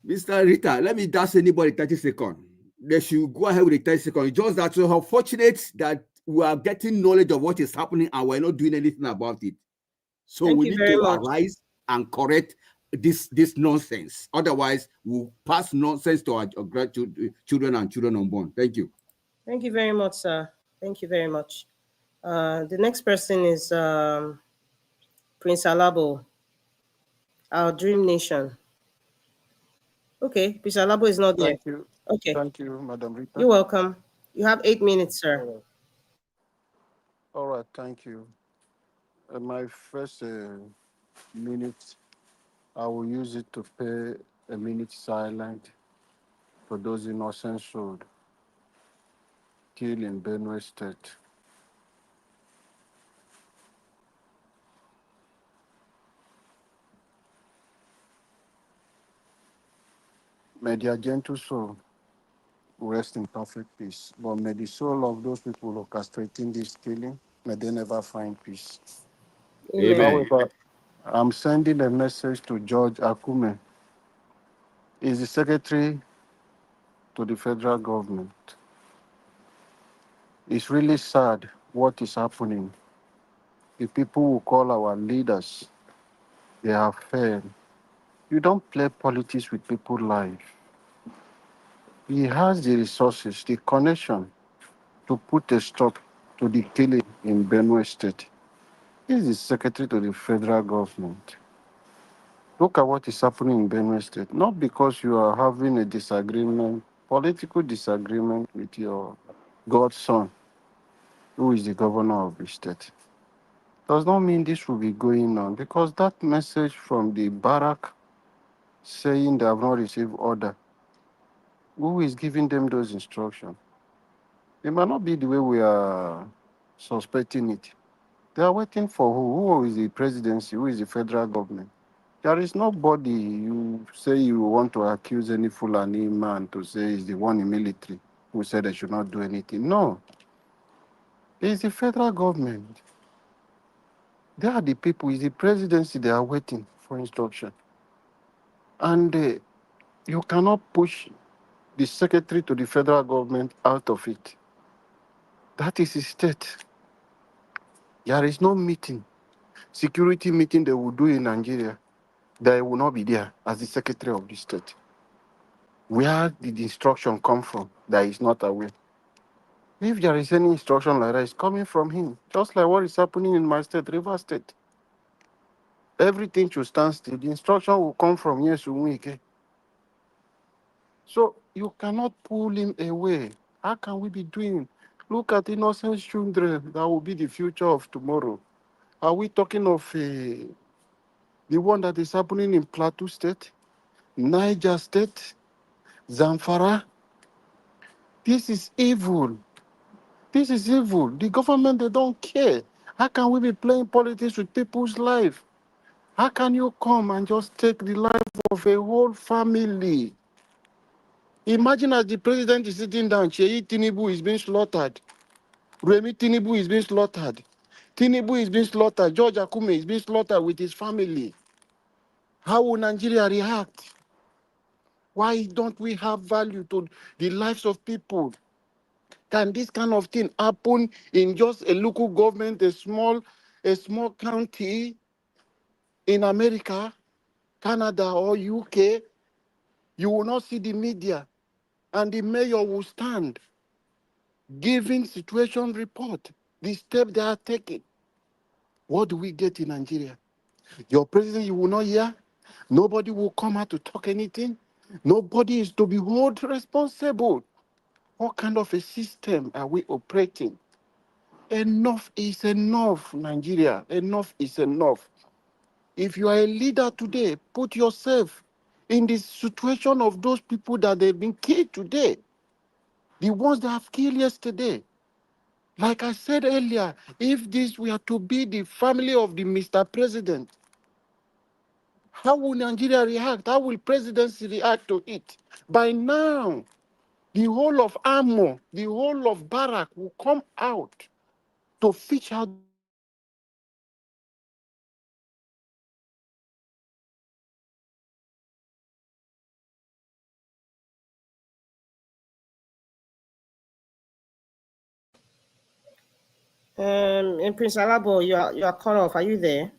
Mr. Rita, let me dash anybody 30 seconds. They should go ahead with the 30 seconds. Just that so how fortunate that we are getting knowledge of what is happening and we're not doing anything about it. So we need to arise and correct this nonsense. Otherwise, we'll pass nonsense to our children and children unborn. Thank you. Thank you very much, sir. Thank you very much. The next person is Prince Alabo, our dream nation. Okay, Prince Alabo is not there. Thank you. Okay. Thank you, Madam Rita. You're welcome. You have 8 minutes, sir. All right, thank you. My first minute, I will use it to pay a minute silent for those innocent souls killed in Benue State. May their gentle soul rest in perfect peace. But may the soul of those people orchestrating this killing, may they never find peace. Amen. However, I'm sending a message to George Akume. He's the secretary to the federal government. It's really sad what is happening. The people who call our leaders, they have failed. You don't play politics with people's life. He has the resources, the connection to put a stop to the killing in Benue State. He's the secretary to the federal government. Look at what is happening in Benue State. Not because you are having a disagreement, political disagreement with your godson, who is the governor of the state. Does not mean this will be going on, because that message from the barrack saying they have not received order, who is giving them those instructions? It might not be the way we are suspecting it. They are waiting for who? Who is the presidency? Who is the federal government? There is nobody you say you want to accuse any Fulani man to say is the one in military who said they should not do anything. No. It's the federal government. They are the people, it's the presidency they are waiting for instruction. And you cannot push the secretary to the federal government out of it. That is his state. There is no meeting, security meeting they will do in Nigeria, that he will not be there as the secretary of the state. Where did the instruction come from that is not aware? If there is any instruction like that, it's coming from him. Just like what is happening in my state, River State. Everything should stand still. The instruction will come from Yesu. So you cannot pull him away. How can we be doing? Look at innocent children that will be the future of tomorrow. Are we talking of the one that is happening in Plateau State, Niger State, Zamfara? This is evil. This is evil. The government, they don't care. How can we be playing politics with people's life? How can you come and just take the life of a whole family? Imagine as the president is sitting down, Sheikh Tinubu is being slaughtered. Remi Tinubu is being slaughtered. Tinubu is being slaughtered. George Akume is being slaughtered with his family. How will Nigeria react? Why don't we have value to the lives of people? Can this kind of thing happen in just a local government, a small county in America, Canada, or UK? You will not see the media, and the mayor will stand giving situation report, the step they are taking. What do we get in Nigeria? Your president, you will not hear. Nobody will come out to talk anything. Nobody is to be held responsible. What kind of a system are we operating? Enough is enough, Nigeria. Enough is enough. If you are a leader today, put yourself in the situation of those people that they've been killed today. The ones that have killed yesterday. Like I said earlier, if this were to be the family of the Mr. President, how will Nigeria react? How will presidency react to it? By now, the whole of Amo, the whole of Barrack will come out to fish out. And Prince Alabo, you are cut off. Are you there?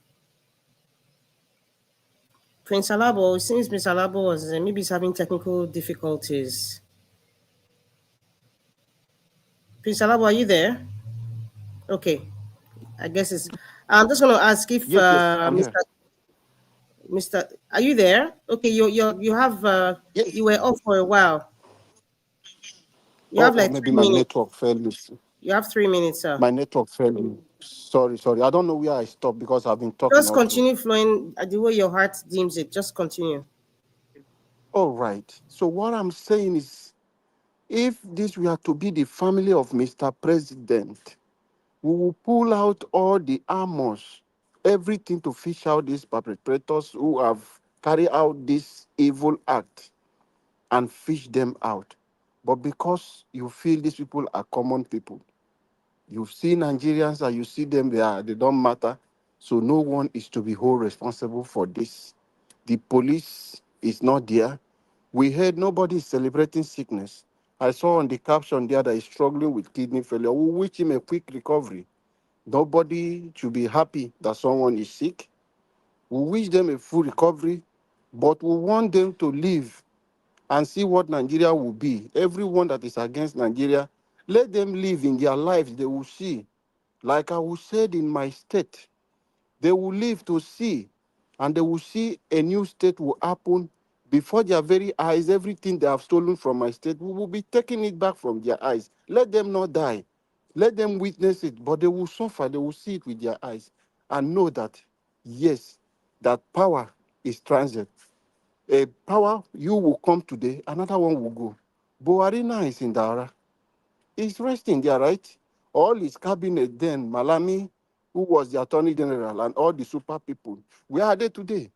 Prince Alabo, since Prince Alabo was maybe he's having technical difficulties. Prince Alabo, are you there? Okay, I guess it's. I'm just going to ask if Yes, I'm here. Mr. Are you there? Okay, you have you were off for a while. You have like Maybe 3 my minutes. network failed. You have 3 minutes, sir. My network failed. Sorry. I don't know where I stopped because I've been talking Just also. continue flowing the way your heart deems it. Just continue. All right. So what I'm saying is, if this were to be the family of Mr. President, we will pull out all the armors, everything to fish out these perpetrators who have carried out this evil act. and fish them out. But because you feel these people are common people, you see Nigerians and you see them, they don't matter. So no one is to be held responsible for this. The police is not there. We heard nobody is celebrating sickness. I saw on the caption there that he's struggling with kidney failure. We wish him a quick recovery. Nobody should be happy that someone is sick. We wish them a full recovery, but we want them to live and see what Nigeria will be. Everyone that is against Nigeria, let them live in their lives. They will see. Like I will said in my state, they will live to see, and they will see a new state will happen before their very eyes. Everything they have stolen from my state, we will be taking it back from their eyes. Let them not die. Let them witness it, but they will suffer. They will see it with their eyes and know that, yes, that power is transient. A power, you will come today, another one will go. Buhari now is in Dara. He's resting there, right? All his cabinet then, Malami, who was the Attorney General, and all the super people, where are they today?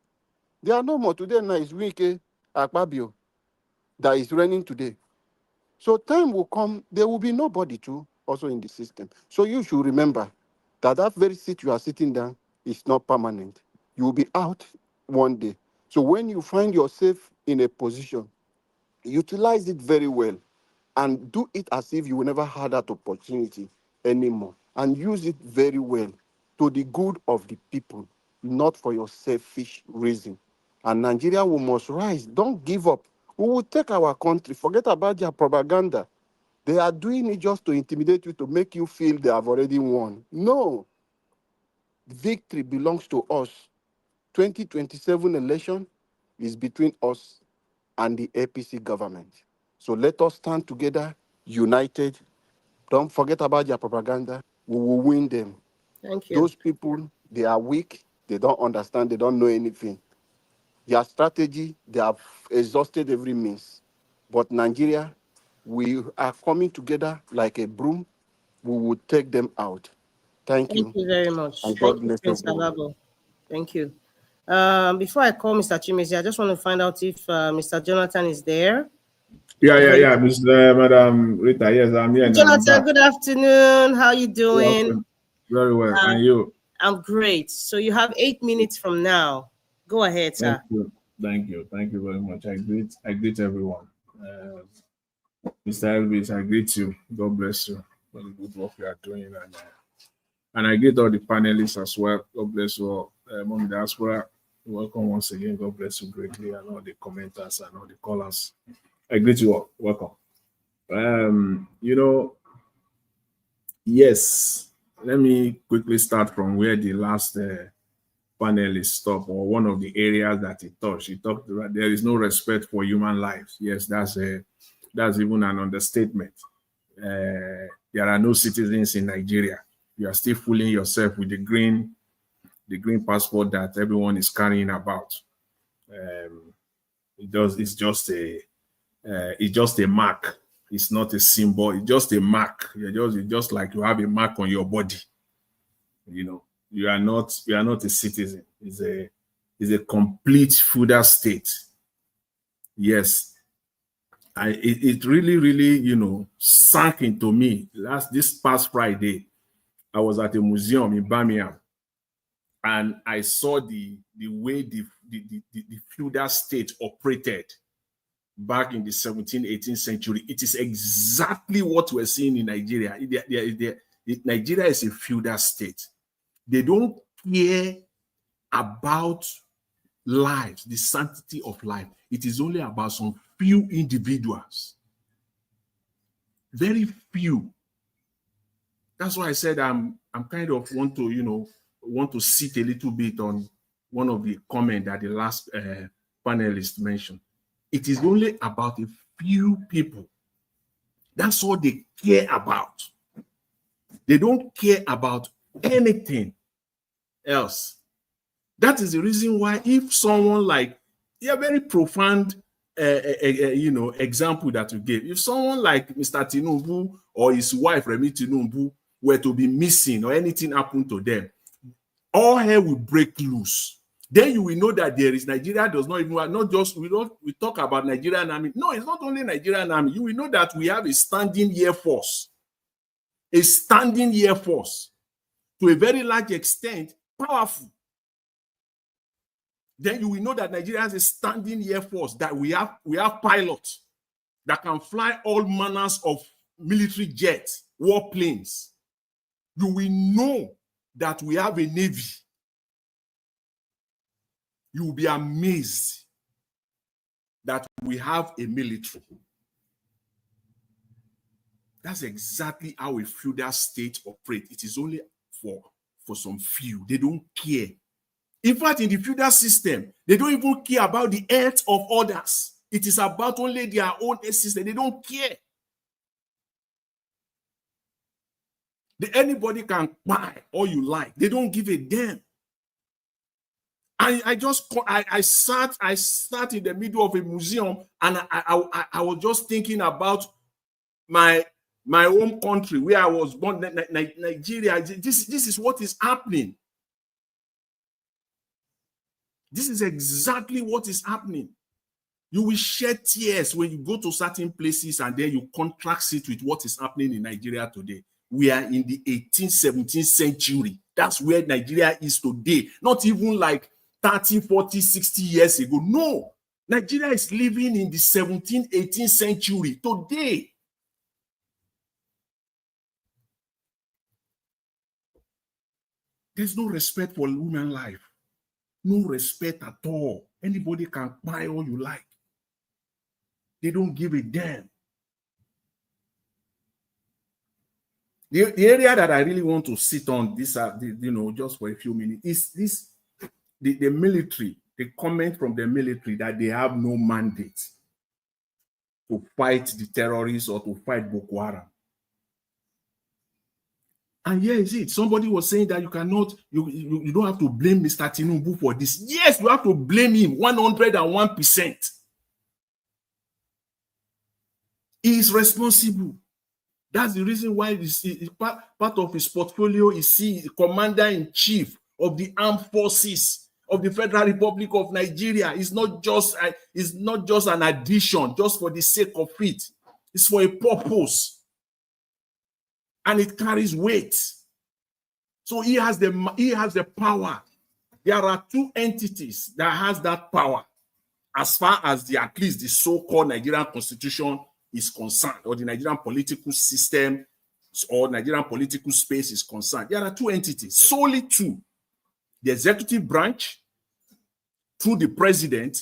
They are no more. Today now is Wike Akpabio that is running today. So time will come, there will be nobody too also in the system. So you should remember that that very seat you are sitting down is not permanent. You will be out one day. So when you find yourself in a position, utilize it very well and do it as if you never had that opportunity anymore, and use it very well to the good of the people, not for your selfish reason. And Nigeria, we must rise. Don't give up. We will take our country. Forget about their propaganda. They are doing it just to intimidate you, to make you feel they have already won. No. Victory belongs to us. 2027 election is between us and the APC government. So let us stand together, united. Don't forget about their propaganda. We will win them. Thank you. Those people, they are weak. They don't understand. They don't know anything. Their strategy, they have exhausted every means. But Nigeria, we are coming together like a broom. We will take them out. Thank you. Thank you very much. And Thank God you, bless Prince everyone. Alabo. Thank you. Before I call Mr. Chimezi, I just want to find out if Mr. Jonathan is there. Yeah, Mr. Madam Rita. Yes, I'm here now. Jonathan, good afternoon. How are you doing? Welcome. Very well. And you? I'm great. So you have 8 minutes from now. Go ahead, sir. Thank you very much. I greet everyone. Mr. Elvis, I greet you. God bless you for the good work you are doing, and I greet all the panelists as well. God bless you all. Mommy Diaspora, welcome once again. God bless you greatly, and all the commenters and all the callers. I greet you all. Welcome. Yes. Let me quickly start from where the last panelist stopped, or one of the areas that he touched. He talked about there is no respect for human lives. Yes, that's even an understatement. There are no citizens in Nigeria. You are still fooling yourself with the green passport that everyone is carrying about. It's just a mark. It's not a symbol. It's just a mark. It's just like you have a mark on your body. You are not a citizen. It's a complete feudal state. Yes. It really, sank into me. This past Friday, I was at a museum in Birmingham, and I saw the way the feudal state operated back in the 17th, 18th century. It is exactly what we're seeing in Nigeria. Nigeria is a feudal state. They don't care about lives, the sanctity of life. It is only about some few individuals. Very few. That's why I said I'm kind of want to sit a little bit on one of the comments that the last panelist mentioned. It is only about a few people. That's all they care about. They don't care about anything else. That is the reason why, if someone like, very profound example that you gave, if someone like Mr. Tinubu or his wife Remi Tinubu were to be missing or anything happened to them, all hell will break loose. then you will know that there is Nigeria does not even, not just, we talk about Nigerian army. No, it's not only Nigerian army. You will know that we have a standing air force. A standing air force, to a very large extent, powerful. Then you will know that Nigeria has a standing air force, that we have pilots that can fly all manners of military jets, warplanes. You will know that we have a navy. You will be amazed that we have a military. That's exactly how a feudal state operates. It is only for some few. They don't care. In fact, in the feudal system, they don't even care about the health of others. It is about only their own system. They don't care. Anybody can buy all you like. They don't give a damn. I sat in the middle of a museum, and I was just thinking about my home country where I was born, Nigeria. This is what is happening. This is exactly what is happening. You will shed tears when you go to certain places, and then you contrast it with what is happening in Nigeria today. We are in the 18th, 17th century. That's where Nigeria is today. Not even like 30, 40, 60 years ago. No. Nigeria is living in the 17th, 18th century today. There's no respect for human life. No respect at all. Anybody can buy all you like. They don't give a damn. The area that I really want to sit on this, just for a few minutes, is the military. The comment from the military that they have no mandate to fight the terrorists or to fight Boko Haram. And here is it. Somebody was saying that you cannot, you don't have to blame Mr. Tinubu for this. Yes, you have to blame him 101%. He is responsible. That's the reason why part of his portfolio is commander-in-chief of the armed forces of the Federal Republic of Nigeria. It's not just an addition just for the sake of it. It's for a purpose. And it carries weight. So he has the power. There are two entities that has that power, as far as at least the so-called Nigerian Constitution is concerned, or the Nigerian political system or Nigerian political space is concerned. There are two entities, solely two. The executive branch, through the president,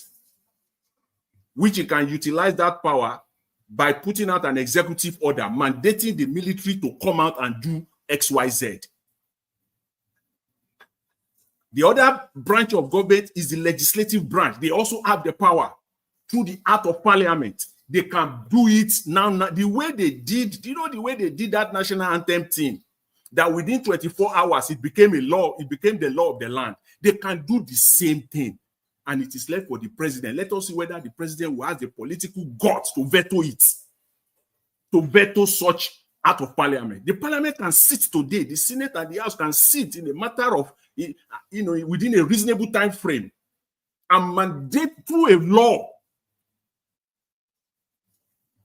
which he can utilize that power by putting out an executive order mandating the military to come out and do XYZ. The other branch of government is the legislative branch. They also have the power through the act of parliament. They can do it now. The way they did, the way they did that national anthem thing, that within 24 hours, it became a law. It became the law of the land. They can do the same thing. And it is left for the president. Let us see whether the president will have the political guts to veto it, to veto such act of parliament. The parliament can sit today. The Senate and the House can sit in a matter of, within a reasonable time frame and mandate through a law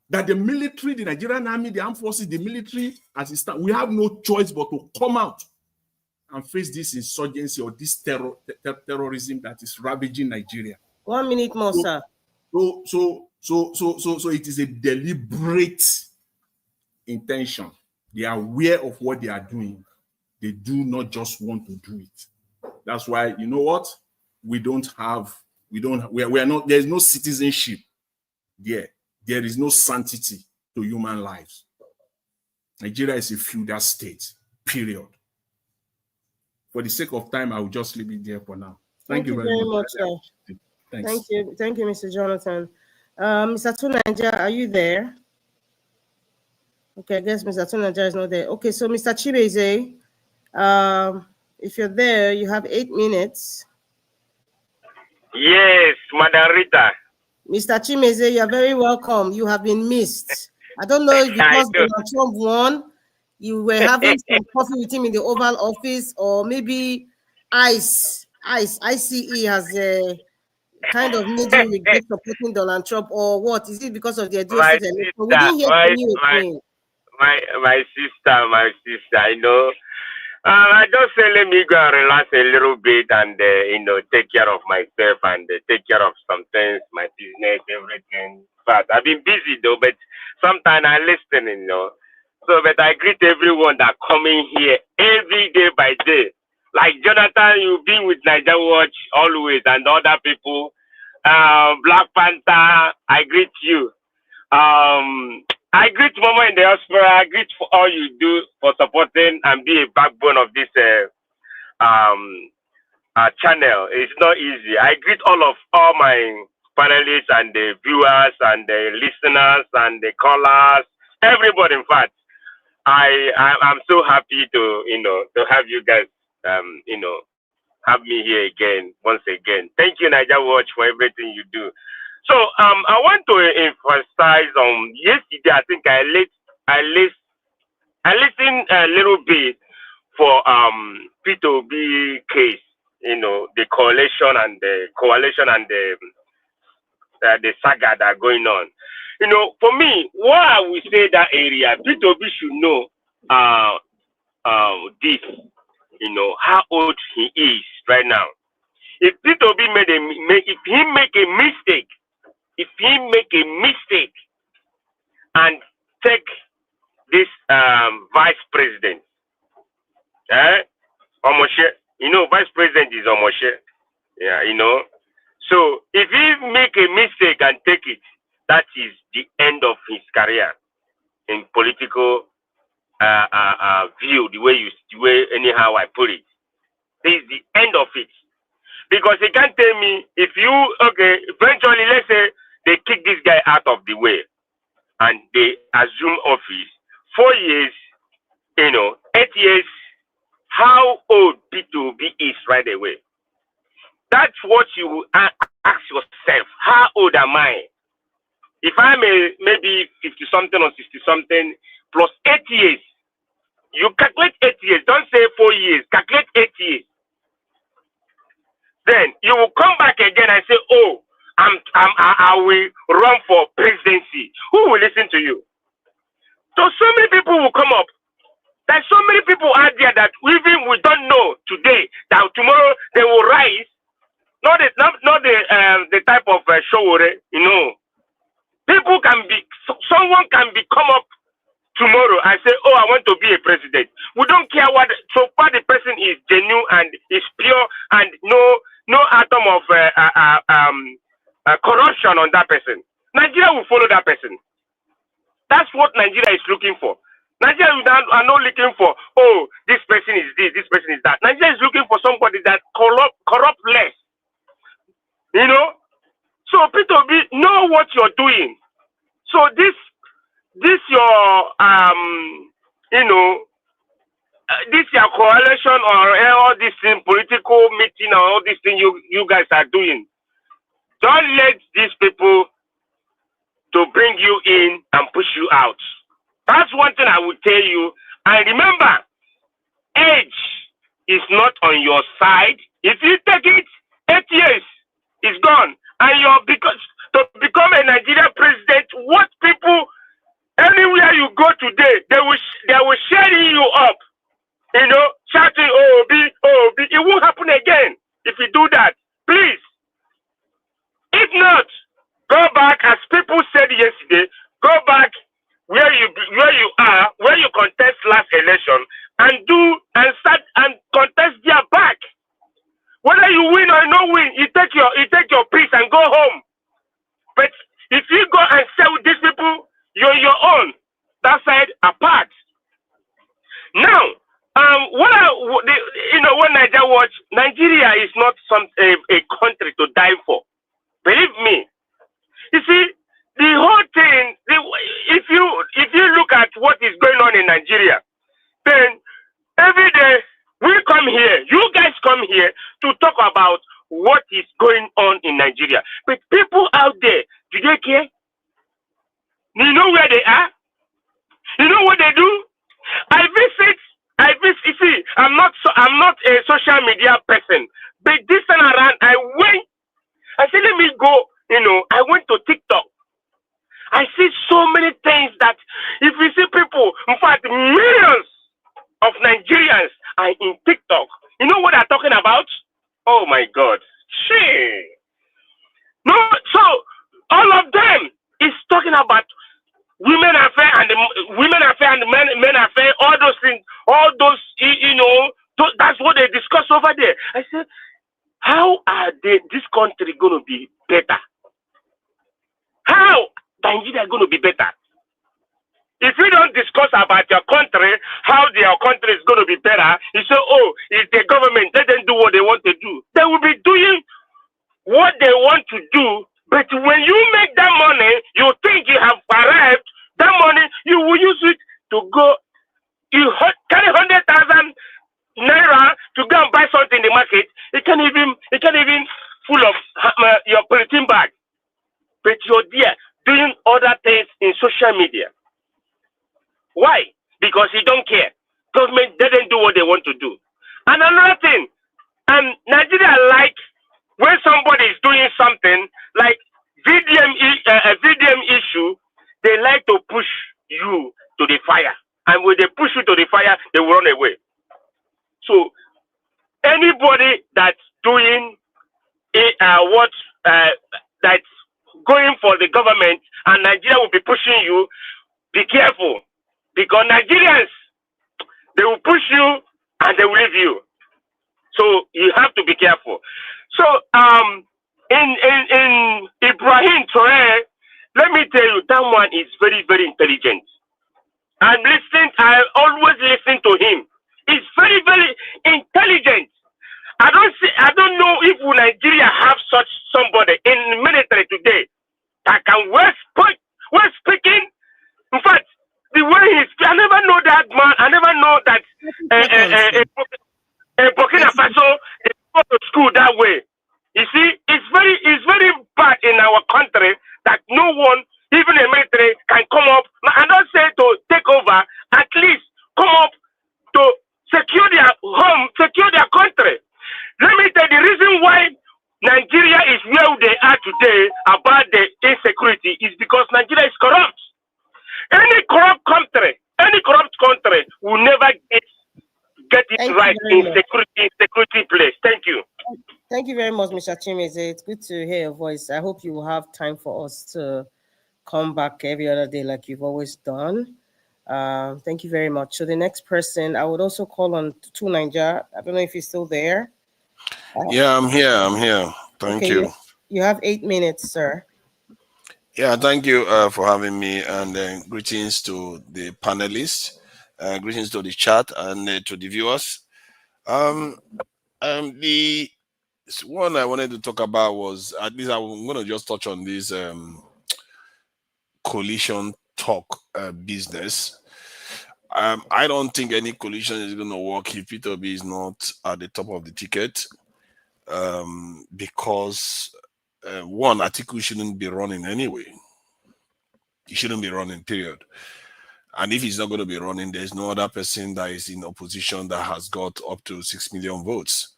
that the military, the Nigerian army, the armed forces, the military, as it stands, we have no choice but to come out and face this insurgency or this terrorism that is ravaging Nigeria. 1 minute more, sir. So it is a deliberate intention. They are aware of what they are doing. They do not just want to do it. That's why, you know what? We are not, there's no citizenship there. There is no sanctity to human lives. Nigeria is a feudal state, period. For the sake of time, I will just leave it there for now. Thank you very much. Sir. Thank you, Mr. Jonathan. Mr. Tunanja, are you there? Okay, I guess Mr. Tunanja is not there. Okay, so Mr. Chibeze, if you're there, you have 8 minutes. Yes, Madam Rita. Mr. Chimeze, you're very welcome. You have been missed. I don't know if because Donald Trump won, you were having some coffee with him in the Oval Office, or maybe ice ICE has kind of made you regret supporting Donald Trump, or what? Is it because of the Edo My State election? We sister, didn't hear from you again. my sister, you know. I just say let me go and relax a little bit and you know, take care of myself and take care of some things, my business, everything. But I've been busy though, but sometimes I listen, you know. So, but I greet everyone that coming here every day by day. Like Jonathan, you've been with Niger Watch always, and other people. Black Panther, I greet you. I greet Mama in the diaspora. I greet for all you do for supporting and be a backbone of this channel. It's not easy. I greet all my panelists and the viewers and the listeners and the callers, everybody. In fact, I'm so happy to have you guys have me here again once again. Thank you, Niger Watch, for everything you do. So I want to emphasize on yesterday. I think I listened a little bit for Peter Obi case. You know, the coalition and the saga that are going on. You know, for me, why I will say that area, Peter Obi should know this. You know how old he is right now. If Peter Obi make a mistake and take this vice president, Omoshe, you know, vice president is Omoshe, yeah, you know. So if he make a mistake and take it, that is the end of his career in political view. The way anyhow I put it, this is the end of it. Because he can't tell me if eventually let's say they kick this guy out of the way and they assume office 4 years, 8 years, how old Peter Obi is right away. That's what you ask yourself. How old am I? If I'm maybe 50 something or 60 something plus 8 years, you calculate 8 years. Don't say 4 years. Calculate 8 years. Then you will come back again and say, "Oh, I will run for presidency." Who will listen to you? So many people will come up. There's so many people out there that even we don't know today that tomorrow they will rise. Not the type of show, you know. Someone can come up tomorrow and say, "Oh, I want to be a president." We don't care so far the person is genuine and is pure and no atom of corruption on that person. Nigeria will follow that person. That's what Nigeria is looking for. Nigeria are not looking for, "Oh, this person is this person is that." Nigeria is looking for somebody that corrupt less. You know? So Peter Obi, know what you're doing. So this your this your coalition or all this thing, political meeting or all this thing you guys are doing. Don't let these people to bring you in and push you out. That's one thing I will tell you. And remember, age is not on your side. If you take it, 8 years is gone. And to become a Nigerian president, what people anywhere you go today, they will sharing you up, shouting, "Oh, Obi, oh, Obi." It won't happen again if you do that. Please. If not, go back, as people said yesterday, go back where you are, where you contest last election, and start and contest there back. Whether you win or not win, you take your piece and go home. But if you go and stay with these people, you're your own. That side apart. Now, when Niger Watch, Nigeria is not a country to die for. Believe me. You see, the whole thing. If you look at what is going on in Nigeria, then every day we come here. You guys come here to talk about what is going on in Nigeria. But people out there, do they care? You know where they are? You know what they do? I visit see, I'm not a social media person, but this time around, I said, let me go, I went to TikTok. I see so many things that if you see people, in fact, millions of Nigerians are in TikTok. You know what I'm talking about? Oh my God. Shit. No, so all of them is talking about women affair and men affair, all those things, all those, that's what they discuss over there. I said, how are this country going to be better? How Nigeria going to be better? If you don't discuss about your country, how your country is going to be better, you say, oh, it's the government, let them do what they want to do. They will be doing what they want to do, but when you make that money, you think you have arrived, that money, you will use it to go, you carry 100,000 naira to go and buy something in the market. It can't even full of your protein bag. But you're there doing other things in social media. Why? Because you don't care. Government doesn't do what they want to do. And another thing, Nigeria like when somebody is doing something like VDM issue, they like to push you to the fire. And when they push you to the fire, they will run away. So anybody that's doing that's going for the government and Nigeria will be pushing you, be careful. Because Nigerians, they will push you and they will leave you. So you have to be careful. So in Ibrahim Traore, let me tell you, that one is very, very intelligent. I always listen to him. He's very, very intelligent. I don't know if Nigeria have such somebody in military today that can well speaking. In fact, the way he speaks, I never know that man. I never know that Burkina Faso they go to school that way. You see, it's very bad in our country that no one, even a military, can come up. I don't say to take over. At least come up to secure their home, secure their country. Let me tell you, the reason why Nigeria is where they are today about the insecurity is because Nigeria is corrupt. Any corrupt country will never get it right in security place. Thank you. Thank you very much, Mr. Chimeze. It's good to hear your voice. I hope you will have time for us to come back every other day like you've always done. Thank you very much. So the next person, I would also call on to Niger. I don't know if he's still there. Yeah, I'm here. Thank you. You have 8 minutes, sir. Yeah, thank you for having me, and greetings to the panelists, greetings to the chat and to the viewers. The one I wanted to talk about was, at least I'm going to just touch on this coalition talk business. I don't think any coalition is going to work if Peter Obi is not at the top of the ticket, because one, Atiku shouldn't be running anyway. He shouldn't be running, period. And if he's not going to be running, there's no other person that is in opposition that has got up to 6 million votes.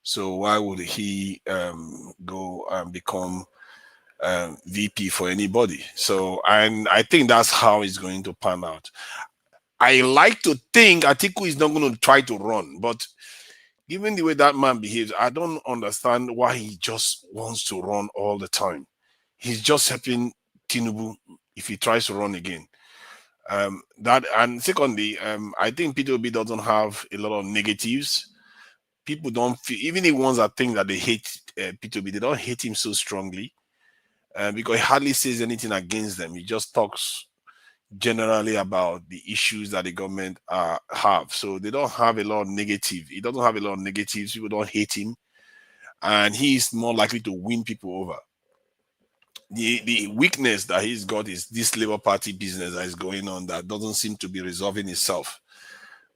So why would he go and become VP for anybody? So, and I think that's how it's going to pan out. I like to think Atiku is not going to try to run, but given the way that man behaves, I don't understand why he just wants to run all the time. He's just helping Tinubu if he tries to run again. And secondly, I think Peter Obi doesn't have a lot of negatives. People don't feel, even the ones that think that they hate Peter Obi, they don't hate him so strongly because he hardly says anything against them. He just talks generally about the issues that the government have. So they don't have a lot of negative. He doesn't have a lot of negatives. People don't hate him, and he's more likely to win people over. The weakness that he's got is this Labour Party business that is going on that doesn't seem to be resolving itself.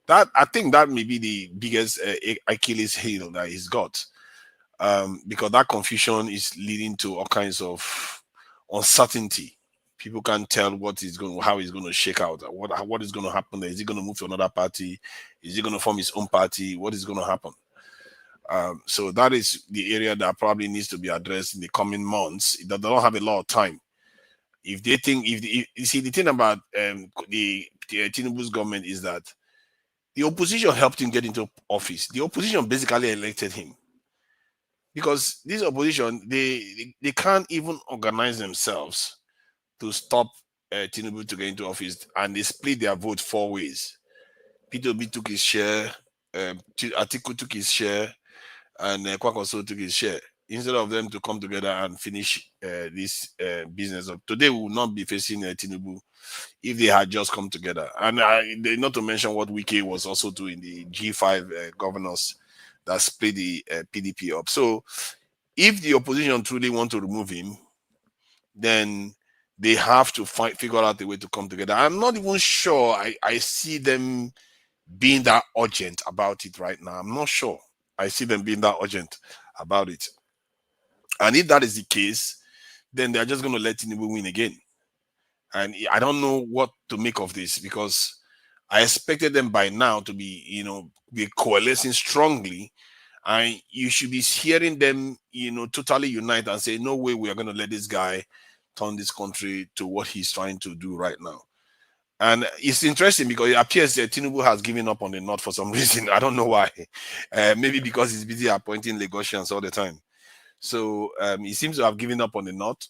That, I think, that may be the biggest Achilles heel that he's got, because that confusion is leading to all kinds of uncertainty People can't tell how he's going to shake out. What is going to happen there? Is he going to move to another party? Is he going to form his own party? What is going to happen? So that is the area that probably needs to be addressed in the coming months. They don't have a lot of time. If they think, you see, the thing about the Tinubu's government is that the opposition helped him get into office. The opposition basically elected him, because this opposition, they can't even organize themselves to stop Tinubu to get into office, and they split their vote 4 ways. Peter Obi took his share, Atiku took his share, and Kwankwaso took his share. Instead of them to come together and finish this business up. Today we will not be facing Tinubu if they had just come together. And not to mention what Wike was also doing, the G5 governors that split the PDP up. So if the opposition truly want to remove him, then they have to figure out a way to come together. I'm not even sure I see them being that urgent about it right now. I'm not sure I see them being that urgent about it. And if that is the case, then they're just going to let Tinubu win again. And I don't know what to make of this, because I expected them by now to be, be coalescing strongly. And you should be hearing them, totally unite and say, no way we are going to let this guy turn this country to what he's trying to do right now. And it's interesting because it appears that Tinubu has given up on the North for some reason. I don't know why. Maybe because he's busy appointing Lagosians all the time. So he seems to have given up on the North.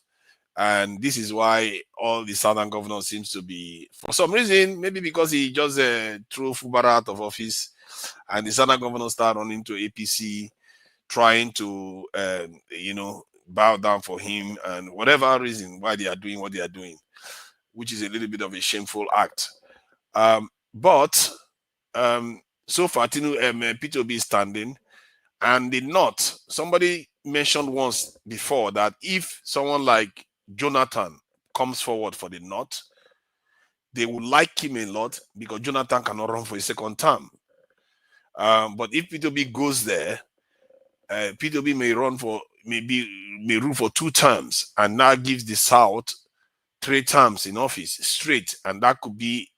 And this is why all the Southern governors seems to be, for some reason, maybe because he just threw Fubara out of office, and the Southern governors start running to APC, trying to, bow down for him, and whatever reason why they are doing what they are doing, which is a little bit of a shameful act. But so far, Peter Obi is standing, and the North, somebody mentioned once before that if someone like Jonathan comes forward for the North, they would like him a lot because Jonathan cannot run for a second term. But if Peter Obi goes there, Peter Obi may rule for 2 terms, and that gives the South 3 terms in office straight, and that could give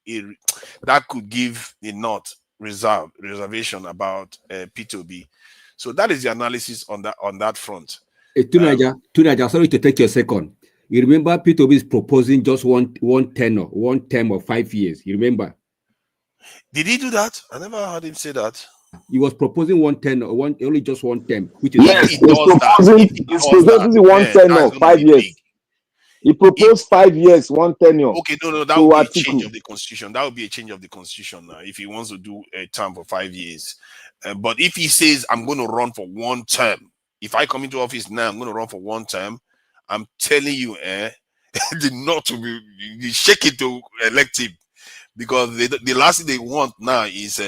the North reservation about Peter Obi. So that is the analysis on that front. Tunaja, sorry to take your second. You remember Peter Obi is proposing just one term of 5 years. You remember? Did he do that? I never heard him say that. He was proposing only just one term, which is yes, he's proposing one tenure of 5 years. He proposed 5 years, one tenure. Okay, no, that would be a change of the constitution. That would be a change of the constitution now if he wants to do a term for 5 years. But if he says, I'm going to run for 1 term, if I come into office now, I'm going to run for 1 term, I'm telling you, the North will be shaking to elect him, because the last thing they want now is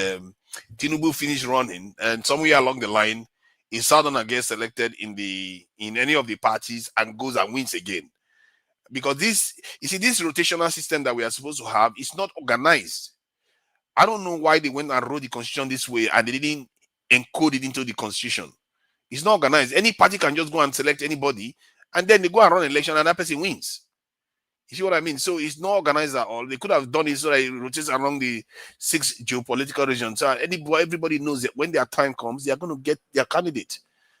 Tinubu finish running, and somewhere along the line, a Southerner gets elected in any of the parties and goes and wins again. Because this rotational system that we are supposed to have is not organized. I don't know why they went and wrote the constitution this way and they didn't encode it into the constitution. It's not organized. Any party can just go and select anybody, and then they go and run an election and that person wins. You see what I mean? So it's not organized at all. They could have done it so that it rotates along the 6 geopolitical regions. So everybody knows that when their time comes, they are going to get their candidate.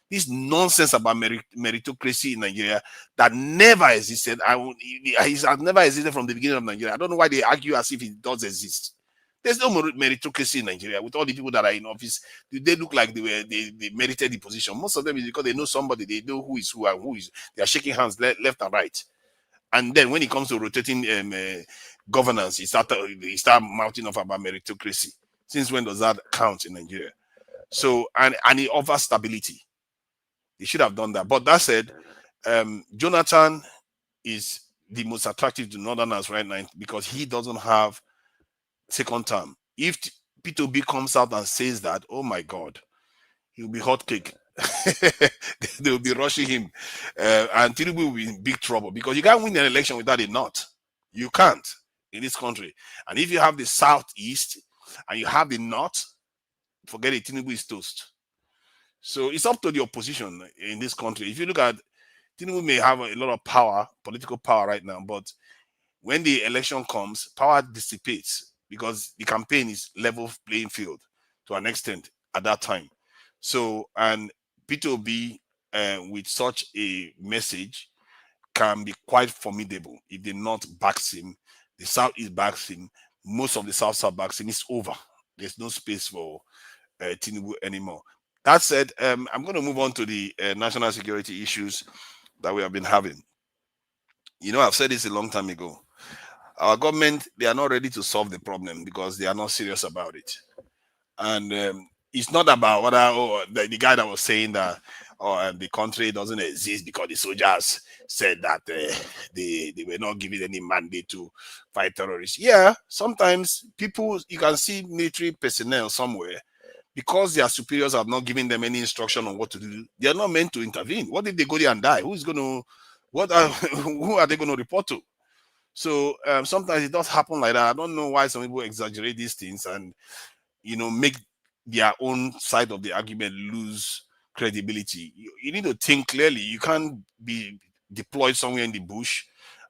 This nonsense about meritocracy in Nigeria that never existed. It has never existed from the beginning of Nigeria. I don't know why they argue as if it does exist. There's no meritocracy in Nigeria. With all the people that are in office, they look like they merited the position. Most of them is because they know somebody, they know who is who and who is. They are shaking hands left and right. And then when it comes to rotating governance, he start mounting off about meritocracy. Since when does that count in Nigeria? So and it offers stability. They should have done that. But that said, Jonathan is the most attractive to Northerners right now because he doesn't have second term. If Peter Obi comes out and says that, oh my God, he'll be hot cake. They'll be rushing him. And Tinubu will be in big trouble because you can't win an election without a North. You can't in this country. And if you have the Southeast and you have the North, forget it, Tinubu is toast. So it's up to the opposition in this country. If you look at Tinubu may have a lot of power, political power right now, but When the election comes, power dissipates because the campaign is level playing field to an extent at that time. So, and Peter Obi, with such a message, can be quite formidable if the North backs him, the Southeast backs him, most of the South backs him. It's over. There's no space for Tinubu anymore. That said, I'm going to move on to the national security issues that we have been having. You know, I've said this a long time ago. Our government, they are not ready to solve the problem because they are not serious about it. And it's not about whether the guy that was saying that the country doesn't exist because the soldiers said that they were not given any mandate to fight terrorists. Yeah, sometimes people, you can see military personnel somewhere, because their superiors have not given them any instruction on what to do, they are not meant to intervene. What if they go there and die? Who's going to, who are they going to report to? So sometimes it does happen like that. I don't know why some people exaggerate these things and, you know, make their own side of the argument lose credibility. You need to think clearly. You can't be deployed somewhere in the bush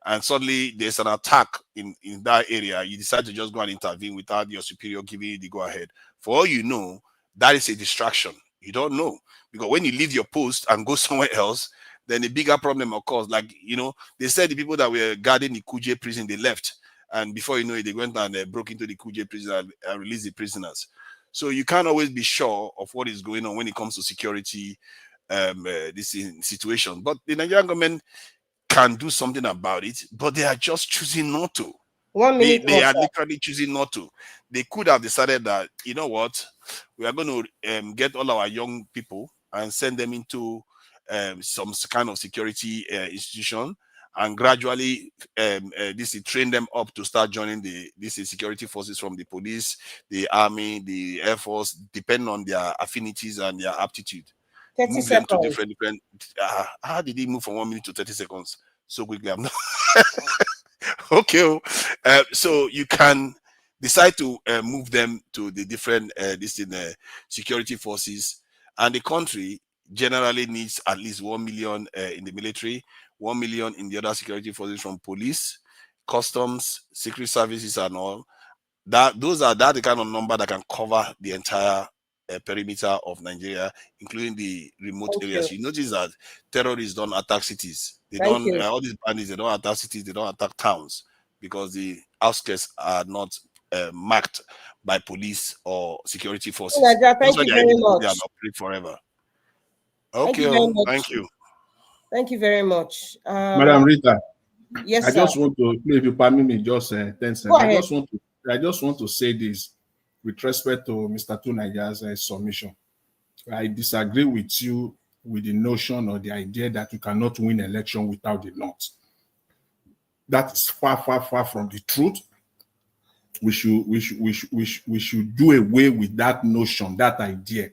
and suddenly there's an attack in that area. You decide to just go and intervene without your superior giving you the go-ahead. For all you know, that is a distraction. You don't know. Because when you leave your post and go somewhere else, then a bigger problem occurs. Like, you know, they said the people that were guarding the Kuje prison, they left. And before you know it, they went and broke into the Kuje prison and released the prisoners. So you can't always be sure of what is going on when it comes to security this situation. But the Nigerian government can do something about it, but they are just choosing not to. 1 minute. They are literally choosing not to. They could have decided that, you know what, we are going to get all our young people and send them into some kind of security institution and gradually train them up to start joining these security forces from the police, the army, the air force, depending on their affinities and their aptitude. 30 move seconds. them to different how did he move from 1 minute to 30 seconds so quickly? I'm not okay. So you can decide to move them to the different security forces, and the country generally needs at least 1 million in the military, 1 million in the other security forces from police, customs, secret services, and all. That's the kind of number that can cover the entire perimeter of Nigeria, including the remote areas. You notice that terrorists don't attack cities. They don't. All these bandits, they don't attack cities. They don't attack towns because the outskirts are not marked by police or security forces. Thank you very much. They are operate forever. Okay, thank you. Thank you very much, Madam Rita. Yes, I just want to, if you permit me, just 10 seconds. I just want to say this with respect to Mr. Tunaja's submission. I disagree with you with the notion or the idea that you cannot win election without the North. That is far, far, far from the truth. We should do away with that notion, that idea.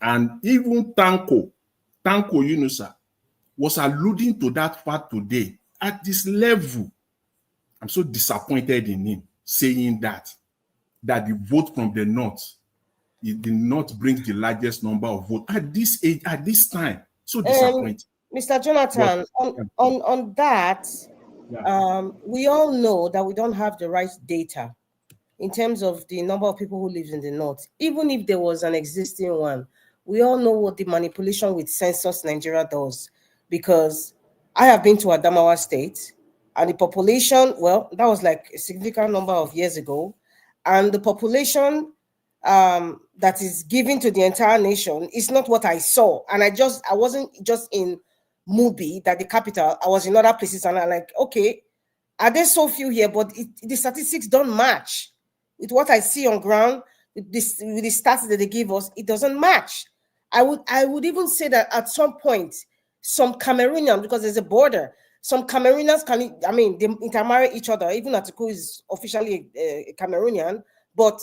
And even Tanko Yunusa was alluding to that fact today. At this level, I'm so disappointed in him saying that the vote from the North, it did not bring the largest number of votes at this age, at this time. So disappointed. Mr. Jonathan, on that, we all know that we don't have the right data in terms of the number of people who live in the North. Even if there was an existing one, we all know what the manipulation with Census Nigeria does, because I have been to Adamawa State, and the population, well, that was like a significant number of years ago, and the population that is given to the entire nation is not what I saw. And I wasn't just in Mubi, that the capital, I was in other places, and I'm like, okay, are there so few here? But the statistics don't match with what I see on ground, with the stats that they give us. It doesn't match. I would even say that at some point, some Cameroonians, because there's a border, some Cameroonians they intermarry each other. Even Atiku is officially a Cameroonian, but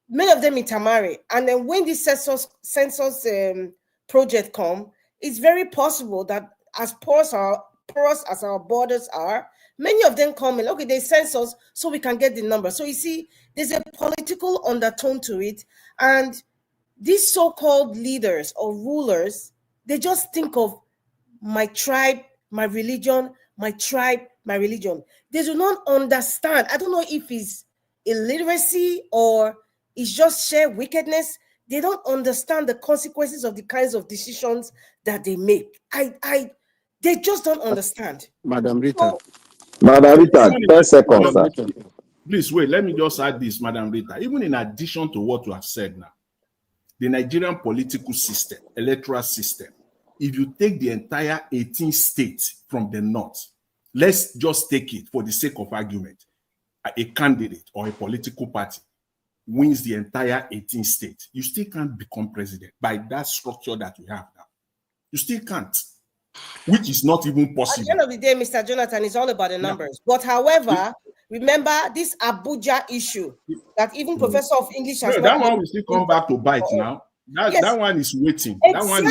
many of them intermarry. And then when this census project come, it's very possible that as porous as our borders are, many of them come in, okay, they census so we can get the number. So you see, there's a political undertone to it. And these so-called leaders or rulers, they just think of my tribe, my religion, my tribe, my religion. They do not understand. I don't know if it's illiteracy or it's just sheer wickedness. They don't understand the consequences of the kinds of decisions that they make. They just don't understand. Madam Rita. Madam Rita, 10 seconds, Madam sir. Rita, please wait. Let me just add this, Madam Rita. Even in addition to what you have said now, the Nigerian political system, electoral system, if you take the entire 18 states from the north, let's just take it for the sake of argument, a candidate or a political party wins the entire 18 states, you still can't become president by that structure that we have now. You still can't, which is not even possible. At the end of the day, Mr. Jonathan, is all about the numbers. But however, remember this Abuja issue that even Professor of English has that one will still come back to bite now. That one is waiting. Exactly. That one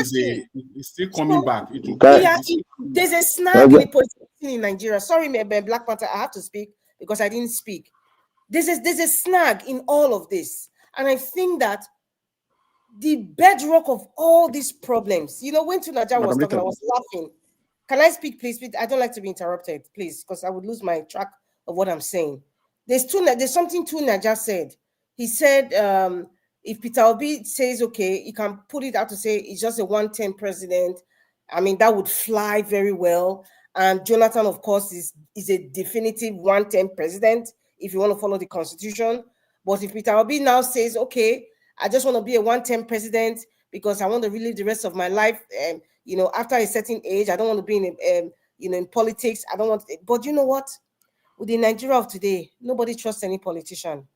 is still coming back. There's a snag in the politics in Nigeria. Sorry, Black Panther, I have to speak because I didn't speak. There's a snag in all of this. And I think that the bedrock of all these problems, when Tunaja was talking, I was laughing. Can I speak, please? I don't like to be interrupted, please, because I would lose my track of what I'm saying. There's something Tunaja said. He said, if Peter Obi says, okay, you can put it out to say it's just a 1-term president, I mean, that would fly very well. And Jonathan, of course, is a definitive 1-term president, if you want to follow the constitution. But if Peter Obi now says, okay, I just want to be a 1-term president because I want to relive the rest of my life, after a certain age, I don't want to be in politics. I don't want, but you know what? With the Nigeria of today, nobody trusts any politician.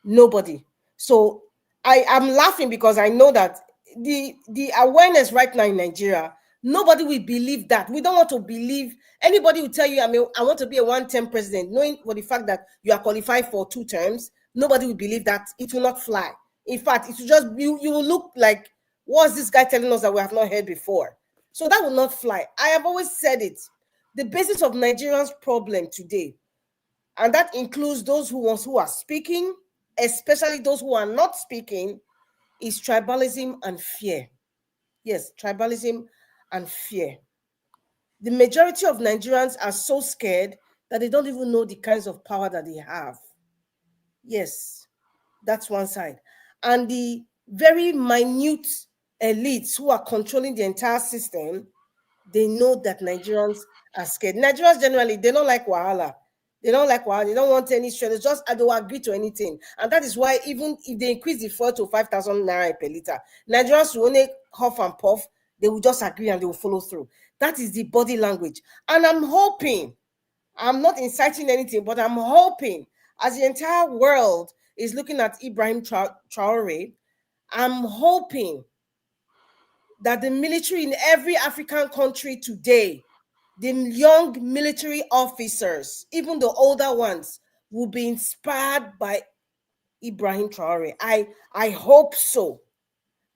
Nobody. So I am laughing because I know that the awareness right now in Nigeria, nobody will believe that. We don't want to believe anybody will tell you, I want to be a 1-term president, knowing for the fact that you are qualified for 2 terms. Nobody will believe that. It will not fly. In fact, it will just you will look like, what's this guy telling us that we have not heard before? So that will not fly. I have always said it. The basis of Nigerians' problem today, and that includes those who are speaking, especially those who are not speaking, is tribalism and fear. Yes, tribalism and fear. The majority of Nigerians are so scared that they don't even know the kinds of power that they have. Yes, that's one side. And the very minute elites who are controlling the entire system, they know that Nigerians are scared. Nigerians generally, they don't like wahala. They don't like wahala. They don't want any stress. It's just, they will agree to anything. And that is why even if they increase the fuel to 5,000 naira per liter, Nigerians will only huff and puff. They will just agree and they will follow through. That is the body language. And I'm hoping, I'm not inciting anything, but I'm hoping as the entire world is looking at Ibrahim Traore, I'm hoping that the military in every African country today, the young military officers, even the older ones, will be inspired by Ibrahim Traore. I hope so.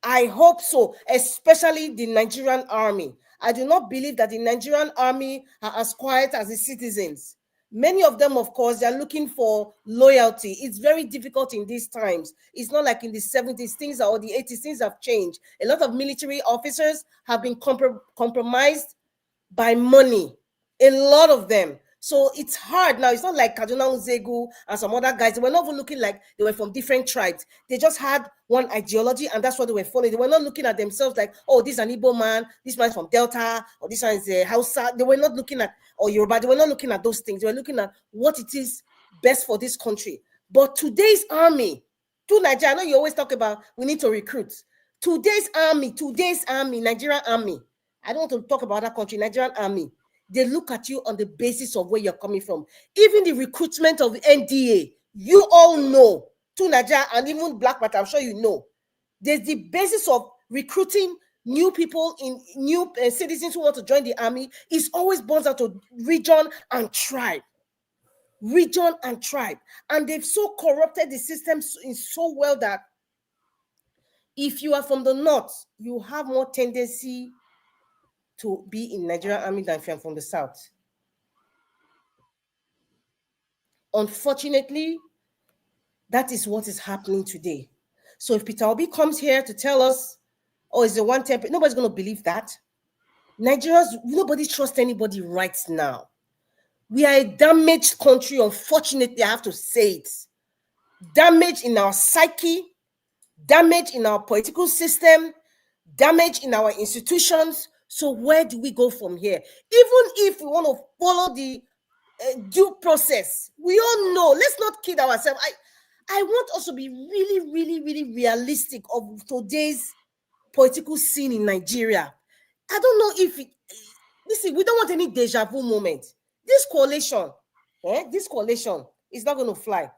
I hope so, especially the Nigerian army. I do not believe that the Nigerian army are as quiet as the citizens. Many of them, of course, they are looking for loyalty. It's very difficult in these times. It's not like in the 70s, or the 80s, things have changed. A lot of military officers have been compromised by money. A lot of them. So it's hard now. It's not like Kaduna Uzegu and some other guys. They were not even looking like they were from different tribes. They just had one ideology and that's what they were following. They were not looking at themselves like, oh, this is an Igbo man, this man's from Delta, or this one is a Hausa. They were not looking at, or Yoruba. They were not looking at those things. They were looking at what it is best for this country. But today's army, to Nigeria, I know you always talk about we need to recruit. Today's army, Nigerian army. I don't want to talk about that country, Nigerian army. They look at you on the basis of where you're coming from. Even the recruitment of the NDA, you all know, to Nigeria and even Black Panther, I'm sure you know. There's the basis of recruiting new people, in new citizens who want to join the army, is always boils out to region and tribe. Region and tribe. And they've so corrupted the system in so well that if you are from the north, you have more tendency to be in Nigerian army than if you're from the south. Unfortunately, that is what is happening today. So if Peter Obi comes here to tell us, oh, it's a 1-term, nobody's going to believe that. Nigerians, nobody trusts anybody right now. We are a damaged country, unfortunately, I have to say it. Damage in our psyche, damage in our political system, damage in our institutions. So where do we go from here? Even if we want to follow the due process, we all know, let's not kid ourselves. I want us to be really, really, really realistic of today's political scene in Nigeria. I don't know if listen, we don't want any deja vu moment. This coalition is not going to fly.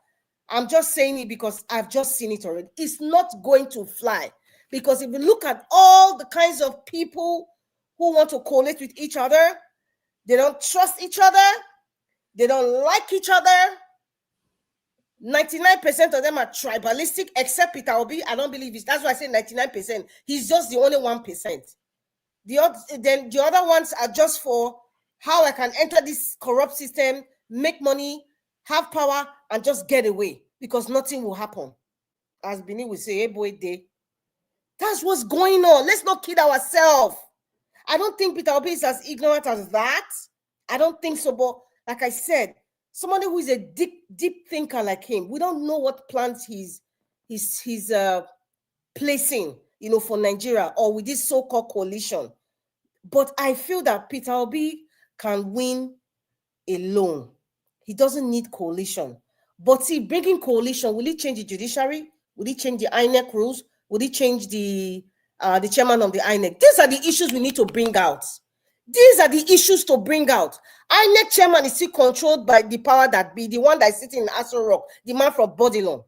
I'm just saying it because I've just seen it already. It's not going to fly. Because if you look at all the kinds of people who want to coalesce with each other, they don't trust each other, they don't like each other. 99% of them are tribalistic, except Peter Obi. I don't believe it. That's why I say 99%. He's just the only 1%. The other ones are just for how I can enter this corrupt system, make money, have power, and just get away because nothing will happen. As Benue will say, hey boy, day. That's what's going on. Let's not kid ourselves. I don't think Peter Obi is as ignorant as that. I don't think so. But like I said, somebody who is a deep thinker like him, we don't know what plans he's placing, for Nigeria or with this so-called coalition. But I feel that Peter Obi can win alone. He doesn't need coalition. But see, bringing coalition, will it change the judiciary? Will it change the INEC rules? Will it change the chairman of the INEC? These are the issues we need to bring out. These are the issues to bring out. INEC chairman is still controlled by the power that be, the one that is sitting in Aso Rock, the man from Bodilon.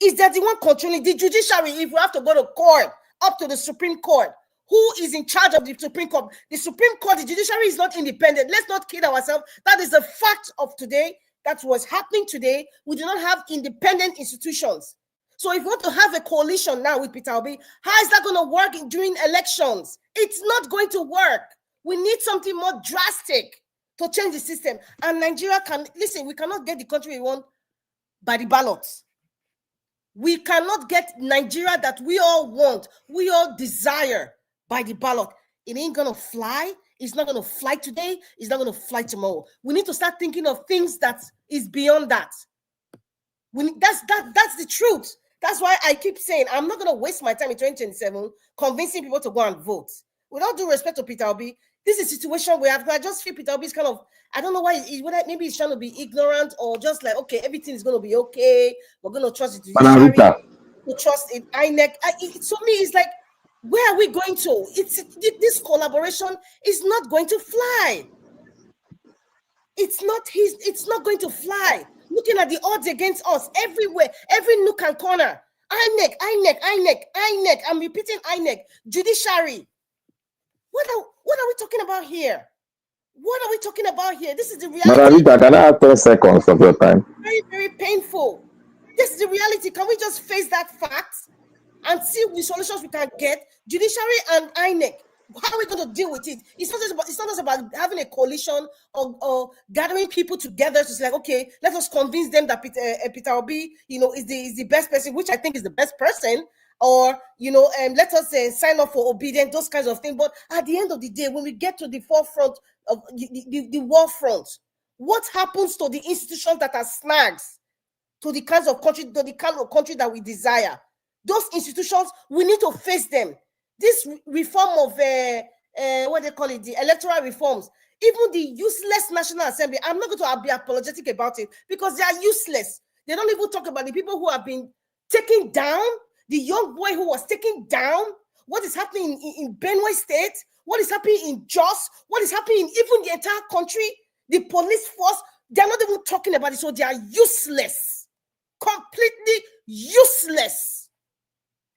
Is that the one controlling the judiciary? If we have to go to court, up to the Supreme Court, who is in charge of the Supreme Court? The Supreme Court, the judiciary is not independent. Let's not kid ourselves. That is the fact of today. That's what's happening today. We do not have independent institutions. So if we want to have a coalition now with Peter Obi, how is that going to work during elections? It's not going to work. We need something more drastic to change the system. And Nigeria we cannot get the country we want by the ballots. We cannot get Nigeria that we all want, we all desire by the ballot. It ain't going to fly. It's not going to fly today. It's not going to fly tomorrow. We need to start thinking of things that is beyond that. That's the truth. That's why I keep saying I'm not going to waste my time in 2027 convincing people to go and vote. With all due respect to Peter Obi, this is a situation where I just feel Peter Obi is kind of, I don't know why, maybe he's trying to be ignorant or just like, okay, everything is going to be okay. We're going to trust the judiciary. We trust in INEC. To me, it's like, where are we going to? This collaboration is not going to fly. It's not going to fly. Looking at the odds against us everywhere, every nook and corner. INEC. I'm repeating INEC. Judiciary. What are we talking about here? What are we talking about here? This is the reality. Margarita, can I have 10 seconds of your time? Very, very painful. This is the reality. Can we just face that fact and see the solutions we can get? Judiciary and INEC. How are we going to deal with it? It's not just about having a coalition or gathering people together to say, like, okay, let us convince them that Peter Obi, is the best person, which I think is the best person. Or, let us sign up for obedience, those kinds of things. But at the end of the day, when we get to the forefront of the war front, what happens to the institutions that are snags to the kinds of country that we desire? Those institutions, we need to face them. This reform of what they call it, the electoral reforms, even the useless National Assembly, I'm not going to be apologetic about it because they are useless. They don't even talk about the people who have been taken down, the young boy who was taken down, what is happening in Benue State, what is happening in Jos, what is happening in even the entire country, the police force, they're not even talking about it, so they are useless, completely useless.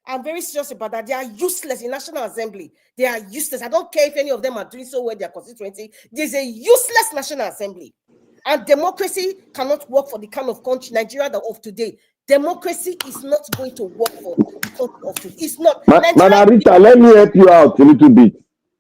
I'm very serious about that. They are useless in National Assembly. They are useless. I don't care if any of them are doing so well in their constituency. There's a useless National Assembly. And democracy cannot work for the kind of country, Nigeria of today. Democracy is not going to work for the country of today. It's not. Margarita, let me help you out a little bit.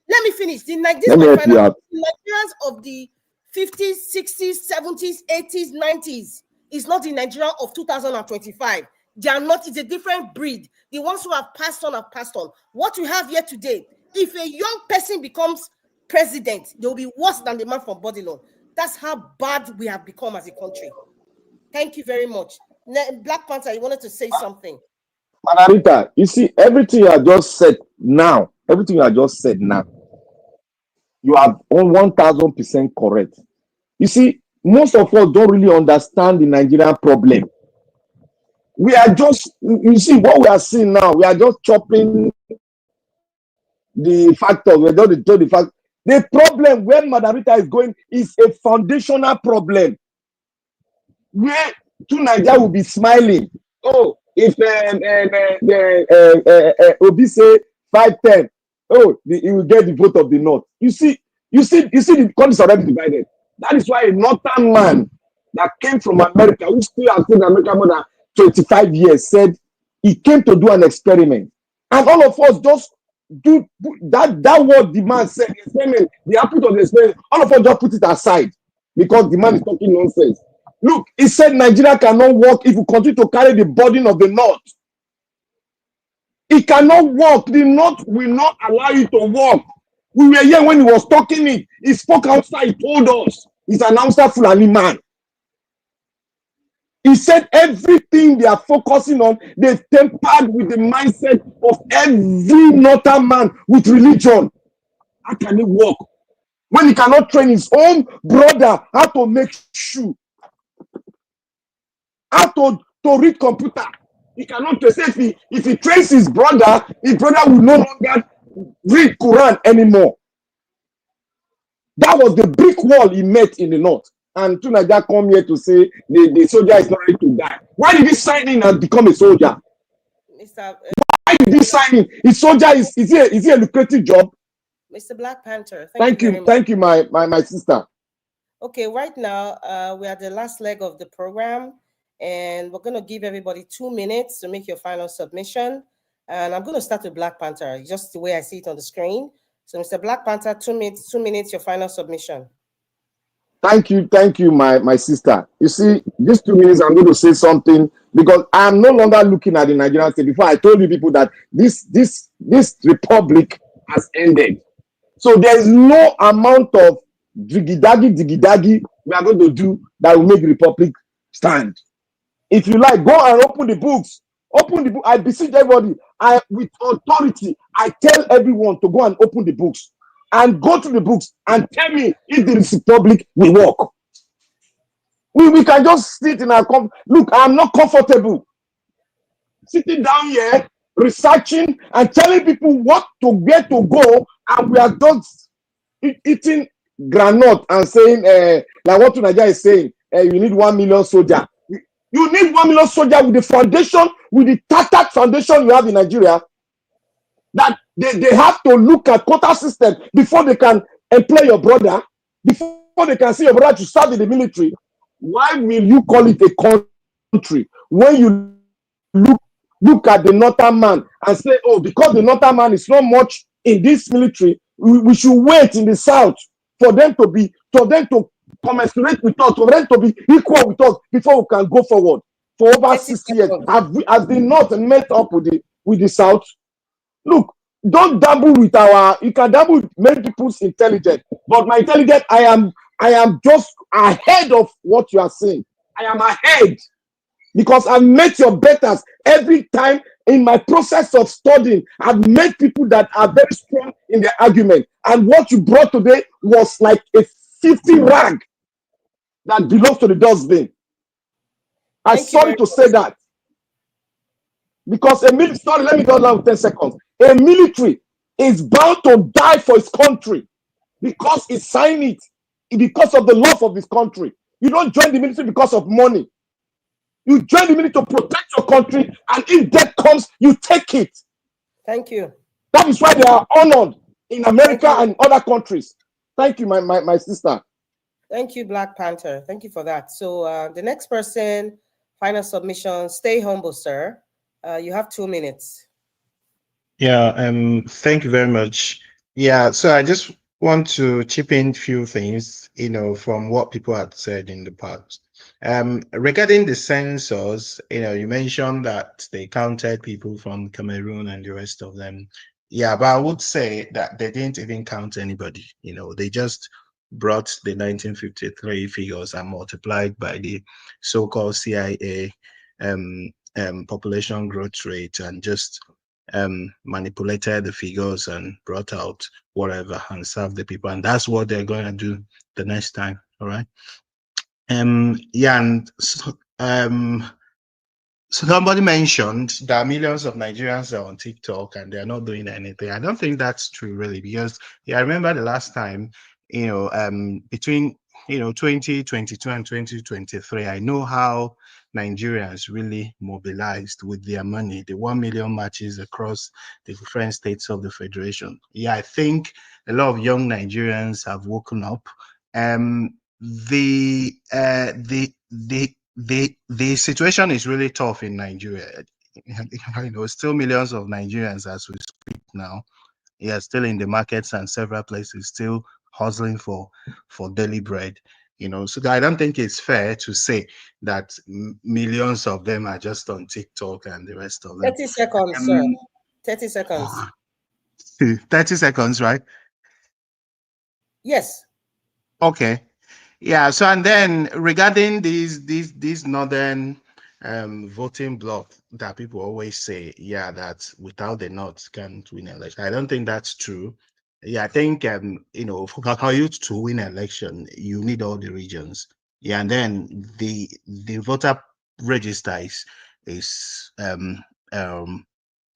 Let me finish. The Nigerians of the 50s, 60s, 70s, 80s, 90s is not the Nigeria of 2025. They are not, it's a different breed. The ones who have passed on have passed on. What we have here today, if a young person becomes president, they will be worse than the man from Bodilon. That's how bad we have become as a country. Thank you very much. Black Panther, you wanted to say something. Margarita, you see, everything you have just said now, you are on 1000% correct. You see, most of us don't really understand the Nigerian problem. We are just, you see, what we are seeing now, we are just chopping the factors. We don't the fact. The problem where Margarita is going is a foundational problem. Where to Nigeria will be smiling. Oh, if Obi say 5-10, oh, he will get the vote of the North. You see, the country is already divided. That is why a northern man that came from America, who still has been in America more than 25 years, said he came to do an experiment. And all of us just do that word the man said, experiment, the output of the experiment, all of us just put it aside because the man is talking nonsense. Look, he said Nigeria cannot work if we continue to carry the burden of the North. It cannot work. The North will not allow it to work. We were here when he was talking it. He spoke outside, he told us. He's an outside Fulani man. He said everything they are focusing on, they've tempered with the mindset of every northern man with religion. How can it work? When he cannot train his own brother how to make shoe, how to read computer. He cannot say if he trains his brother will no longer read Quran anymore. That was the brick wall he met in the North. And Tunaja come here to say the soldier is not ready to die. Why did he sign in and become a soldier? Why did he sign in? His soldier is he a lucrative job? Mr. Black Panther, Thank you, my sister. Okay, right now we're at the last leg of the program, and we're going to give everybody 2 minutes to make your final submission. And I'm going to start with Black Panther, just the way I see it on the screen. So, Mr. Black Panther, 2 minutes, your final submission. Thank you, my sister. You see, these 2 minutes, I'm going to say something because I'm no longer looking at the Nigerian state. Before I told you people that this republic has ended. So there is no amount of diggy we are going to do that will make the republic stand. If you like, go and open the books. Open the book. I beseech everybody. With authority, I tell everyone to go and open the books and go to the books and tell me if the republic will work. We can just sit in our look. I'm not comfortable sitting down here researching and telling people where to go, and we are just eating granite and saying like what Nigeria is saying. You need 1 million soldier. You need 1 million soldier with the foundation, with the tattered foundation you have in Nigeria. That they have to look at quota system before they can employ your brother, before they can see your brother to serve in the military. Why will you call it a country when you look at the northern man and say, oh, because the northern man is not much in this military, we should wait in the south for them to commensurate with us, for them to be equal with us before we can go forward. For over 60 years, has the north met up with the south? Look, don't dabble with you can dabble with many people's intelligence, but my intelligence, I am just ahead of what you are saying. I am ahead because I've met your betters every time in my process of studying. I've met people that are very strong in their argument, and what you brought today was like a 50 rag that belongs to the dustbin. I'm sorry to say that. Because a military, sorry, let me go down with 10 seconds. A military is bound to die for its country because it signed it, because of the love of this country. You don't join the military because of money. You join the military to protect your country, and if death comes, you take it. Thank you. That is why they are honored in America and other countries. Thank you, my sister. Thank you, Black Panther. Thank you for that. So the next person, final submission, stay humble, sir. You have 2 minutes. Yeah, thank you very much. Yeah, so I just want to chip in a few things, from what people had said in the past. Regarding the census, you mentioned that they counted people from Cameroon and the rest of them. Yeah, but I would say that they didn't even count anybody. They just brought the 1953 figures and multiplied by the so-called CIA population growth rate and just manipulated the figures and brought out whatever and served the people. And that's what they're going to do the next time. All right. Yeah, and so somebody mentioned that millions of Nigerians are on TikTok and they're not doing anything. I don't think that's true, really, because I remember the last time, between 2022 and 2023, I know how Nigerians really mobilized with their money, the 1 million marches across the different states of the Federation. Yeah, I think a lot of young Nigerians have woken up. The situation is really tough in Nigeria. Still millions of Nigerians as we speak now. Yeah, still in the markets and several places, still hustling for daily bread. So I don't think it's fair to say that millions of them are just on TikTok and the rest of them. 30 seconds, sir. 30 seconds. 30 seconds, right? Yes. Okay. Yeah. So, and then regarding these northern voting bloc that people always say, yeah, that without the North can't win election. I don't think that's true. Yeah, I think for you to win an election, you need all the regions. Yeah, and then the voter register is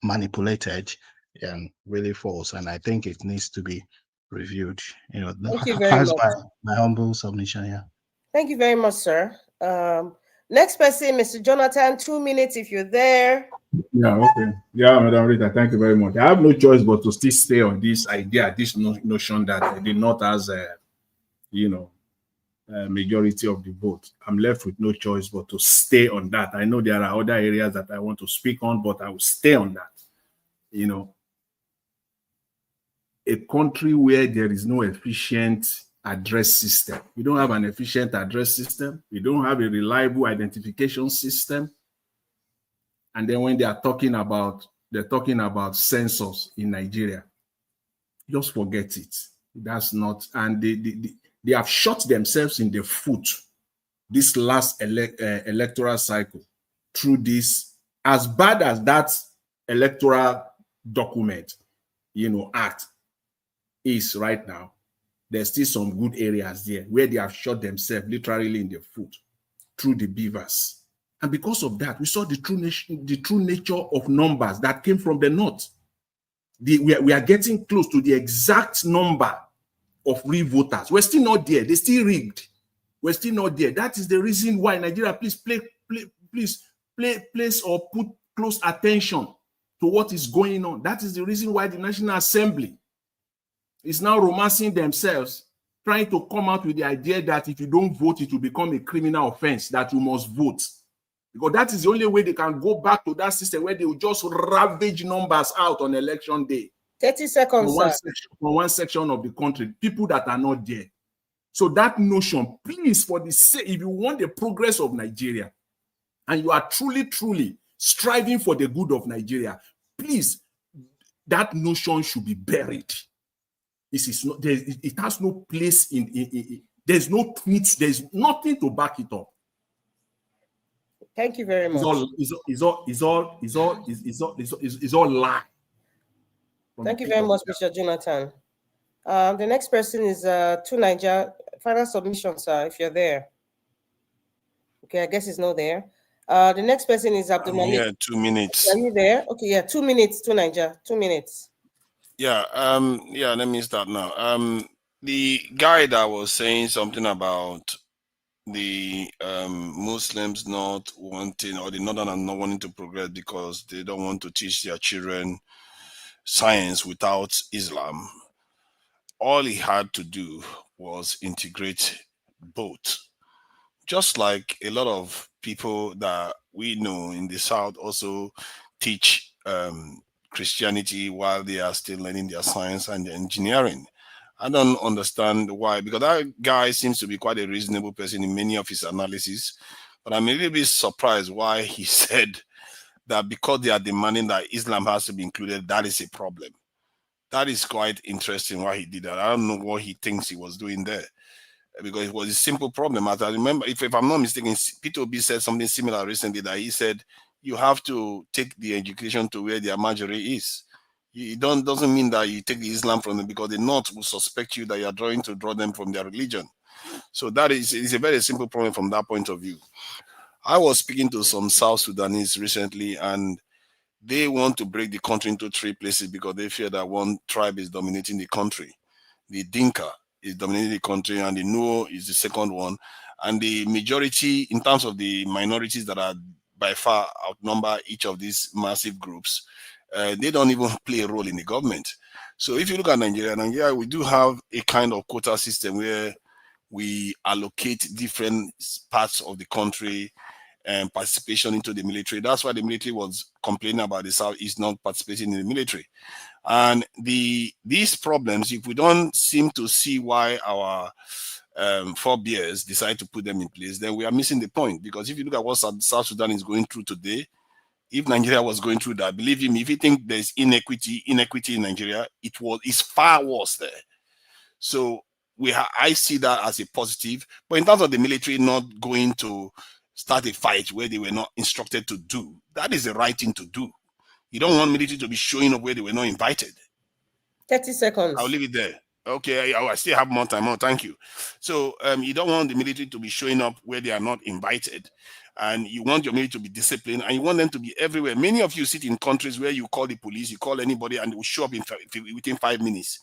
manipulated and really false, and I think it needs to be reviewed. Thank you very That's much. my humble submission. Yeah. Thank you very much, sir. Next person, Mr. Jonathan, 2 minutes if you're there. Yeah, okay. Yeah, Madam Rita, thank you very much. I have no choice but to still stay on this idea, this notion that the North has, majority of the vote. I'm left with no choice but to stay on that. I know there are other areas that I want to speak on, but I will stay on that. A country where there is no efficient address system. We don't have an efficient address system. We don't have a reliable identification system. And then when they're talking about census in Nigeria, just forget it. That's not, and they have shot themselves in the foot this last electoral cycle through this, as bad as that electoral document, act is right now. There's still some good areas there where they have shot themselves literally in the foot through the beavers. And because of that, we saw the true nature of numbers that came from the North. We are getting close to the exact number of real voters. We're still not there. They're still rigged. We're still not there. That is the reason why Nigeria, please place or put close attention to what is going on. That is the reason why the National Assembly is now romancing themselves, trying to come out with the idea that if you don't vote, it will become a criminal offense, that you must vote. Because that is the only way they can go back to that system where they will just ravage numbers out on election day. 30 seconds, from one section of the country, people that are not there. So that notion, please, for the sake, if you want the progress of Nigeria, and you are truly striving for the good of Nigeria, please, that notion should be buried. This is not, it has no place in there's no tweets, there's nothing to back it up. Thank you very much. It's all lie. Thank you very much, Mr. Jonathan. The next person is to Niger. Final submission, sir, if you're there. Okay, I guess he's not there. The next person is Abdul Malik. Yeah, 2 minutes. Are you there? Okay, yeah, 2 minutes to Niger. 2 minutes. Yeah, let me start now. The guy that was saying something about the Muslims not wanting, or the Northern not wanting to progress because they don't want to teach their children science without Islam. All he had to do was integrate both. Just like a lot of people that we know in the South also teach Christianity while they are still learning their science and their engineering. I don't understand why, because that guy seems to be quite a reasonable person in many of his analysis, but I'm a little bit surprised why he said that because they are demanding that Islam has to be included, that is a problem. That is quite interesting why he did that. I don't know what he thinks he was doing there. because it was a simple problem. As I remember, if I'm not mistaken, Peter Obi said something similar recently, that he said you have to take the education to where their majority is. It doesn't mean that you take the Islam from them, because the North will suspect you that you are trying to draw them from their religion. So that is a very simple problem from that point of view. I was speaking to some South Sudanese recently, and they want to break the country into 3 places because they fear that one tribe is dominating the country. The Dinka is dominating the country, and the Nuo is the second one. And the majority, in terms of the minorities that are by far outnumber each of these massive groups, they don't even play a role in the government. So if you look at Nigeria, we do have a kind of quota system where we allocate different parts of the country and participation into the military. That's why the military was complaining about the South is not participating in the military. And these problems, if we don't seem to see why our forebears decide to put them in place, then we are missing the point. Because if you look at what South Sudan is going through today, if Nigeria was going through that, believe me, if you think there's inequity in Nigeria, it's far worse there. So I see that as a positive. But in terms of the military not going to start a fight where they were not instructed to do, that is the right thing to do. You don't want military to be showing up where they were not invited. 30 seconds. I'll leave it there. Okay, I still have more time. Oh, thank you. So you don't want the military to be showing up where they are not invited. And you want your military to be disciplined, and you want them to be everywhere. Many of you sit in countries where you call the police, you call anybody, and they will show up within 5 minutes.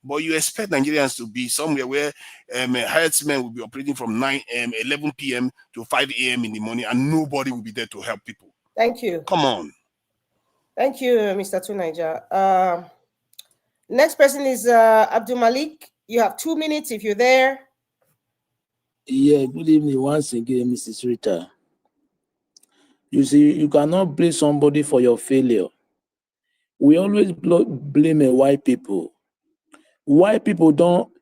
But you expect Nigerians to be somewhere where herdsmen will be operating from 11 p.m. to 5 a.m. in the morning, and nobody will be there to help people. Thank you. Come on. Thank you, Mr. Tunaija. Next person is Abdul Malik. You have 2 minutes if you're there. Yeah, good evening once again, Mrs. Rita. You see, you cannot blame somebody for your failure. We always blame white people. White people don't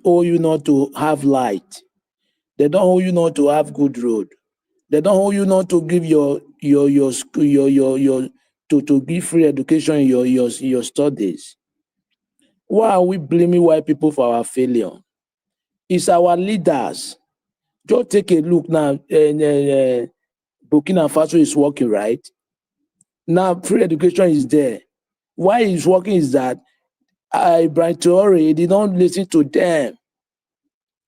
owe you not to have light. They don't owe you not to have good road. They don't owe you not to give your school to give free education in your studies. Why are we blaming white people for our failure? It's our leaders. Just take a look now. Burkina Faso is working, right? Now free education is there. Why it's working is that Ibrahim Traore did not listen to them.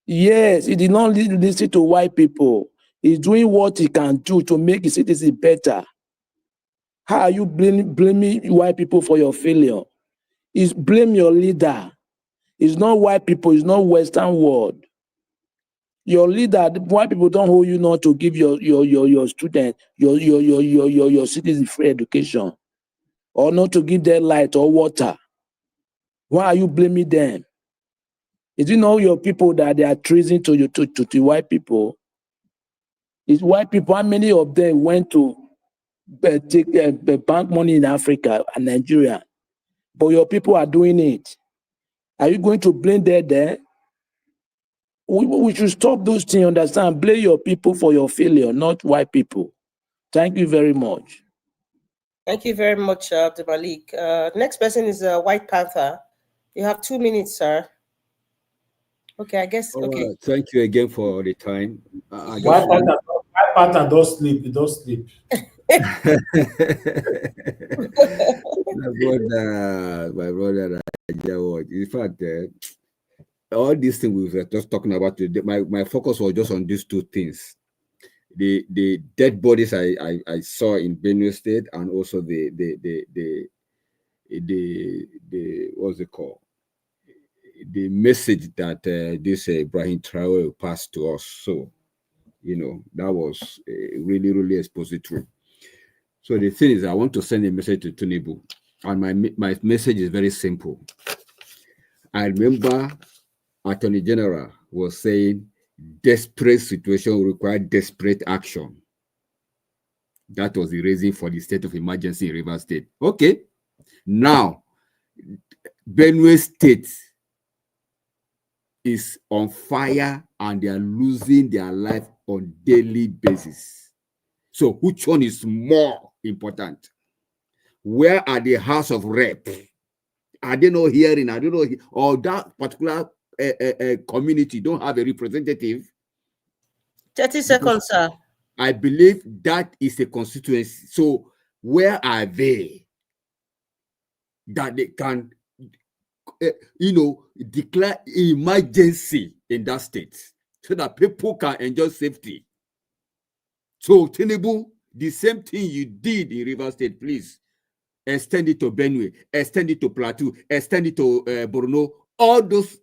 Yes, he did not listen to white people. He's doing what he can do to make his citizens better. How are you blaming white people for your failure? It's blame your leader. It's not white people, it's not Western world. Your leader, white people don't hold you not to give your student, your citizens free education, or not to give them light or water. Why are you blaming them? Is it not your people that they are treason to white people? It's white people. How many of them went to take bank money in Africa and Nigeria? But your people are doing it. Are you going to blame them there? We should stop those things, understand? Blame your people for your failure, not white people. Thank you very much. Thank you very much, Abdul Malik. Next person is White Panther. You have 2 minutes, sir. Okay, I guess. Okay. Thank you again for the time. White Panther don't sleep. He don't sleep. my brother, in fact, all these things we were just talking about today, my focus was just on these 2 things: the dead bodies I saw in Benue State, and also the what's it called? The message that this Ibrahim Traore passed to us. So, that was really, really expository. So the thing is, I want to send a message to Tinubu, and my message is very simple. I remember Attorney General was saying desperate situation will require desperate action. That was the reason for the state of emergency in Rivers State. Okay, now Benue State is on fire and they are losing their life on daily basis. So which one is more important? Where are the House of Rep? Are they not hearing? I don't know. Or that particular community don't have a representative. 30 seconds, sir. I believe that is a constituency. So where are they that they can, declare emergency in that state so that people can enjoy safety? So Tinubu, the same thing you did in River State, please extend it to Benue, extend it to Plateau, extend it to Borno. All those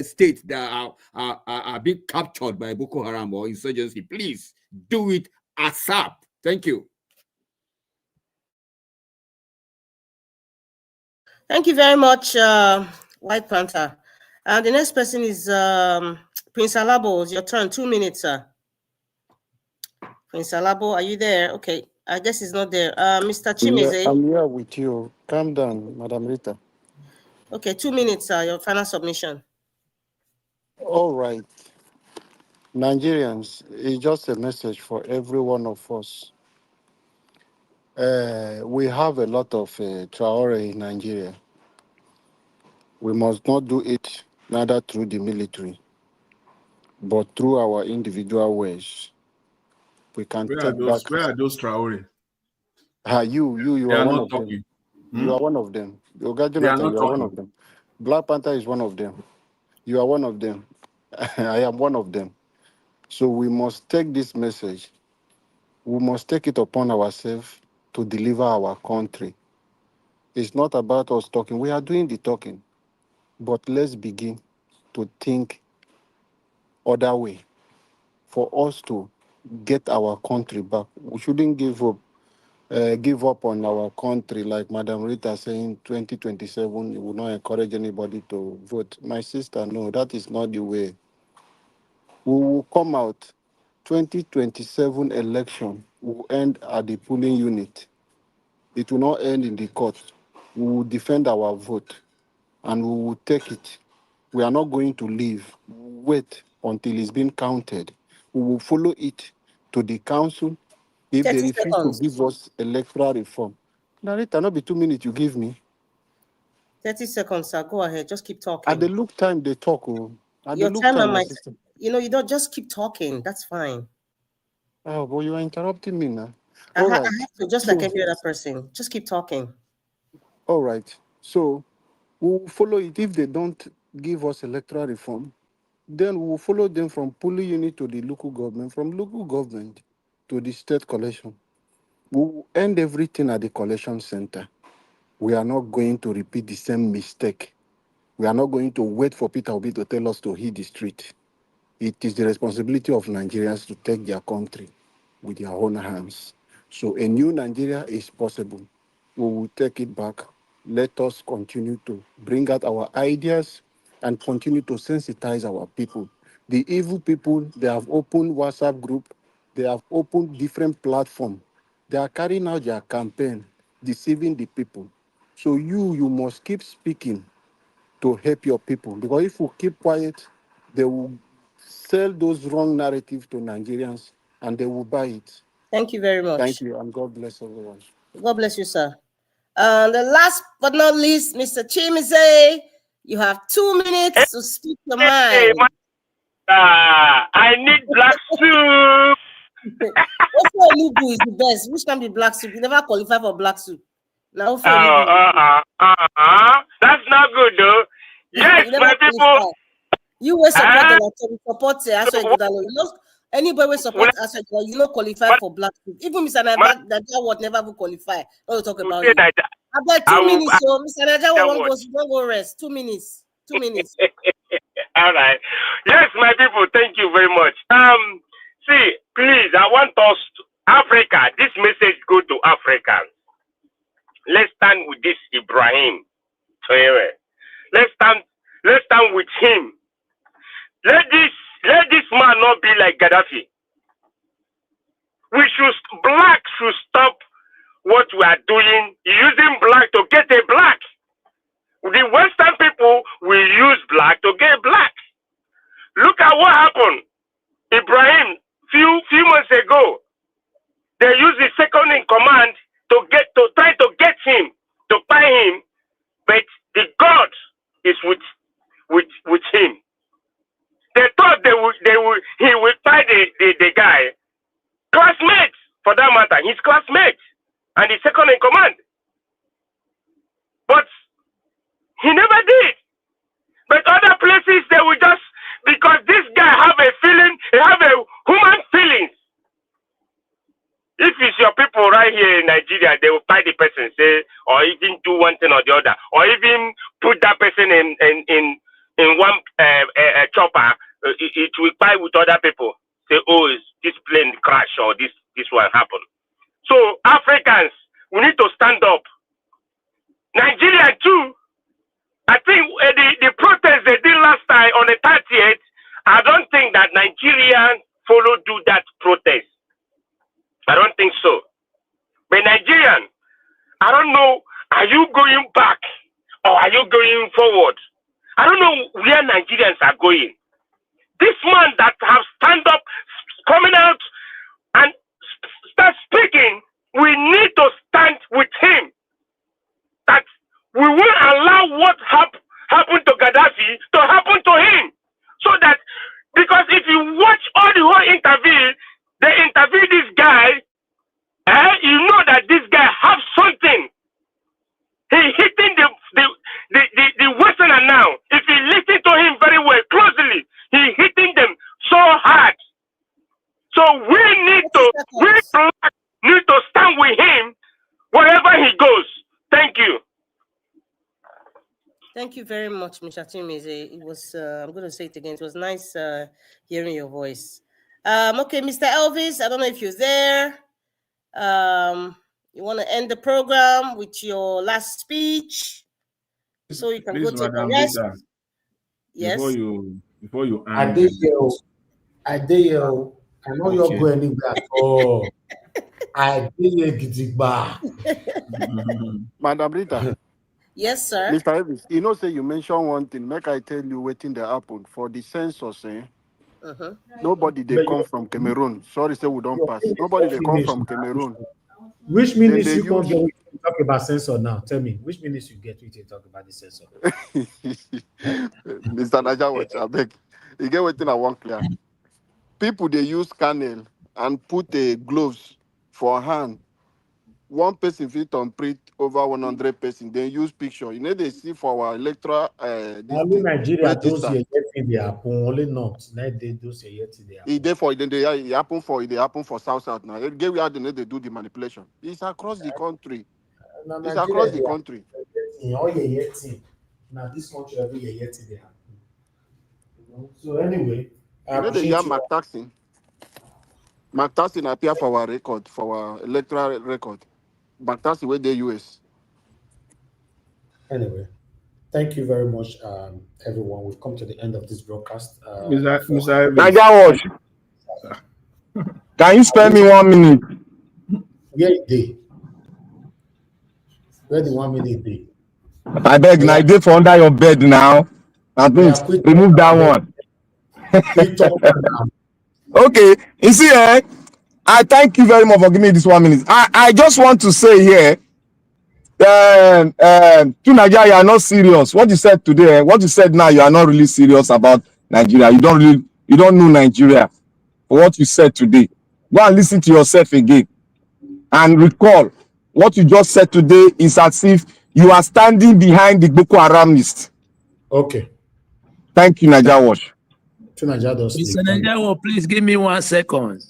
states that are being captured by Boko Haram or insurgency, please do it ASAP. Thank you. Thank you very much, White Panther. The next person is Prince Alabo. It's your turn. 2 minutes, sir. Prince Alabo, are you there? Okay, I guess he's not there. Mr. Chimeze. I'm here with you. Calm down, Madam Rita. Okay, 2 minutes, sir. Your final submission. All right. Nigerians, it's just a message for every one of us. We have a lot of Traore in Nigeria. We must not do it neither through the military, but through our individual ways. We can Where take back. Where are those Traore? You They are are one not of them. talking. You are one of them. Goodluck They are Jonathan, not you are one talking. of them. Black Panther is one of them. You are one of them. I am one of them. So we must take this message. We must take it upon ourselves to deliver our country. It's not about us talking. We are doing the talking. But let's begin to think other way for us to get our country back. We shouldn't give up on our country, like Madam Rita saying 2027, we will not encourage anybody to vote. My sister, no, that is not the way. We will come out. 2027 election will end at the polling unit. It will not end in the court. We will defend our vote and we will take it. We are not going to leave. We'll wait until it's been counted. We will follow it to the council. If they 30 refuse seconds. to give us electoral reform, Narita, not be 2 minutes you give me. 30 seconds, sir. Go ahead. Just keep talking. At the look time they talk. At Your the look time, time, my might, sister. you don't just keep talking. That's fine. Oh, but you are interrupting me now. I All right. have to, just like every other person. Just keep talking. All right. So we'll follow it. If they don't give us electoral reform, then we'll follow them from polling unit to the local government, from local government to the state collection. We'll end everything at the collection center. We are not going to repeat the same mistake. We are not going to wait for Peter Obi to tell us to hit the street. It is the responsibility of Nigerians to take their country with their own hands. So a new Nigeria is possible. We will take it back. Let us continue to bring out our ideas and continue to sensitize our people. The evil people, they have opened WhatsApp group. They have opened different platforms. They are carrying out their campaign, deceiving the people. So you must keep speaking to help your people. Because if we keep quiet, they will sell those wrong narratives to Nigerians and they will buy it. Thank you very much. Thank you, and God bless everyone. God bless you, sir. The last but not least, Mr. Chimeze, you have 2 minutes to speak your mind. I need black soup. What's your Lugu is the best? Which can be black soup? You never qualify for black soup. Now, That's not good, though. Yes, my people. You will support the support Ighodalo. You know, anybody will support Ighodalo, you don't qualify for black soup. Even Mr. Naija would never will qualify. Don't talk about it. About 2 minutes, so Mr. Naija won't go rest. 2 minutes. 2 minutes. All right. Yes, my people, thank you very much. See, please, I want us to Africa. This message go to Africans. Let's stand with this Ibrahim Traore. Let's stand with him. Let this man not be like Gaddafi. Black should stop what we are doing, using black to get a black. The Western people will use black to get black. Look at what happened. Ibrahim, few months ago, they used the second in command to try to get him, to buy him, but the God is with him. second in command. But he never did. But other places, they will just, because this guy have a feeling, he have a human feelings. If it's your people right here in Nigeria, they will fight the person, say, or even do one thing or the other, or even put that person in one chopper. It will fight with other people. Say, oh, is this plane crash or this one happen? So Africans, we need to stand up. Nigeria too. I think the protest they did last time on the 30th, I don't think that Nigerians follow do that protest. I don't think so. But Nigerian, I don't know, are you going back or are you going forward? I don't know where Nigerians are going. This man that have stand up, coming out and start speaking, we need to stand with him. That we won't allow what happened to Gaddafi to happen to him. So that, because if you watch all the whole interview, they interview this guy, you know that this guy have something. He hitting the Westerner now. If you listen to him very well, closely, he hitting them so hard. So we need to stand with him wherever he goes. Thank you. Thank you very much, Mr. Chimize. It was, I'm going to say it again, it was nice hearing your voice. Okay, Mr. Elvis, I don't know if you're there. You want to end the program with your last speech? So you can Please, go to the Madam rest. Lisa, Yes. Before you I end. did you. I know you're going anywhere at all. I did Gidigba. Madam Rita. Yes, sir. Mr. Elvis, you know, say you mention one thing. Make I tell you waiting the happen for the census. Nobody they come from Cameroon. Sorry, say we don't pass. Nobody they come from Cameroon. Which ministry you can't get to talk about censor now? Tell me, which ministry you get to talk about the censor? Mr. Naja Watch, I beg. You get waiting I want clear. People they use cannel and put a gloves for hand. One person fit on print over 100 person. Then use picture. You know they see for our electoral Only Nigeria those register. here yet they happen. Only not. Not they those here yet they happen. It therefore it happen for South now. Again, we had they do the manipulation. It's across the country. It's across the country. All yet now this country every year yet they happen. So anyway, you know the year Mark Taxing. Mark Taxing appear for our record, for our electoral record. Mark Taxing with the US. Anyway, thank you very much, everyone. We've come to the end of this broadcast. Mr. Watch. Can you spare me 1 minute? Yeah, it did. Where the 1 minute be? I beg, now I did for under your bed now. At least remove that one. Okay, you see, I thank you very much for giving me this 1 minute. I just want to say here, to Nigeria, you are not serious. What you said today, what you said now, you are not really serious about Nigeria. You don't know Nigeria for what you said today. Go and listen to yourself again and recall what you just said today is as if you are standing behind the Boko Haramists. Okay. Thank you, Naija Watch. Mr. Naija, please give me 1 second.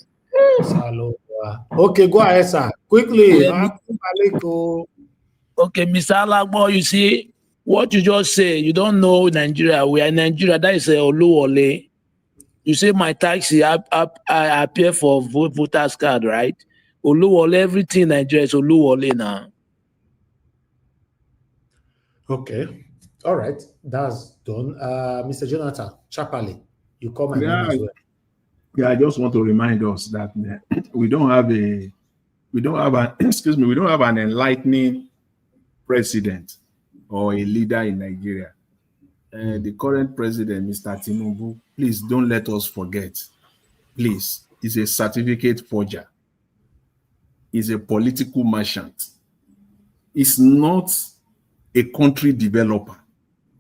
Okay, go ahead, sir. Quickly. Yeah, okay, Mr. Alagbo, you see, what you just say, you don't know Nigeria. We are in Nigeria. That is a Oluwole. You say my taxi, I appear for voter's card, right? Oluwole, everything in Nigeria is Oluwole now. Okay. All right. That's done. Mr. Jonathan, Chapali, you call my name as well. Yeah, I just want to remind us that we don't have an enlightening president or a leader in Nigeria. The current president, Mr. Tinubu, please don't let us forget. Please, he's a certificate forger. He's a political merchant. He's not a country developer.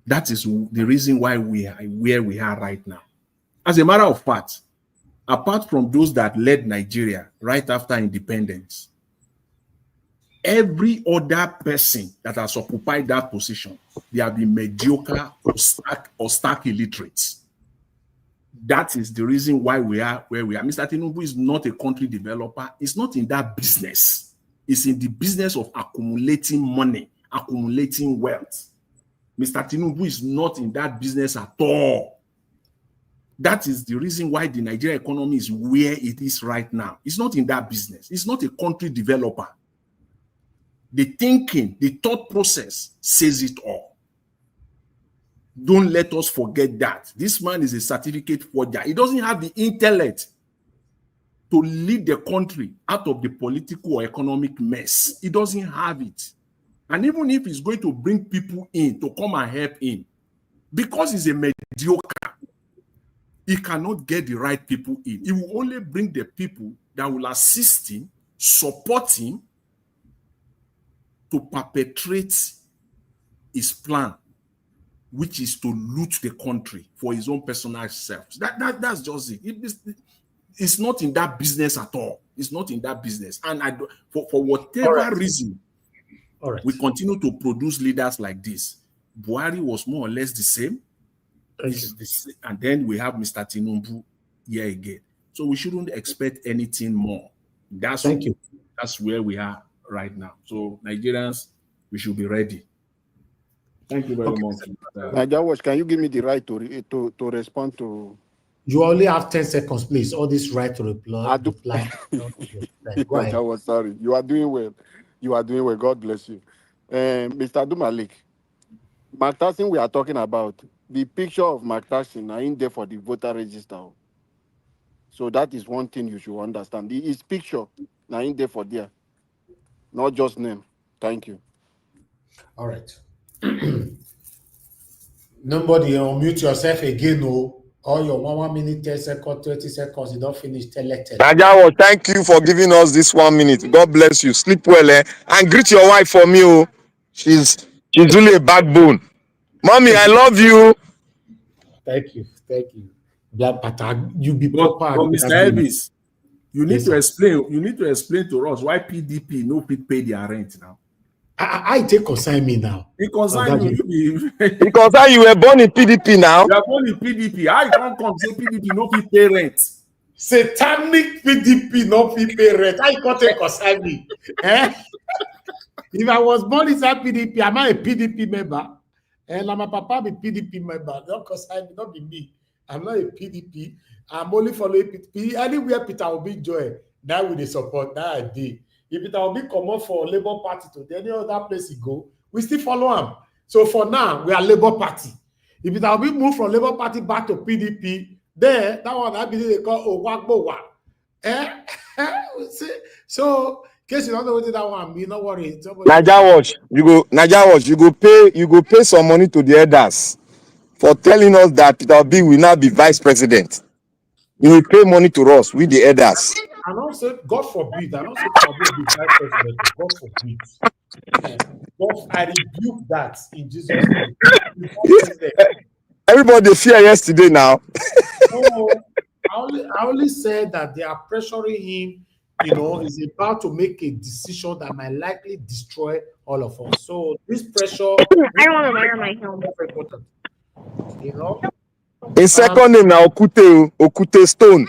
That is the reason why we are where we are right now. As a matter of fact, apart from those that led Nigeria right after independence, Every other person that has occupied that position, they have been mediocre or stark illiterates. That is the reason why we are where we are. Mr. Tinubu is not a country developer. It's not in that business. It's in the business of accumulating money, accumulating wealth. Mr. Tinubu is not in that business at all. That is the reason why the Nigerian economy is where it is right now. It's not in that business. It's not a country developer. The thinking, the thought process says it all. Don't let us forget that. This man is a certificate forger. He doesn't have the intellect to lead the country out of the political or economic mess. He doesn't have it. And even if he's going to bring people in to come and help him, because he's a mediocre, he cannot get the right people in. He will only bring the people that will assist him, support him to perpetrate his plan, which is to loot the country for his own personal self. That's just it. It's not in that business at all. It's not in that business. And for whatever reason, we continue to produce leaders like this. Buhari was more or less the same. And then we have Mr. Tinubu here again. So we shouldn't expect anything more. That's where we are right now. So Nigerians, we should be ready. Thank you very much. Najawash, can you give me the right to respond to? You only have 10 seconds, please. All this right to reply. Najawash, sorry. You are doing well. You are doing well. God bless you. Mr. Dumalik, Mark Tyson, we are talking about the picture of Mark Tyson in there for the voter register. So that is one thing you should understand. His picture now in there for there, not just name. Thank you. All right. Nobody unmute yourself again, no. All your 1 minute, 10 seconds, 20 seconds, you don't finish. Najawo, thank you for giving us this 1 minute. God bless you. Sleep well, and greet your wife for me. Oh. She's really a backbone. Mommy, I love you. Thank you. Black Pata, you be proper. Mr. Elvis, you need to explain. You need to explain to us why PDP no fit pay their rent now. I take consign me now. It concern you. Because you were born in PDP now. You are born in PDP. How you can't come say PDP no fit pay rent? Satanic PDP no fit pay rent. How you can't take consign me? If I was born inside PDP, am I a PDP member? And my papa be PDP member. Don't consign me, not be me. I'm not a PDP. I'm only following PDP. Anywhere Peter Obi join, that will they support. That I did. If Peter Obi come up for Labour Party to any other place he go, we still follow him. So for now, we are Labour Party. If Peter Obi move from Labour Party back to PDP, there, that one I believe they call Owagbowa. So, in case you don't know what that one mean, don't worry. Najawash, you go pay some money to the elders for telling us that Peter Obi will now be vice president. You will pay money to us with the elders. I don't say, God forbid, I don't say Peter Obi will be vice president. God forbid. I rebuke that in Jesus' name. Everybody fear yesterday now. No, I only said that they are pressuring him. You know, he's about to make a decision that might likely destroy all of us. So this pressure. I don't want to wear my helmet. You know. In second name now, Okute Stone.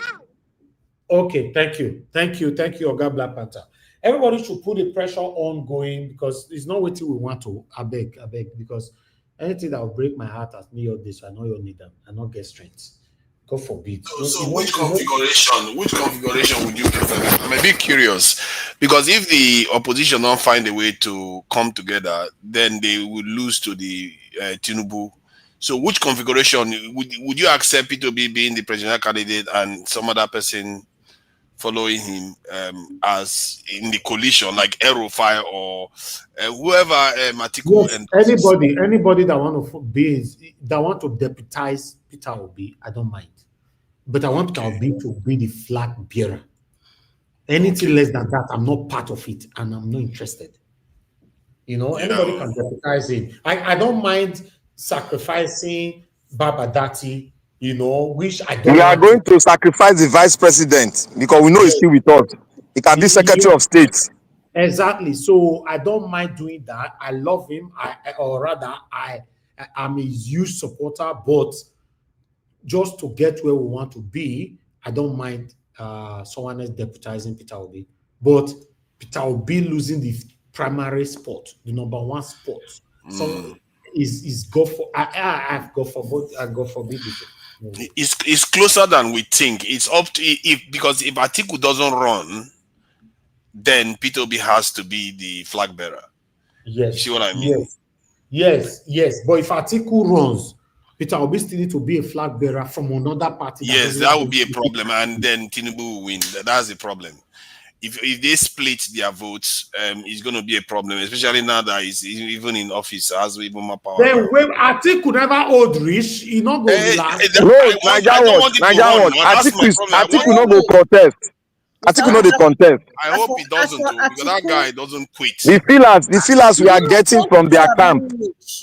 Okay, thank you, Oga Black Panther. Everybody should put the pressure on going because it's not what we want to. I beg, because anything that will break my heart as me or this, I know you'll need them. I not get strength. God forbid. So which configuration would you prefer? I'm a bit curious because if the opposition don't find a way to come together, then they would lose to the Tinubu. So which configuration would you accept Peter Obi being the presidential candidate and some other person following him as in the coalition, like Erufai or whoever Matiku? Yes, anybody that want to deputize Peter Obi, I don't mind. But I want Peter Obi to be the flag bearer. Anything less than that, I'm not part of it, and I'm not interested. You know, anybody can deputize him. I don't mind sacrificing Baba Dati, you know, which I don't. We are going to sacrifice the vice president because we know he's still with us. He can be Secretary of State. Exactly. So I don't mind doing that. I love him. Or rather, I'm a huge supporter. But just to get where we want to be, I don't mind someone else deputizing Peter Obi. But Peter Obi losing the primary spot, the number one spot. So is go for I've go for both. I go for big. It's closer than we think. It's up to because if Atiku doesn't run, then Peter Obi has to be the flag bearer. Yes. You see what I mean? Yes. But if Atiku runs, Peter Obi still need to be a flag bearer from another party. Yes, that would be a problem, and then Tinubu will win. That's the problem. If they split their votes, it's going to be a problem, especially now that he's even in office, has even more power. Then when Atiku never hold rich, he not go last. No, Niger, Atiku no go contest. Atiku no dey contest. I hope he doesn't, because that guy doesn't quit. The feelers we are getting from their camp,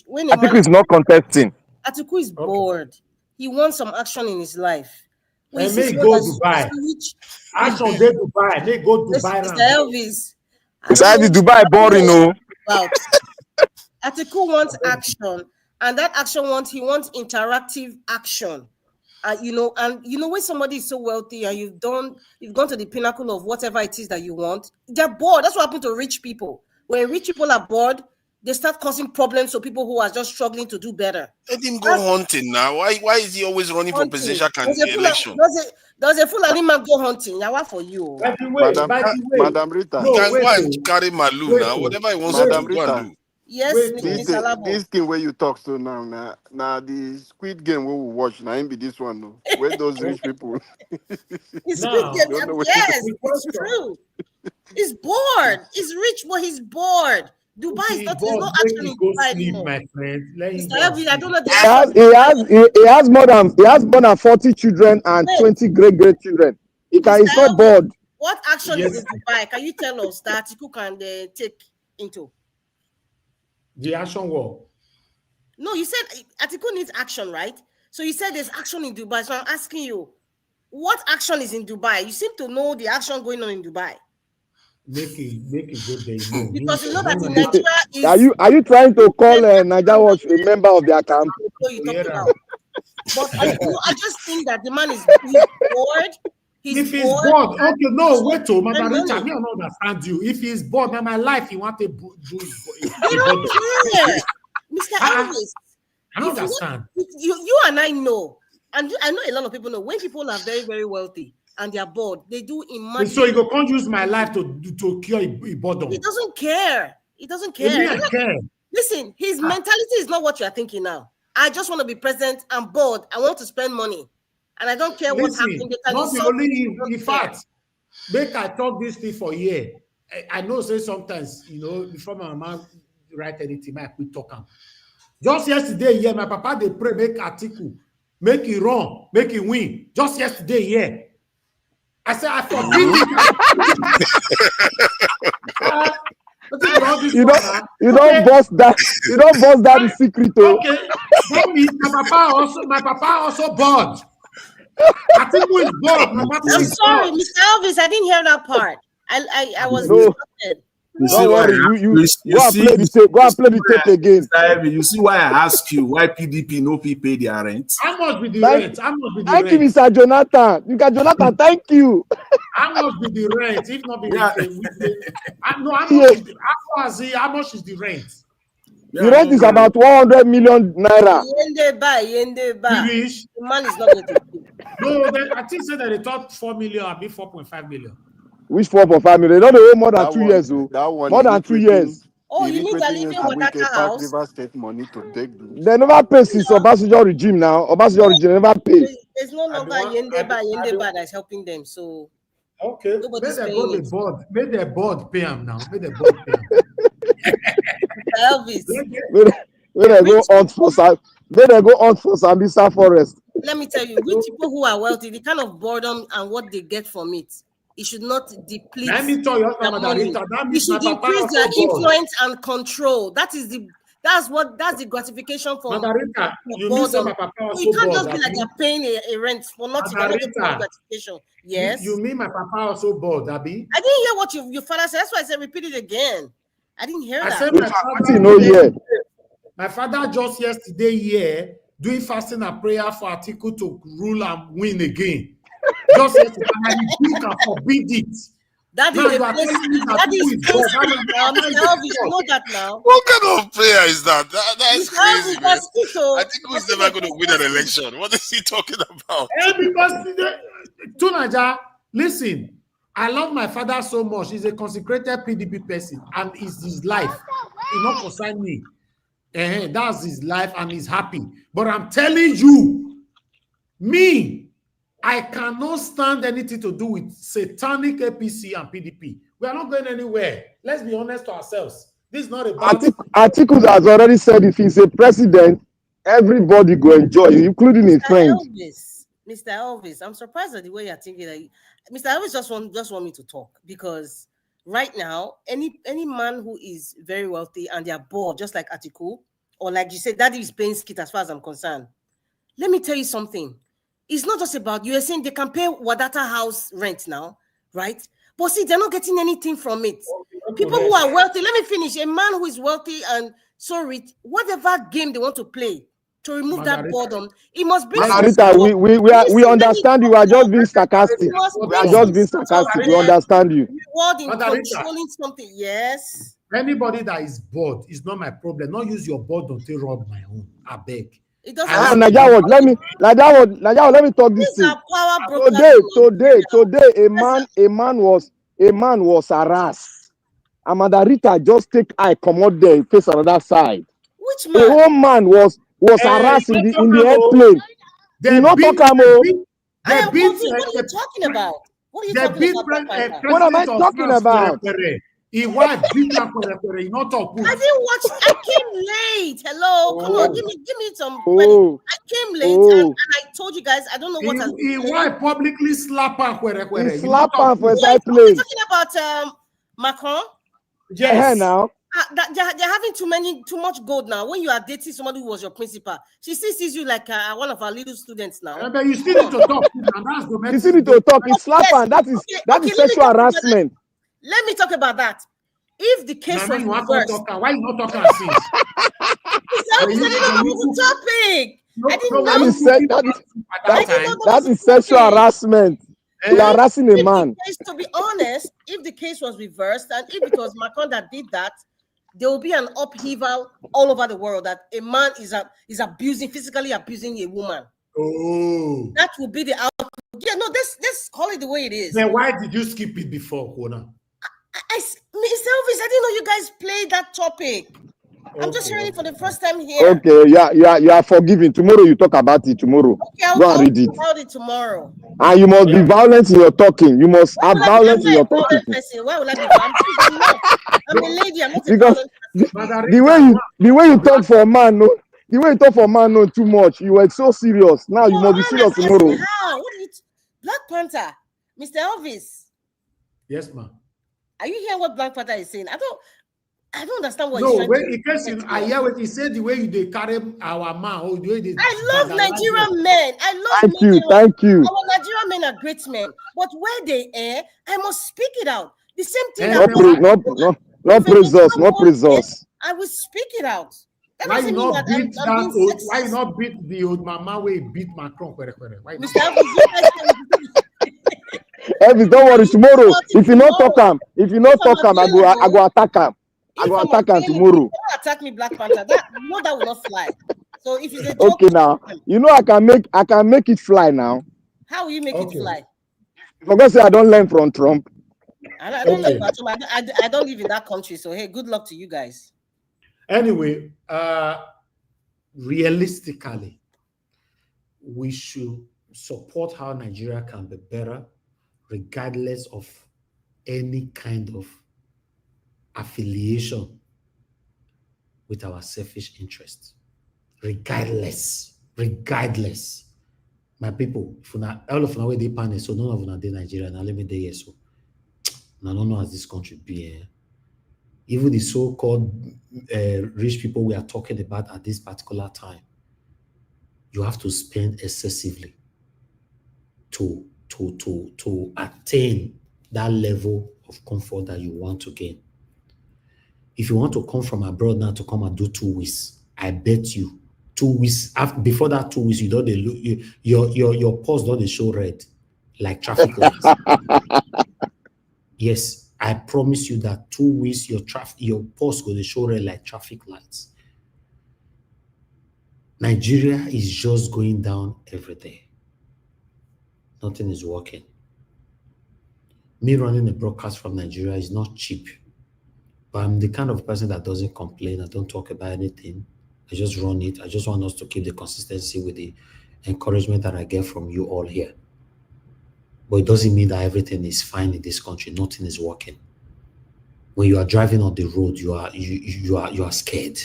Atiku is not contesting. Atiku is bored. He wants some action in his life. And may go Dubai. Action they Dubai. They go Dubai. Elvis. Besides Dubai boring, no. Atiku wants action, and that action he wants interactive action. When somebody is so wealthy and you've gone to the pinnacle of whatever it is that you want, they're bored. That's what happened to rich people. When rich people are bored, they start causing problems to people who are just struggling to do better. Let him go hunting now. Why is he always running for presidential election? Does a Fulani man go hunting? Now what for you? By the way, Madam Rita. He can go and carry Malu now. Whatever he wants to do, go and do. Yes, this thing where you talk so now the Squid Game we will watch now ain't be this one no. Where those rich people? It's Squid Game. Yes, it's true. He's bored. He's rich, but he's bored. Dubai is not. There's no action in Dubai anymore. My friend. I don't know. He has more than 40 children and 20 great children. He's not bored. What action is in Dubai? Can you tell us that Atiku can take into? The action war. No, you said Atiku needs action, right? So you said there's action in Dubai. So I'm asking you, what action is in Dubai? You seem to know the action going on in Dubai. Make it good day. Because you know that in Nigeria is... Are you trying to call Niger Watch a member of their camp? But I just think that the man is bored. If he's bored, okay, no, wait till Madam Richard, me don't understand you. If he's bored, now my life, he want to do it. They don't care, Mr. Elvis. I don't understand. You and I know, and I know a lot of people know, when people are very, very wealthy and they are bored, they do imagine. So you can't use my life to cure boredom. He doesn't care. He doesn't care. Listen, his mentality is not what you are thinking now. I just want to be present. I'm bored. I want to spend money. And I don't care what's happening. In fact, make I talk this thing for a year. I know say sometimes, before my mama write anything, I quit talking. Just yesterday, my papa they pray, make Atiku, make it run, make it win. Just yesterday, I said, I forgive you don't bust that secret. Okay. That means my papa also bored. Atiku is bored. I'm sorry, Mr. Elvis. I didn't hear that part. I was distracted. Don't worry. You go and play the tape again. You see why I ask you why PDP no pay their rent? How much be the rent? Thank you, Mr. Jonathan. Jonathan, thank you. How much be the rent? If not be how much is the rent? The rent is about 100 million naira. Yende ba. The man is not going to pay. No, I think say that they thought 4 million, I mean 4.5 million. Which 4.5 million? They don't owe more than 2 years, though. More than 2 years. Oh, you need to live in Water House. River State money to take. They never pay since Obasanjo regime now. Obasanjo regime never pay. There's no longer Yende ba that's helping them. So okay, may their board pay them now. May their board pay them. Elvis. May they go hunt for Sambisa Forest. Let me tell you, with people who are wealthy, the kind of boredom and what they get from it should not deplete. Let me tell you, it should increase their influence and control. That is That's the gratification for Margarita, you mean boredom. my papa was You so can't bored, just be like they're paying a rent for nothing. They're not getting any Margarita, gratification. Yes. You mean my papa was so bored, Abby? I didn't hear what your father said. That's why I said repeat it again. I didn't hear that. I said my father just yesterday here doing fasting and prayer for Article to rule and win again. Just yesterday, and he can forbid it. That is Mr. Elvis, you know that now. What kind of prayer is that? That's crazy, man. I think who's never going to win an election. What is he talking about? Because Tunaja, listen, I love my father so much. He's a consecrated PDP person, and it's his life. He not concern me. That's his life, and he's happy. But I'm telling you, me, I cannot stand anything to do with satanic APC and PDP. We are not going anywhere. Let's be honest to ourselves. This is not about... Atiku has already said if he's a president, everybody go enjoy, including his friends. Mr. Elvis, I'm surprised at the way you're thinking. Like, Mr. Elvis just want me to talk, because right now, any man who is very wealthy and they're bored, just like Atiku, or like you said, daddy is paying skit as far as I'm concerned. Let me tell you something. It's not just about, you are saying they can pay Wadata house rent now, right? But see, they're not getting anything from it. People who are wealthy, let me finish. A man who is wealthy and so rich, whatever game they want to play to remove that boredom, it must bring... Margarita, we understand you. Are just being sarcastic. We are just being sarcastic. We understand you. Rewarding, controlling something, yes. Anybody that is bored is not my problem. Not use your boredom to rob my own. I beg. It doesn't. Najawo, let me talk this thing. Today, a man was harassed. Amandarita just take eye, come out there, face another side. Which man? The whole man was harassed in the airplane. You not talk about. I am confused. What are you talking about? What are you talking about? What am I talking about? I didn't watch. I came late. Hello, come on, give me some credit. I came late and I told you guys I don't know what. Why publicly slap her? He slap her for a side play. place. Talking about Macron. Yes. Now. They're having too much gold now. When you are dating somebody who was your principal, she still sees you like one of our little students now. But you still need to talk. You still need to talk. It's slap. That is sexual harassment. Let me talk about that. If the case was reversed, why you not talking since? Topic. I didn't know that is sexual harassment. You are harassing a man. To be honest, if the case was reversed and if it was Macron that did that, there will be an upheaval all over the world that a man is physically abusing a woman. Oh, that will be the outcome. Yeah, no, let's call it the way it is. Then why did you skip it before, Kona? Mr. Elvis, I didn't know you guys played that topic. I'm just hearing it for the first time here. Okay, you are forgiven. Tomorrow you talk about it. Tomorrow, okay, go and read it. About it tomorrow. And you must be violent in your talking. You must have violence in your talking. Why would I be violent? I'm a lady. I'm not a violent person. The way you talk for a man, no. The way you talk for a man, no, too much. You were so serious. Now you must be serious tomorrow. How? What are you? Black Panther, Mr. Elvis. Yes, ma'am. Are you hearing what Black Panther is saying? I don't understand what he's trying to... I hear what he said, the way they carry our man. Or the way they I love Nigerian men. I love Thank you. Our Nigerian men are great men. But where they err, I must speak it out. The same thing. Not praise us. Not praise us. I will speak it out. Why you not beat the old mama where he beat Macron? Why Elvis, don't worry. Tomorrow, if you not talk him, I go attack him. I go attack him tomorrow. You don't attack me, Black Panther. That will not fly. So if it's a joke, okay, now you know I can make it fly now. How will you make it fly? For God say I don't learn from Trump. I don't learn from Trump. I don't live in that country. So hey, good luck to you guys. Anyway, realistically, we should support how Nigeria can be better, regardless of any kind of affiliation with our selfish interests. Regardless. My people, if not all of them they panic, so none of them are Nigeria. Now let me tell you so. I don't know how this country be. Even the so-called rich people we are talking about at this particular time, you have to spend excessively to attain that level of comfort that you want to gain. If you want to come from abroad now to come and do 2 weeks, I bet you 2 weeks after, before that 2 weeks, you don't look, your pulse don't show red like traffic lights. Yes, I promise you that 2 weeks your pulse going to show red like traffic lights. Nigeria is just going down every day. Nothing is working. Me running a broadcast from Nigeria is not cheap. But I'm the kind of person that doesn't complain. I don't talk about anything. I just run it. I just want us to keep the consistency with the encouragement that I get from you all here. But it doesn't mean that everything is fine in this country. Nothing is working. When you are driving on the road, you are scared.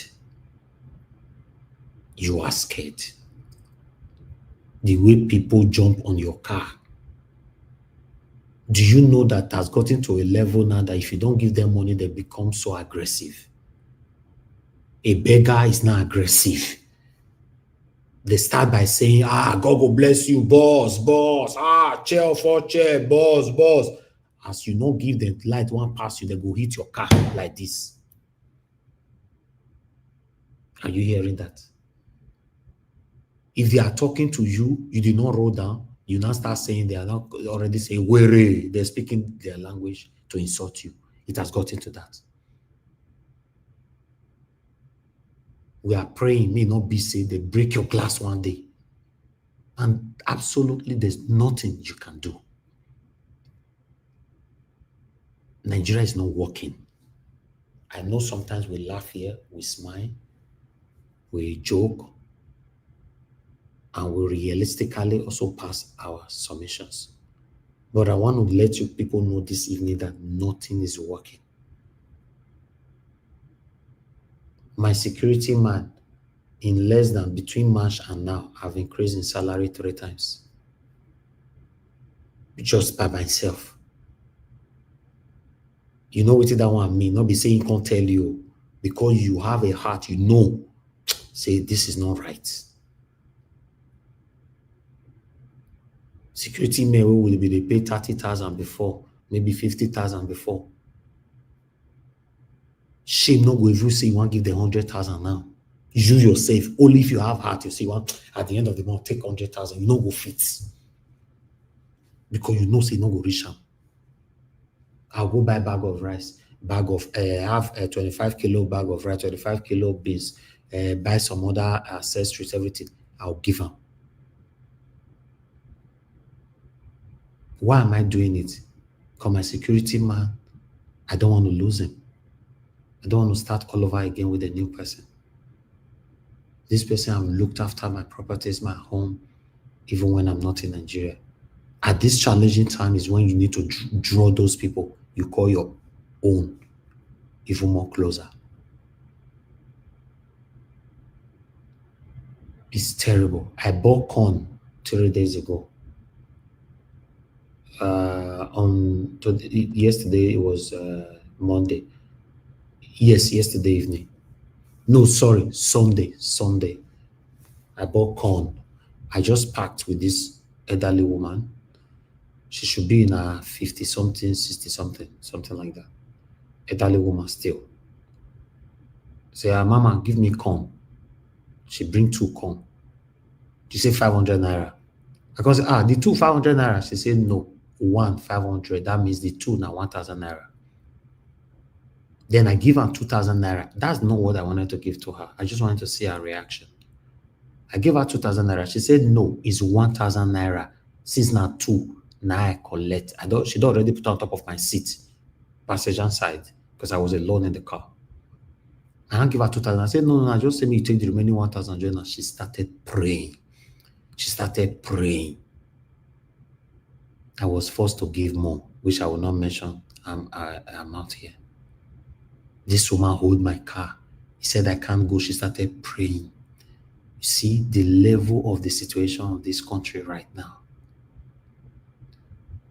You are scared. The way people jump on your car. Do you know that has gotten to a level now that if you don't give them money, they become so aggressive? A beggar is not aggressive. They start by saying, God will bless you, boss, chair for chair, boss. As you don't give them light one pass you, they go hit your car like this. Are you hearing that? If they are talking to you, you did not roll down, you now start saying they are not already saying, were, they're speaking their language to insult you. It has gotten to that. We are praying, may not be said, they break your glass one day. And absolutely, there's nothing you can do. Nigeria is not working. I know sometimes we laugh here, we smile, we joke, and we realistically also pass our submissions. But I want to let you people know this evening that nothing is working. My security man, in less than between March and now, have increased in salary 3 times. Just by myself. You know what that one mean? Not be saying he can't tell you. Because you have a heart, you know. Say, this is not right. Security men will be they pay 30,000 before, maybe 50,000 before. Shame not go if you say you want to give them 100,000 now. You yourself, only if you have heart, you say, well, at the end of the month, take 100,000. You know go fit. Because you know say you no go reach them. I'll go buy bag of rice, have a 25 kilo bag of rice, 25 kilo beans, buy some other accessories, everything. I'll give them. Why am I doing it? Because my security man, I don't want to lose him. I don't want to start all over again with a new person. This person, I'm looked after my properties, my home, even when I'm not in Nigeria. At this challenging time is when you need to draw those people you call your own even more closer. It's terrible. I bought corn 3 days ago. Yesterday it was Monday. Yes, yesterday evening. No, sorry, Sunday. I bought corn. I just packed with this elderly woman. She should be in her 50-something, 60-something, something like that. Elderly woman still. Say, Mama, give me corn. She bring 2 corn. She say 500 naira. I go say, the 2 500 naira. She said no, 1 500. That means the 2 now 1,000 naira. Then I give her 2,000 naira. That's not what I wanted to give to her. I just wanted to see her reaction. I gave her 2,000 naira. She said no, it's 1,000 naira. Since now 2, now I collect. She'd already put on top of my seat, passenger side, because I was alone in the car. I don't give her 2,000. I said, no, just say me you take the remaining 1,000 join her. She started praying. I was forced to give more, which I will not mention. I'm out here. This woman hold my car. He said, I can't go. She started praying. You see the level of the situation of this country right now.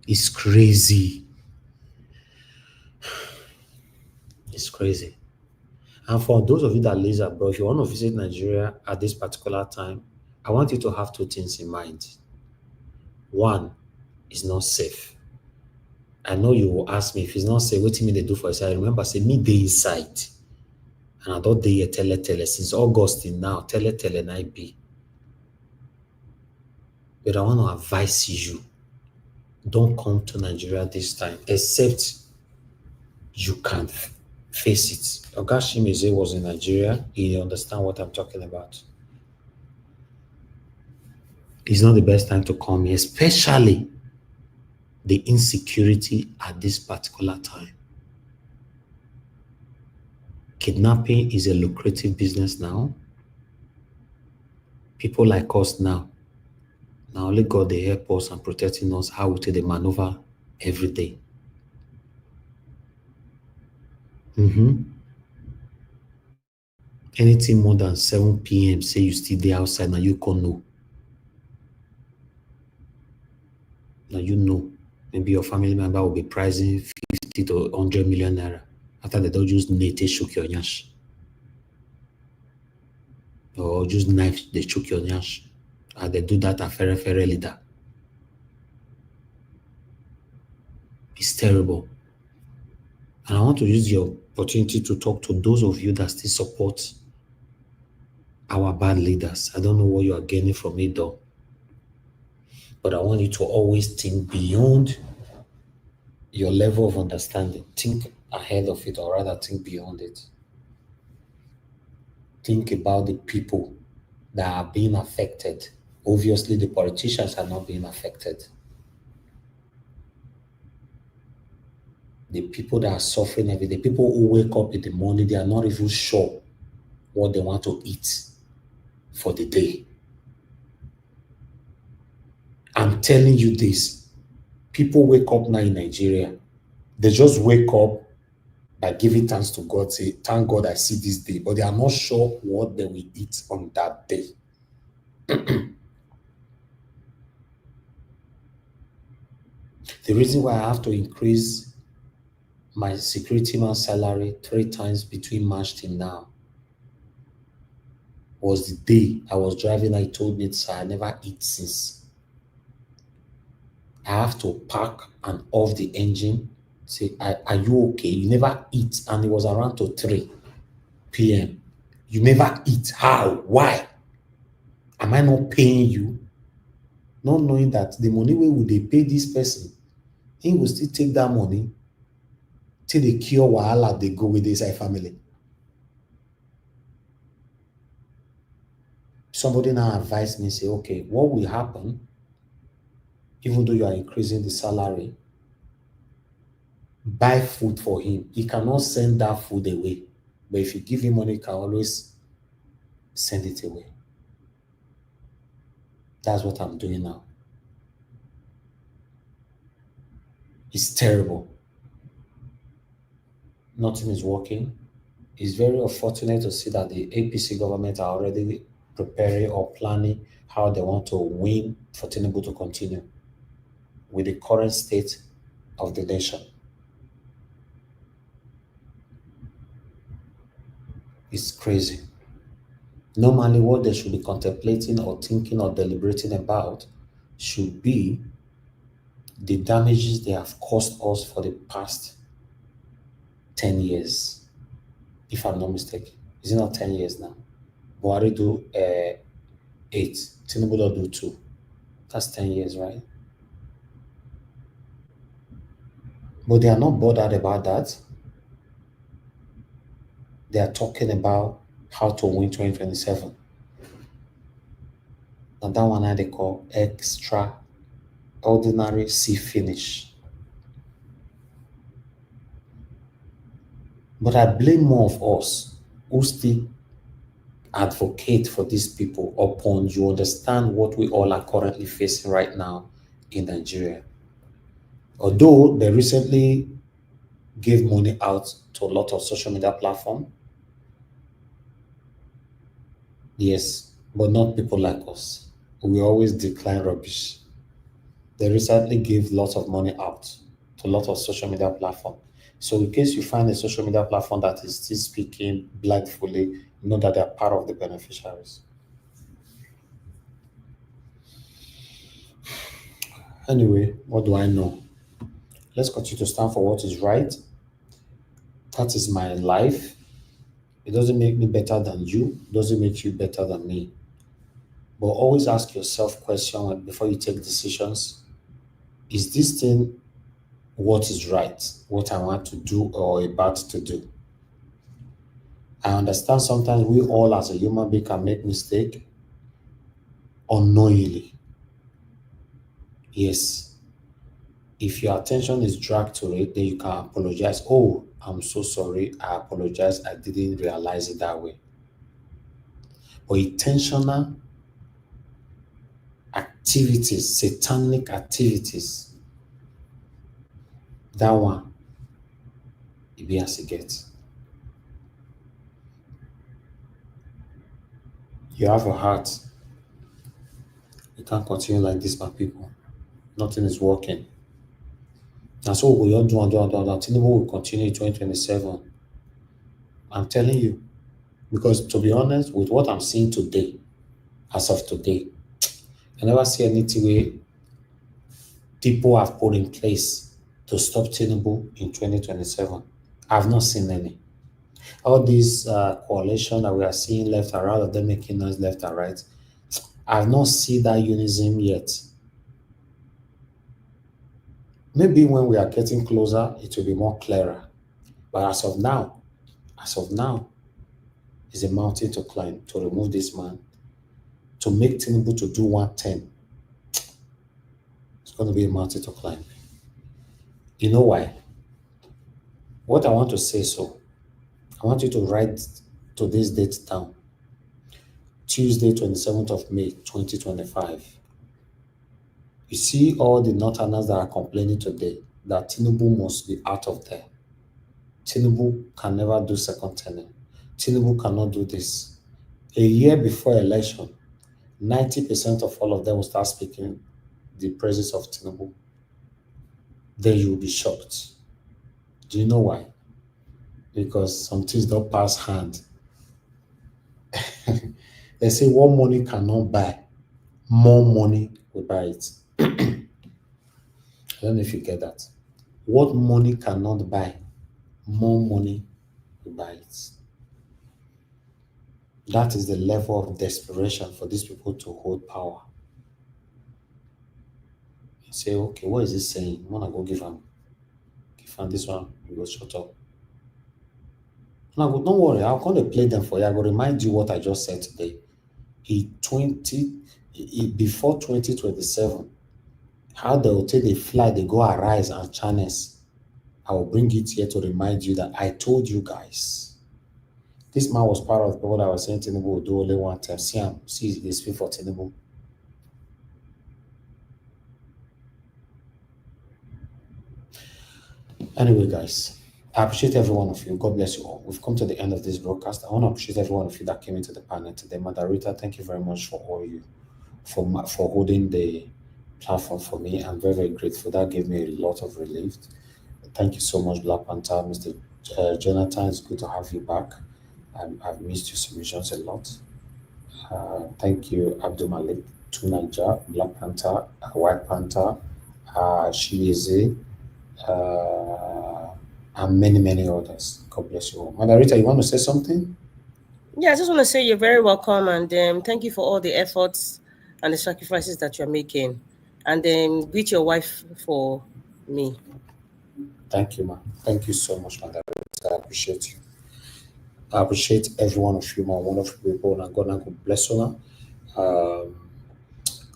It's crazy. It's crazy. And for those of you that live abroad, if you want to visit Nigeria at this particular time, I want you to have two things in mind. One, it's not safe. I know you will ask me if it's not safe, what do you mean they do for us? I remember say me dey inside. And I don't dey here tele since August till now. Tele na be. But I want to advise you, don't come to Nigeria this time, except you can face it. Oga Shimize was in Nigeria. He understand what I'm talking about. It's not the best time to come here, especially the insecurity at this particular time. Kidnapping is a lucrative business now. People like us now only God dey help us and protecting us how we take the maneuver every day. Anything more than 7 p.m. say you still there outside, now you can know. Now you know. Maybe your family member will be pricing 50 to 100 million naira after they don't use net to choke your nyash. Or just knife, they choke your nyash. And they do that at Ferre leader. It's terrible. And I want to use the opportunity to talk to those of you that still support our bad leaders. I don't know what you are gaining from it though. But I want you to always think beyond your level of understanding. Think ahead of it, or rather think beyond it. Think about the people that are being affected. Obviously, the politicians are not being affected. The people that are suffering every day, people who wake up in the morning, they are not even sure what they want to eat for the day. I'm telling you this. People wake up now in Nigeria. They just wake up by giving thanks to God, say, thank God I see this day, but they are not sure what they will eat on that day. The reason why I have to increase my security man salary 3 times between March till now was the day I was driving. I told me, sir, I never eat since. I have to park and off the engine. Say, are you okay? You never eat. And it was around to 3 p.m. You never eat. How? Why? Am I not paying you? Not knowing that the money where would they pay this person, he will still take that money till they cure wahala they go with this family. Somebody now advised me, say, okay, what will happen even though you are increasing the salary? Buy food for him. He cannot send that food away. But if you give him money, he can always send it away. That's what I'm doing now. It's terrible. Nothing is working. It's very unfortunate to see that the APC government are already preparing or planning how they want to win for Tinubu to continue with the current state of the nation. It's crazy. Normally, what they should be contemplating or thinking or deliberating about should be the damages they have caused us for the past 10 years, if I'm not mistaken. Is it not 10 years now? Buhari do 8, Tinubu don't do 2. That's 10 years, right? But they are not bothered about that. They are talking about how to win 2027. And that one they call extraordinary see finish. But I blame more of us who still advocate for these people upon you understand what we all are currently facing right now in Nigeria. Although they recently gave money out to a lot of social media platforms, yes, but not people like us. We always decline rubbish. They recently gave lots of money out to a lot of social media platforms. So in case you find a social media platform that is still speaking blindly, know that they are part of the beneficiaries. Anyway, what do I know? Let's continue to stand for what is right. That is my life. It doesn't make me better than you. It doesn't make you better than me. But always ask yourself questions before you take decisions. Is this thing what is right? What I want to do or about to do? I understand sometimes we all as a human being can make mistake unknowingly. Yes. If your attention is dragged to it, then you can apologize. Oh, I'm so sorry. I apologize. I didn't realize it that way. But intentional activities, satanic activities, that one, it be as it gets. You have a heart. You can't continue like this, my people. Nothing is working. And so we all do. Tinubu will continue in 2027. I'm telling you. Because to be honest, with what I'm seeing today, as of today, I never see anything where people have put in place to stop Tinubu in 2027. I've not seen any. All these coalition that we are seeing left and right, of them making noise left and right, I've not seen that unison yet. Maybe when we are getting closer, it will be more clearer. But as of now, is a mountain to climb to remove this man, to make Tinubu to do 110. It's going to be a mountain to climb. You know why? What I want to say I want you to write today's date down. Tuesday, 27th of May, 2025. You see all the Northerners that are complaining today that Tinubu must be out of there. Tinubu can never do second tenure. Tinubu cannot do this. A year before election, 90% of all of them will start speaking the praises of Tinubu. Then you will be shocked. Do you know why? Because some things don't pass hand. They say what money cannot buy, more money will buy it. I don't know if you get that. What money cannot buy, more money will buy it. That is the level of desperation for these people to hold power. You say, okay, what is this saying? I want to go give him this one, you go shut up. Now, don't worry, I'm going to play them for you. I will remind you what I just said today. Before 2027, how they will take the fly, they go arise and channels. I will bring it here to remind you that I told you guys. This man was part of the people that was saying Tinubu will do only one time. See, they speak for Tinubu. Anyway, guys, I appreciate every one of you. God bless you all. We've come to the end of this broadcast. I want to appreciate every one of you that came into the panel today. Margarita, thank you very much for all you, for holding the platform for me. I'm very, very grateful. That gave me a lot of relief. Thank you so much, Black Panther. Mr. Jonathan, it's good to have you back. I've missed your submissions a lot. Thank you, Abdul Malik, Tunaja, Black Panther, White Panther, Shilize, and many, many others. God bless you all. Margarita, you want to say something? Yeah, I just want to say you're very welcome, and thank you for all the efforts and the sacrifices that you're making. And then greet your wife for me. Thank you, man. Thank you so much, Margarita. I appreciate you. I appreciate every one of you, my wonderful people, and God bless you.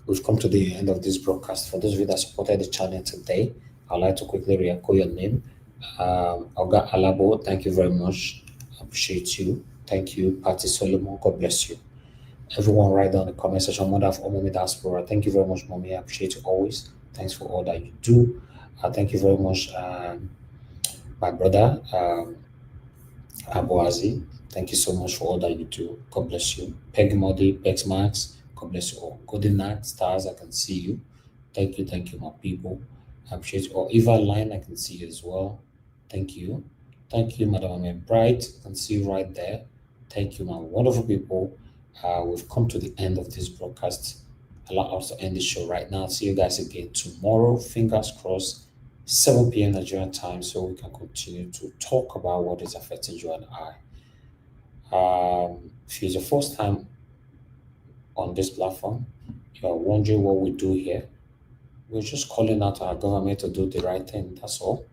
We've come to the end of this broadcast. For those of you that supported the channel today, I'd like to quickly re-echo your name. Oga Alabo, thank you very much. I appreciate you. Thank you, Patty Solomon. God bless you. Everyone, write down in the comment section. Mother of Mommy Diaspora, thank you very much, Mommy. I appreciate you always. Thanks for all that you do. Thank you very much, my brother, Abuazi. Thank you so much for all that you do. God bless you. Peg Modi, Bex Max, God bless you all. Golden Night, Stars, I can see you. Thank you, my people. I appreciate you all. Eva Line, I can see you as well. Thank you. Thank you, Madam Ahmed Bright. I can see you right there. Thank you, my wonderful people. We've come to the end of this broadcast. Allow us to end the show right now. See you guys again tomorrow. Fingers crossed, 7 p.m. Nigerian time, so we can continue to talk about what is affecting you and I. If it's your first time on this platform, you are wondering what we do here. We're just calling out our government to do the right thing. That's all.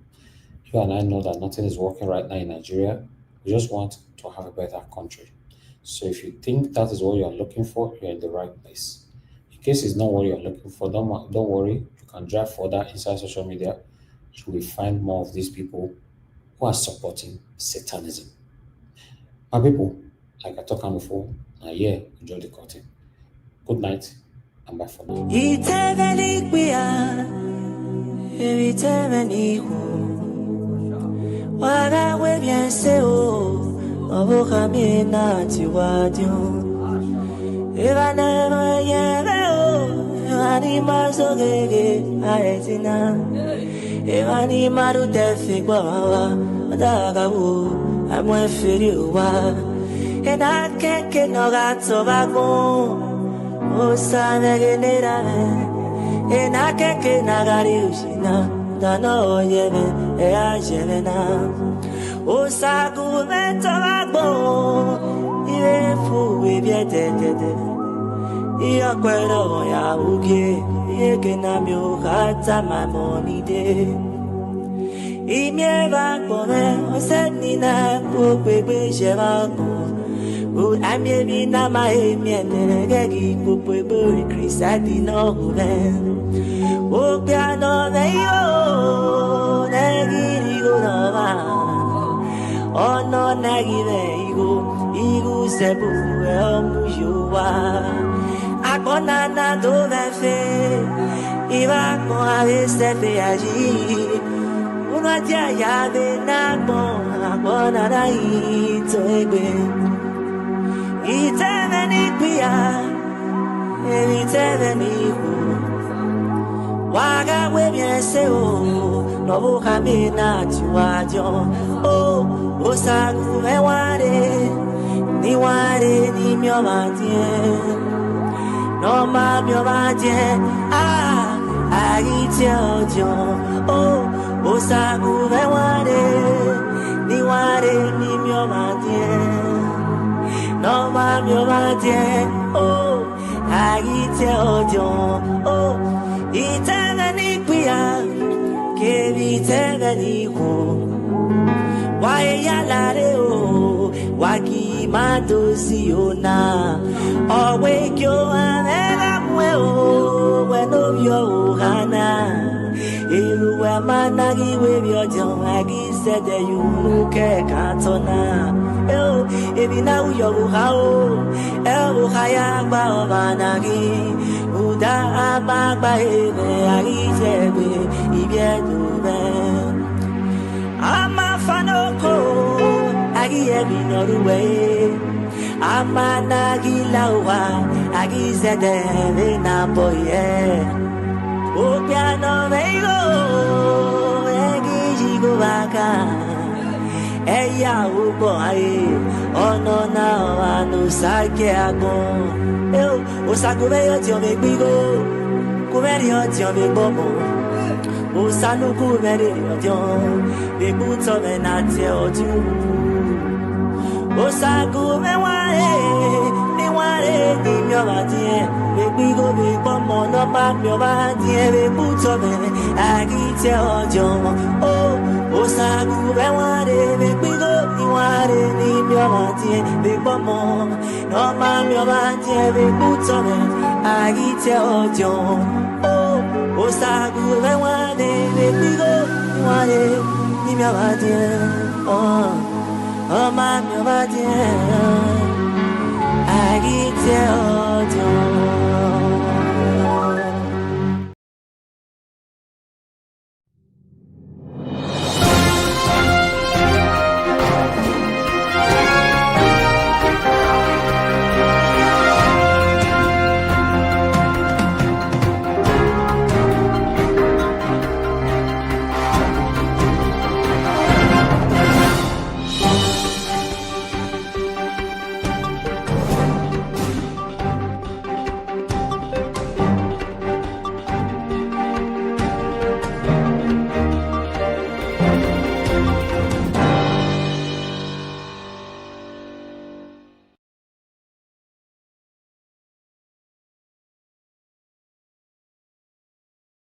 You and I know that nothing is working right now in Nigeria. We just want to have a better country. So if you think that is what you're looking for, you're in the right place. In case it's not what you're looking for, don't worry. You can drive further inside social media. You will find more of these people who are supporting Satanism. My people, like I talked about before, enjoy the content. Good night and bye for now. And I can't get no gato bagon. Oh, Sameganera, and I can't get Nagariushina, Dano Yemen, Ea Jevena. Oh, Sagumento bagon, even fool with your dead. Iaquero, Yauke, Yekenamio, Hata, my money day. Imieva come, Osenina, Pope, Shevago. I'm a na my Gagi, Pope, Chris, I did know then. Oh, piano, Nayo, Nagi, oh, no, Nagi, Igu, Sebu, Mujua. Akonana, Dovefe, Iva, Moave, Sefe, Agi. Unatia, Yabe, Nabon, Abonai, Toegbe. Iteveni pia, iteveni hu. Waga webiense o, no bukamina tuadio. Oh, osagu eware, ni miomatien. No ma miomatien, agite ojo. Oh, osagu eware, ni miomatien. No mam yo matien, oh, agite ojo, oh, iteveni pia, ke viteveni ho, wae yalare o, waki madosi ona, owe kyo amega mwe o, weno yo hana. Iruwe managi webyo jon agi sede yunuke katona. Oh, ebina uyo buhao, buhaya ba obanagi. Uda abagba ebe agi sebe ibedube. Ama fanoko agi ebi noruwe. Ama nagi lawa agi sede na boye. O piano veigo, egijigo baka, eya ubo aye, ono na anu sake agon. Eu, o saco veio de homem bigo, comeria de homem bobo. O sanu comeria de homem, bebuto venate oju. O saco me ware, ni mio matien. We go big bomb no ma mio badie we puto me agite ojo oh osagu be ware we go ni ware ni mio badie big bomb no ma mio badie we puto me agite ojo oh osagu be ware we go ni ware ni mio badie oh ma mio badie agite ojo